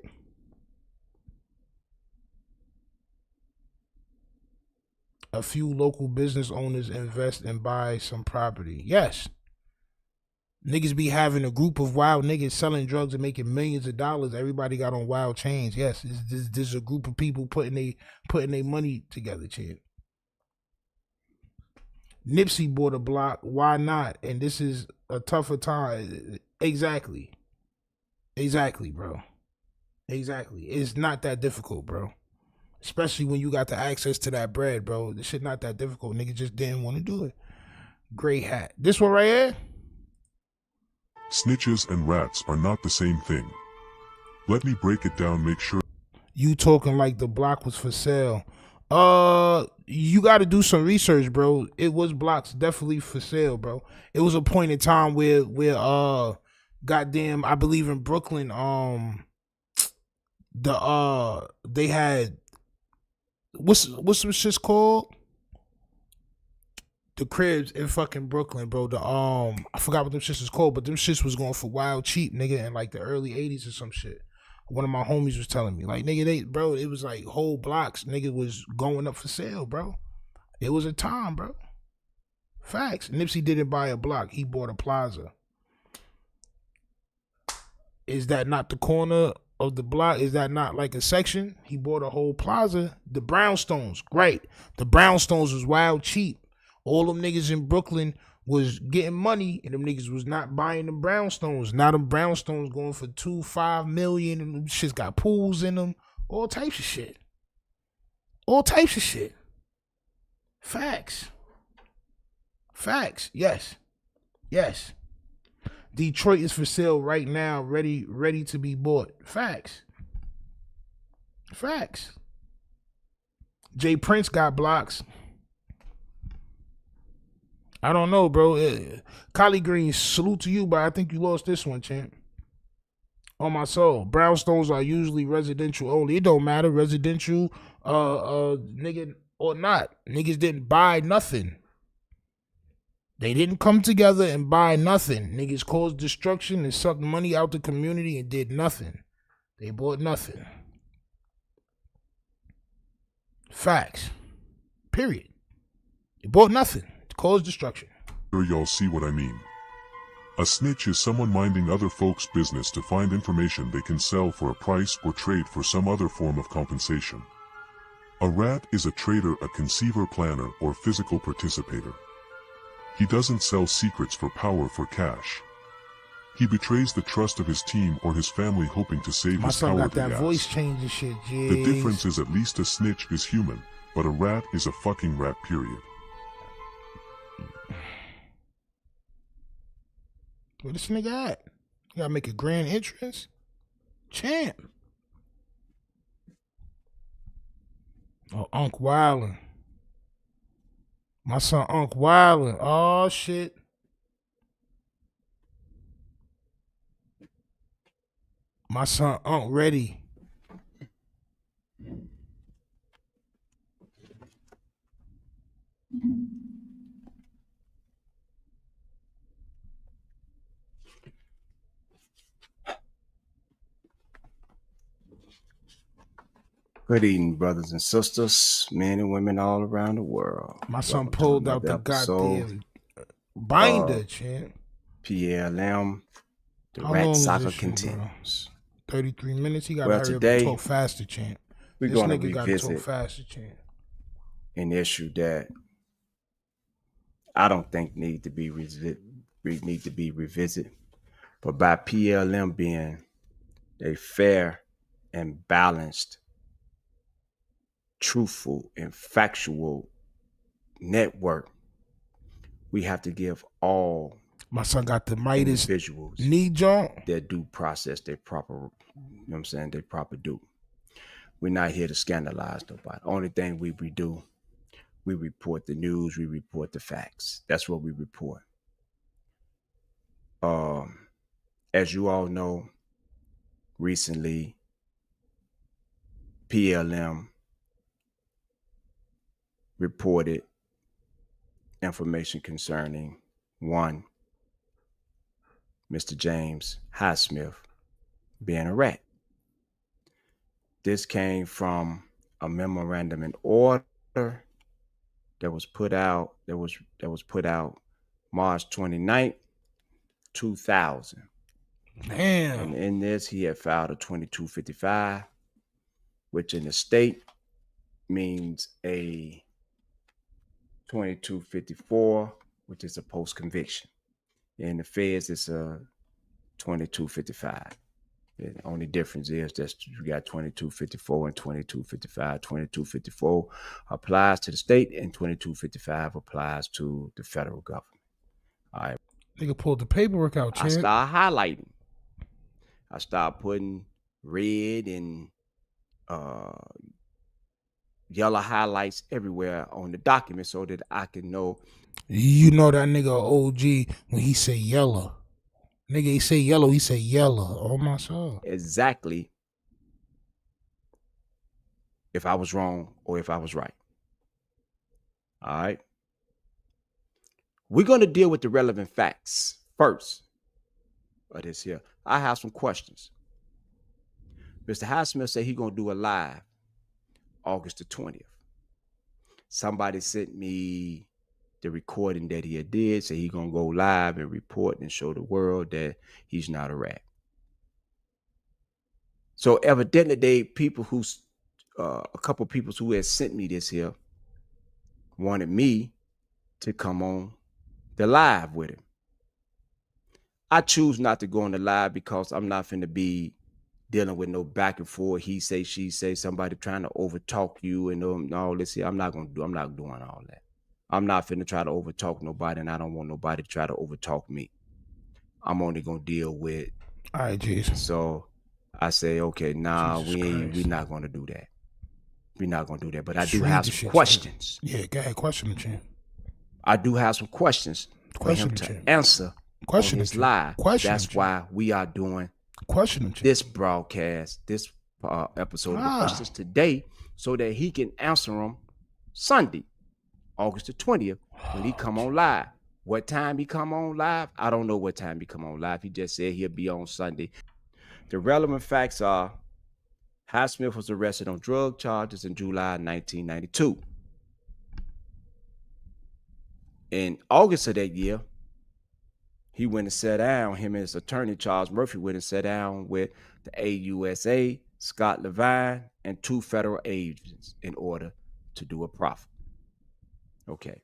A few local business owners invest and buy some property. Yes. Niggas be having a group of wild niggas selling drugs and making millions of dollars. Everybody got on wild chains. Yes, this is a group of people putting their money together, champ. Nipsey bought a block. Why not? And this is a tougher time. Exactly. Exactly, bro. Exactly. It's not that difficult, bro. Especially when you got the access to that bread, bro. This shit not that difficult. Nigga just didn't want to do it. Great hat. This one right here? Snitches and rats are not the same thing. Let me break it down, make sure. You talking like the block was for sale. You got to do some research, bro. It was blocks definitely for sale, bro. It was a point in time where goddamn, I believe in Brooklyn, they had what's some shit's called? The cribs in fucking Brooklyn, bro. I forgot what them shits is called, but them shits was going for wild cheap, nigga, in like the early 80s or some shit. One of my homies was telling me, like, nigga, bro, it was like whole blocks, nigga, was going up for sale, bro. It was a time, bro. Facts. Nipsey didn't buy a block, he bought a plaza. Is that not the corner of the block? Is that not like a section? He bought a whole plaza. The brownstones, great. The brownstones was wild cheap. All them niggas in Brooklyn was getting money, and them niggas was not buying them brownstones. Now them brownstones going for $2-5 million, and them shits got pools in them. All types of shit. All types of shit. Facts. Facts. Yes. Yes. Detroit is for sale right now, ready to be bought. Facts. Facts. Jay Prince got blocks. I don't know, bro. Collie Green, salute to you, but I think you lost this one, champ. On my soul. Brownstones are usually residential only. It don't matter, residential, nigga, or not. Niggas didn't buy nothing. They didn't come together and buy nothing. Niggas caused destruction and sucked money out the community and did nothing. They bought nothing. Facts. Period. They bought nothing. Cause destruction. Sure y'all see what I mean. A snitch is someone minding other folks' business to find information they can sell for a price or trade for some other form of compensation. A rat is a trader, a conceiver, planner, or physical participator. He doesn't sell secrets for power for cash. He betrays the trust of his team or his family hoping to save his cowardly ass. My son got that voice change and shit, jeez. The difference is at least a snitch is human, but a rat is a fucking rat, period. Where this nigga at? You gotta make a grand entrance? Champ. Oh, Unc Wildin'. My son Unc Wildin'. Oh, shit. My son Unc ready. Good evening, brothers and sisters, men and women all around the world. My son pulled out the goddamn binder, champ. PLM, the Rat Saga continues. 33 minutes. He gotta hurry up and talk faster, champ. We're This gonna nigga gotta revisit talk faster, champ. an issue that I don't think need to be revisited, but by PLM being a fair and balanced, truthful and factual network, we have to give all my son got the Midas individuals knee joint their due process, their proper, you know what I'm saying, their proper due. We're not here to scandalize nobody. Only thing we do, we report the news, we report the facts. That's what we report. As you all know, recently PLM reported information concerning one, Mr. James Highsmith being a rat. This came from a memorandum in order that was put out March 29th, 2000. Damn. And in this, he had filed a 2255, which in the state means a 2254, which is a post-conviction. In the feds, it's a 2255. The only difference is that you got 2254 and 2255. 2254 applies to the state, and 2255 applies to the federal government. All right. Nigga pulled the paperwork out, champ. I start highlighting. I start putting red and yellow highlights everywhere on the document so that I can know. You know that nigga OG when he say yellow. Nigga, he say yellow, he say yellow. Oh my soul. Exactly if I was wrong or if I was right. All right. We're going to deal with the relevant facts first of this here. I have some questions. Mr. Highsmith said he's going to do a live August the 20th. Somebody sent me the recording that he had did, so he's going to go live and report and show the world that he's not a rat. So evidently a couple people who had sent me this here wanted me to come on the live with him. I choose not to go on the live because I'm not finna be dealing with no back and forth. He say, she say, somebody trying to overtalk you and all this here. I'm not doing all that. I'm not finna try to overtalk nobody, and I don't want nobody to try to overtalk me. I'm only gonna deal with. All right, Jesus. So I say, okay, nah, we're not gonna do that. We're not gonna do that. But I do have some questions. Yeah, go ahead, question the champ. I do have some questions for him to answer on his live. That's why we are doing this broadcast, this episode of the questions today, so that he can answer them Sunday, August the 20th, when he come on live. What time he come on live? I don't know what time he come on live. He just said he'll be on Sunday. The relevant facts are Highsmith was arrested on drug charges in July 1992. In August of that year, he went and sat down, him and his attorney, Charles Murphy, went and sat down with the AUSA, Scott Levine, and 2 federal agents in order to do a proffer. Okay.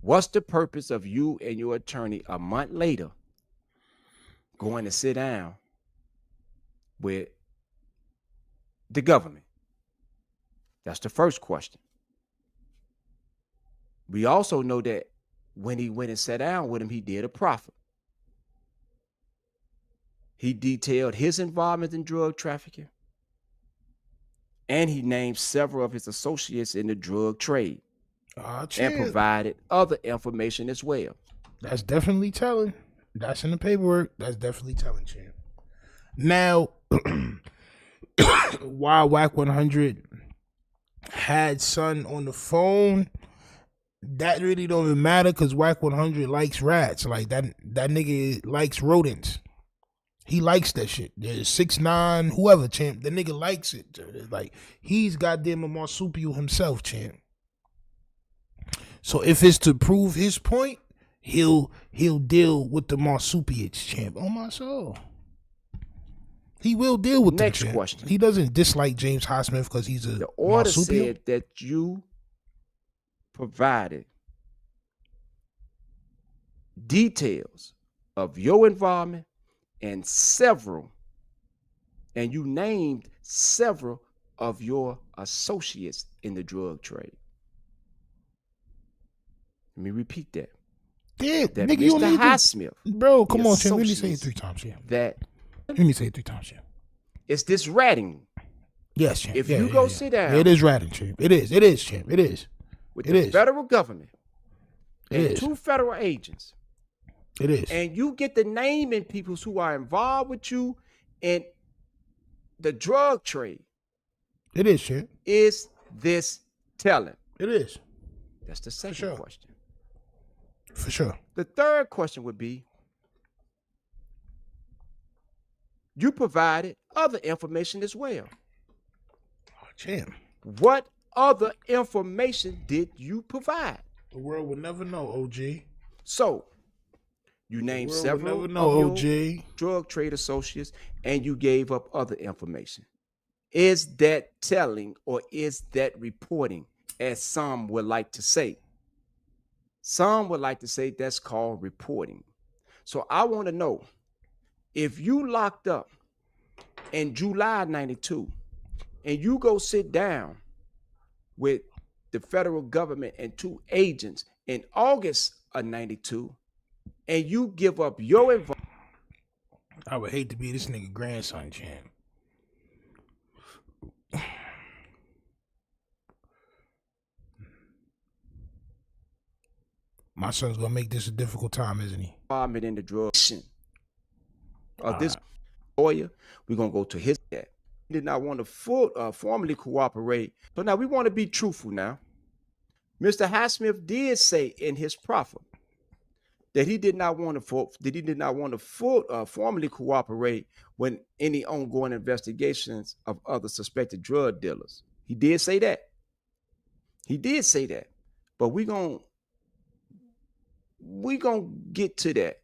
What's the purpose of you and your attorney a month later going to sit down with the government? That's the first question. We also know that when he went and sat down with him, he did a proffer. He detailed his involvement in drug trafficking, and he named several of his associates in the drug trade and provided other information as well. That's definitely telling. That's in the paperwork. That's definitely telling, champ. Now, while Wack 100 had Son on the phone, that really don't even matter because Wack 100 likes rats. Like that nigga likes rodents. He likes that shit. There's 6ix9ine, whoever, champ. The nigga likes it. Like he's goddamn a marsupial himself, champ. So if it's to prove his point, he'll deal with the marsupials, champ. Oh my soul. He will deal with them. Next question. He doesn't dislike James Highsmith because he's a The order marsupial. said that you provided details of your involvement and you named several of your associates in the drug trade. Let me repeat that. Yeah, that nigga, you Mr. don't need Highsmith, bro, come on, champ. Let me say it 3 times, champ. Let me say it 3 times, champ. It's this ratting. Yes, champ. If you go sit down. It is ratting, champ. It is, champ. It is. With the federal government and 2 federal agents. It is. And you get the naming people who are involved with you in the drug trade. It is, champ. Is this telling? It is. That's the second question. For sure. The third question would be, you provided other information as well. Oh, champ. What other information did you provide? The world will never know, OG. So, you named several of your drug trade associates, and you gave up other information. Is that telling, or is that reporting, as some would like to say? Some would like to say that's called reporting. So I want to know, if you locked up in July 92 and you go sit down with the federal government and 2 agents in August of 92 and you give up your involvement. I would hate to be this nigga grandson, champ. My son's gonna make this a difficult time, isn't he? In the drug of this lawyer, we're gonna go to his dad. He did not want to formally cooperate, so now we want to be truthful. Now, Mr. Highsmith did say in his proffer that he did not want to formally cooperate when any ongoing investigations of other suspected drug dealers. He did say that. He did say that, but we gonna get to that,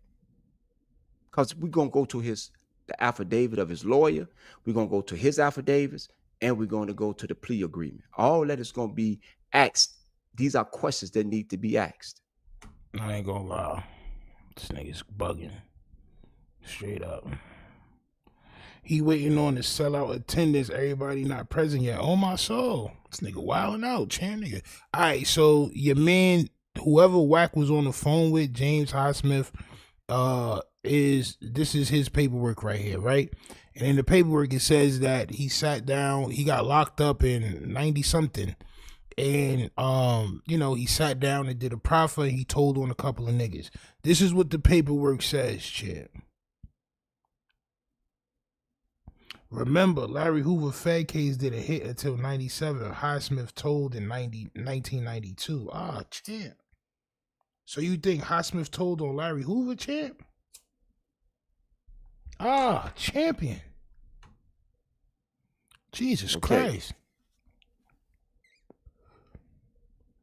because we're gonna go to the affidavit of his lawyer. We're gonna go to his affidavits, and we're gonna go to the plea agreement. All that is gonna be asked. These are questions that need to be asked. I ain't gonna lie, this nigga's bugging, straight up. He waiting on the sellout attendance. Everybody not present yet. On my soul, this nigga wilding out, champ, nigga. All right, so your man, whoever Wack was on the phone with, James Highsmith, this is his paperwork right here, right? And in the paperwork it says that he sat down, he got locked up in 90 something, and he sat down and did a proffer. He told on a couple of niggas. This is what the paperwork says, champ. Remember, Larry Hoover Fed case did a hit until 97. Highsmith told in 1992. Ah, champ. So you think Highsmith told on Larry Hoover, champ? Ah, champion. Jesus Christ.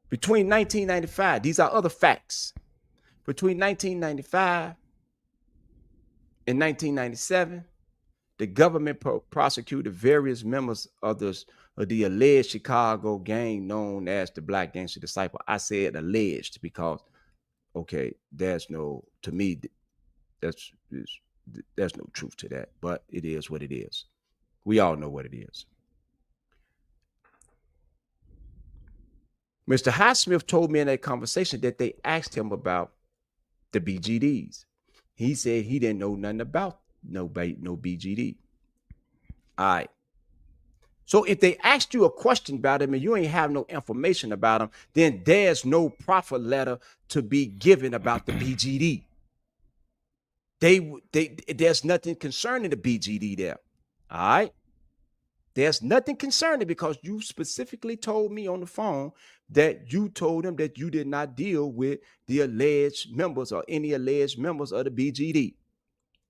Between 1995, these are other facts. Between 1995 and 1997, the government prosecuted various members of the alleged Chicago gang known as the Black Gangster Disciple. I said alleged because, okay, there's no truth to that, but it is what it is. We all know what it is. Mr. Highsmith told me in that conversation that they asked him about the BGDs. He said he didn't know nothing about no BGD. All right. So if they asked you a question about him and you ain't have no information about him, then there's no proffer letter to be given about the BGD. There's nothing concerning the BGD there. All right. There's nothing concerning, because you specifically told me on the phone that you told him that you did not deal with the alleged members or any alleged members of the BGD.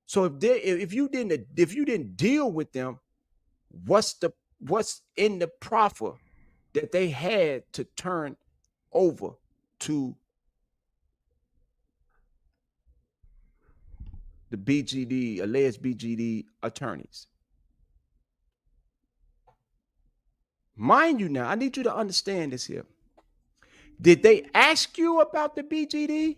So if you didn't deal with them, what's in the proffer that they had to turn over to the BGD, alleged BGD attorneys? Mind you now, I need you to understand this here. Did they ask you about the BGD?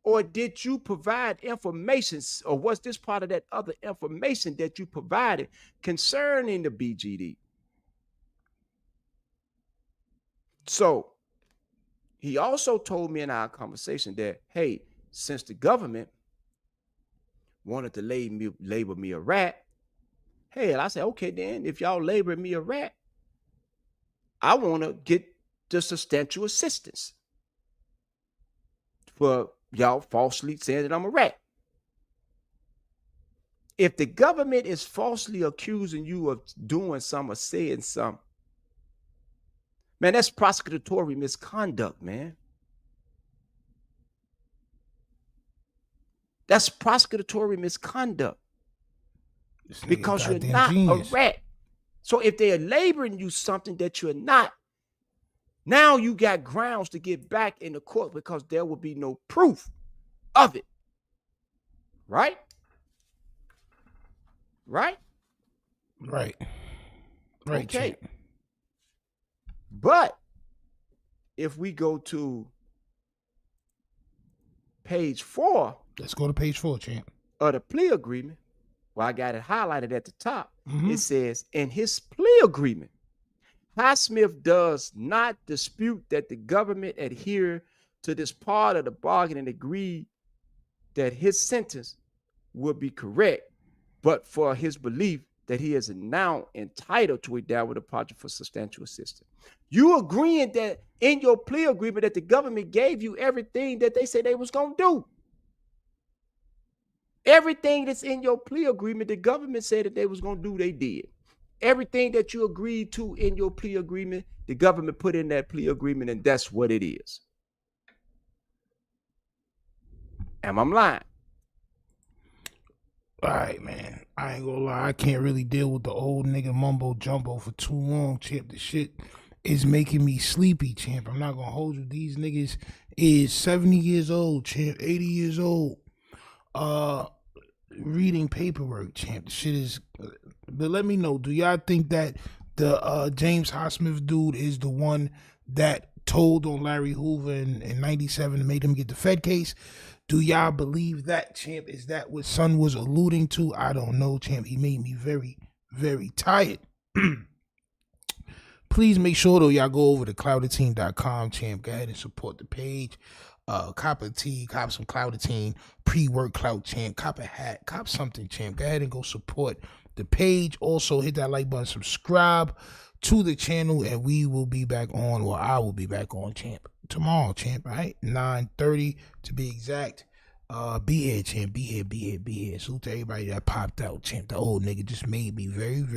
Or did you provide information, or was this part of that other information that you provided concerning the BGD? So he also told me in our conversation that, hey, since the government wanted to label me a rat, hey, I said, okay, then if y'all label me a rat, I want to get the substantial assistance for y'all falsely saying that I'm a rat. If the government is falsely accusing you of doing something or saying something, man, that's prosecutory misconduct, man. That's prosecutory misconduct, because you're not genius. A rat. So if they are laboring you something that you're not, now you got grounds to get back in the court, because there will be no proof of it. Right? Right? Right. Right. Okay. Champ. But if we go to page 4 Let's go to page 4, champ. Of the plea agreement, well, I got it highlighted at the top. Mhm. It says, in his plea agreement, Highsmith does not dispute that the government adhere to this part of the bargain and agree that his sentence would be correct, but for his belief that he is now entitled to a downward departure for substantial assistance. You agreeing that in your plea agreement that the government gave you everything that they said they was going to do. Everything that's in your plea agreement, the government said that they was going to do, they did. Everything that you agreed to in your plea agreement, the government put in that plea agreement, and that's what it is. Am I lying? All right, man. I ain't gonna lie. I can't really deal with the old nigga mumbo jumbo for too long, champ. The shit is making me sleepy, champ. I'm not gonna hold you. These niggas is 70 years old, champ. 80 years old. Reading paperwork, champ. The shit is. But let me know. Do y'all think that the James Highsmith dude is the one that told on Larry Hoover in 97 and made him get the Fed case? Do y'all believe that, champ? Is that what Son was alluding to? I don't know, champ. He made me very, very tired. Please make sure, though, y'all go over to cloutedteam.com, champ. Go ahead and support the page. Cop a tee, cop some Cloutedteam, pre-work Clout, champ. Cop a hat, cop something, champ. Go ahead and go support the page. Also, hit that like button, subscribe to the channel, and we will be back on, or I will be back on, champ, tomorrow, champ, right? 9:30 to be exact. Be here, champ. Be here. Salute to everybody that popped out, champ. The old nigga just made me very, very